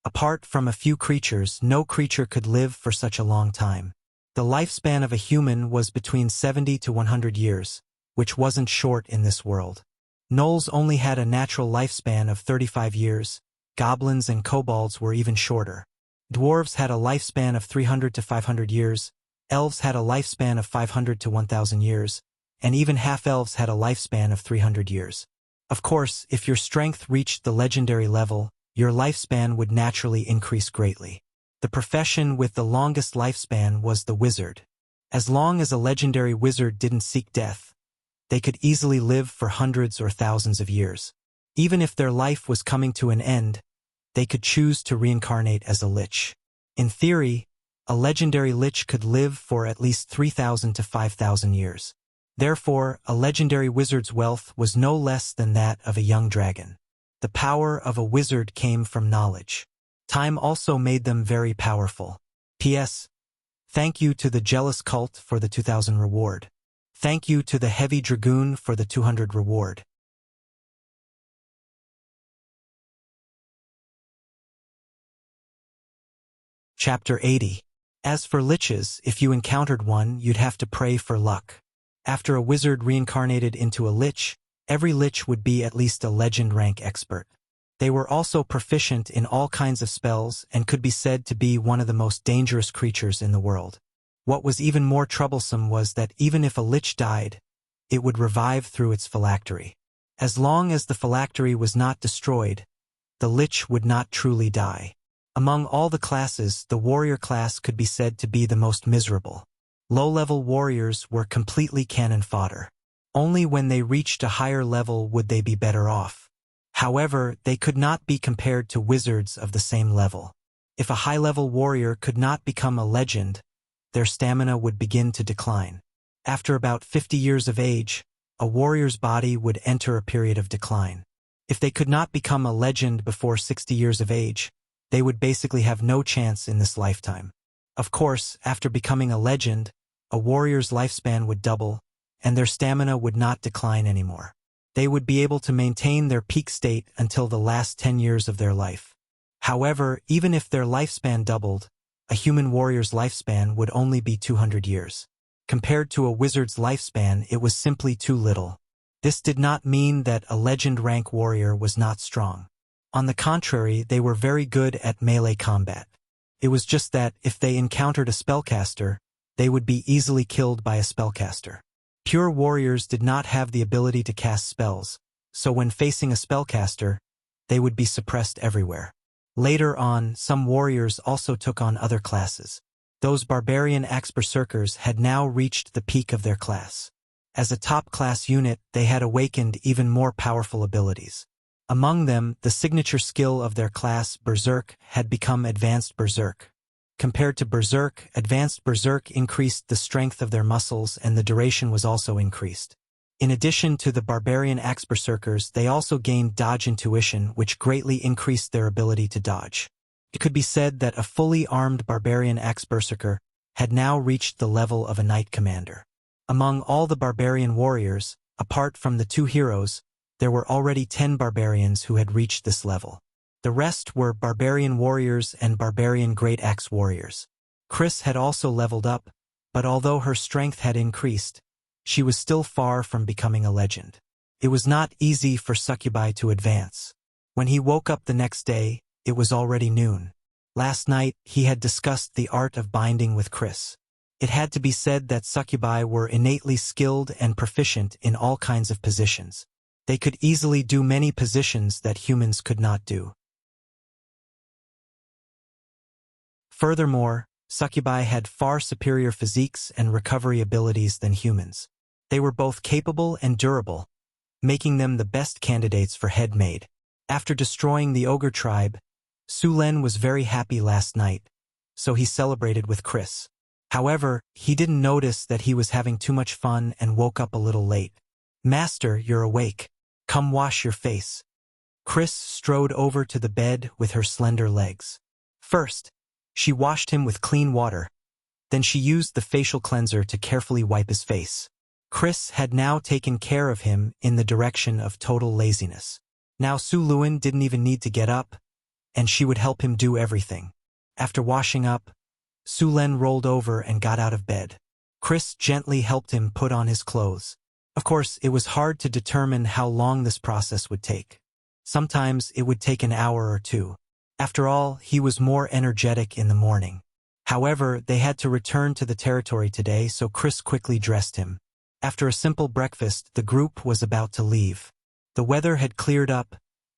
Apart from a few creatures, no creature could live for such a long time. The lifespan of a human was between 70 to 100 years, which wasn't short in this world. Gnolls only had a natural lifespan of 35 years, goblins and kobolds were even shorter. Dwarves had a lifespan of 300 to 500 years, elves had a lifespan of 500 to 1,000 years, and even half-elves had a lifespan of 300 years. Of course, if your strength reached the legendary level, your lifespan would naturally increase greatly. The profession with the longest lifespan was the wizard. As long as a legendary wizard didn't seek death, they could easily live for hundreds or thousands of years. Even if their life was coming to an end, they could choose to reincarnate as a lich. In theory, a legendary lich could live for at least 3,000 to 5,000 years. Therefore, a legendary wizard's wealth was no less than that of a young dragon. The power of a wizard came from knowledge. Time also made them very powerful. P.S. Thank you to the Jealous Cult for the 2,000 reward. Thank you to the Heavy Dragoon for the 200 reward. Chapter 80. As for liches, if you encountered one, you'd have to pray for luck. After a wizard reincarnated into a lich, every lich would be at least a legend rank expert. They were also proficient in all kinds of spells and could be said to be one of the most dangerous creatures in the world. What was even more troublesome was that even if a lich died, it would revive through its phylactery. As long as the phylactery was not destroyed, the lich would not truly die. Among all the classes, the warrior class could be said to be the most miserable. Low-level warriors were completely cannon fodder. Only when they reached a higher level would they be better off. However, they could not be compared to wizards of the same level. If a high-level warrior could not become a legend, their stamina would begin to decline. After about 50 years of age, a warrior's body would enter a period of decline. If they could not become a legend before 60 years of age, they would basically have no chance in this lifetime. Of course, after becoming a legend, a warrior's lifespan would double, and their stamina would not decline anymore. They would be able to maintain their peak state until the last 10 years of their life. However, even if their lifespan doubled, a human warrior's lifespan would only be 200 years. Compared to a wizard's lifespan, it was simply too little. This did not mean that a legend rank warrior was not strong. On the contrary, they were very good at melee combat. It was just that, if they encountered a spellcaster, they would be easily killed by a spellcaster. Pure warriors did not have the ability to cast spells, so when facing a spellcaster, they would be suppressed everywhere. Later on, some warriors also took on other classes. Those barbarian axe berserkers had now reached the peak of their class. As a top-class unit, they had awakened even more powerful abilities. Among them, the signature skill of their class, Berserk, had become Advanced Berserk. Compared to Berserk, Advanced Berserk increased the strength of their muscles and the duration was also increased. In addition to the barbarian axe berserkers, they also gained dodge intuition, which greatly increased their ability to dodge. It could be said that a fully armed barbarian axe berserker had now reached the level of a knight commander. Among all the barbarian warriors, apart from the two heroes, there were already 10 barbarians who had reached this level. The rest were barbarian warriors and barbarian great axe warriors. Chris had also leveled up, but although her strength had increased, she was still far from becoming a legend. It was not easy for Succubi to advance. When he woke up the next day, it was already noon. Last night, he had discussed the art of binding with Chris. It had to be said that Succubi were innately skilled and proficient in all kinds of positions. They could easily do many positions that humans could not do. Furthermore, Succubi had far superior physiques and recovery abilities than humans. They were both capable and durable, making them the best candidates for head maid. After destroying the ogre tribe, Sulen was very happy last night, so he celebrated with Chris. However, he didn't notice that he was having too much fun and woke up a little late. "Master, you're awake. Come wash your face." Chris strode over to the bed with her slender legs. First, she washed him with clean water. Then she used the facial cleanser to carefully wipe his face. Chris had now taken care of him in the direction of total laziness. Now Su Luan didn't even need to get up, and she would help him do everything. After washing up, Su Len rolled over and got out of bed. Chris gently helped him put on his clothes. Of course, it was hard to determine how long this process would take. Sometimes it would take an hour or two. After all, he was more energetic in the morning. However, they had to return to the territory today, so Chris quickly dressed him. After a simple breakfast, the group was about to leave. The weather had cleared up,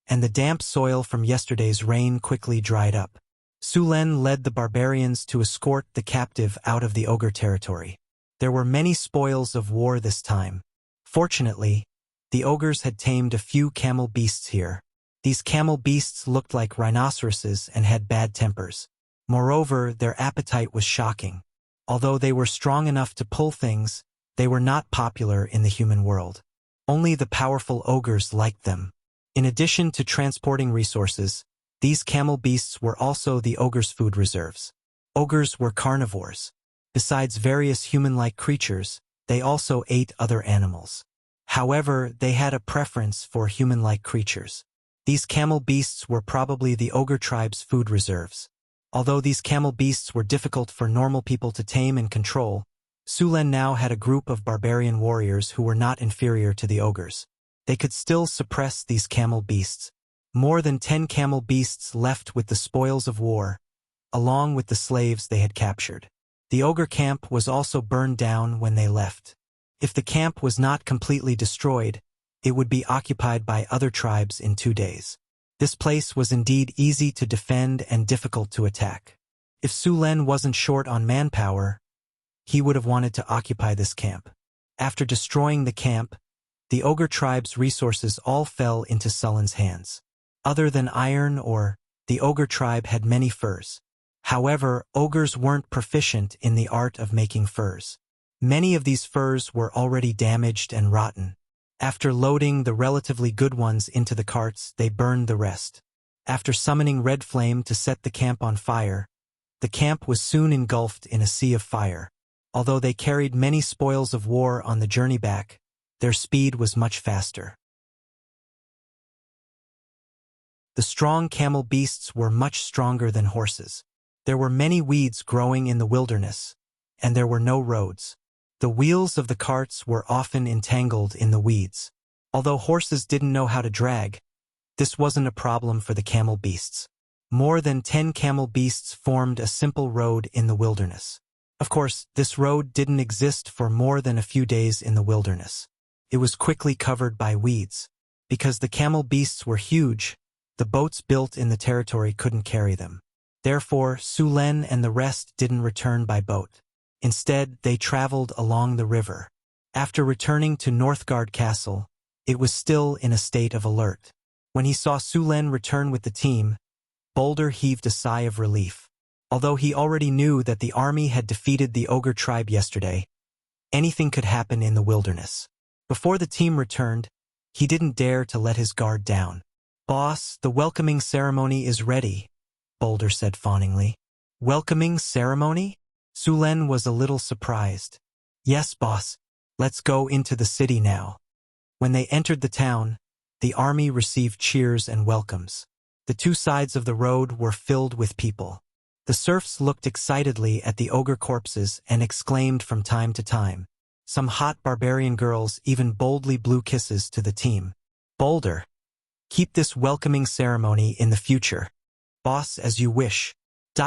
and the damp soil from yesterday's rain quickly dried up. Sulen led the barbarians to escort the captive out of the ogre territory. There were many spoils of war this time. Fortunately, the ogres had tamed a few camel beasts here. These camel beasts looked like rhinoceroses and had bad tempers. Moreover, their appetite was shocking. Although they were strong enough to pull things, they were not popular in the human world. Only the powerful ogres liked them. In addition to transporting resources, these camel beasts were also the ogres' food reserves. Ogres were carnivores. Besides various human-like creatures, they also ate other animals. However, they had a preference for human-like creatures. These camel beasts were probably the ogre tribe's food reserves. Although these camel beasts were difficult for normal people to tame and control, Sulen now had a group of barbarian warriors who were not inferior to the ogres. They could still suppress these camel beasts. More than 10 camel beasts left with the spoils of war, along with the slaves they had captured. The ogre camp was also burned down when they left. If the camp was not completely destroyed, it would be occupied by other tribes in 2 days. This place was indeed easy to defend and difficult to attack. If Su Len wasn't short on manpower, he would have wanted to occupy this camp. After destroying the camp, the ogre tribe's resources all fell into Sullen's hands. Other than iron ore, the ogre tribe had many furs. However, ogres weren't proficient in the art of making furs. Many of these furs were already damaged and rotten. After loading the relatively good ones into the carts, they burned the rest. After summoning Red Flame to set the camp on fire, the camp was soon engulfed in a sea of fire. Although they carried many spoils of war on the journey back, their speed was much faster. The strong camel beasts were much stronger than horses. There were many weeds growing in the wilderness, and there were no roads. The wheels of the carts were often entangled in the weeds. Although horses didn't know how to drag, this wasn't a problem for the camel beasts. More than 10 camel beasts formed a simple road in the wilderness. Of course, this road didn't exist for more than a few days in the wilderness. It was quickly covered by weeds. Because the camel beasts were huge, the boats built in the territory couldn't carry them. Therefore, Su Len and the rest didn't return by boat. Instead, they traveled along the river. After returning to Northgard Castle, it was still in a state of alert. When he saw Su Len return with the team, Boulder heaved a sigh of relief. Although he already knew that the army had defeated the ogre tribe yesterday, anything could happen in the wilderness. Before the team returned, he didn't dare to let his guard down. "Boss, the welcoming ceremony is ready," Boulder said fawningly. "Welcoming ceremony?" Su Len was a little surprised. "Yes, boss. Let's go into the city now." When they entered the town, the army received cheers and welcomes. The two sides of the road were filled with people. The serfs looked excitedly at the ogre corpses and exclaimed from time to time. Some hot barbarian girls even boldly blew kisses to the team. "Boulder, keep this welcoming ceremony in the future. Boss, as you wish."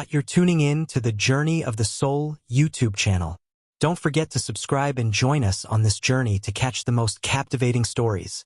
You're tuning in to the Journey of the Soul YouTube channel. Don't forget to subscribe and join us on this journey to catch the most captivating stories.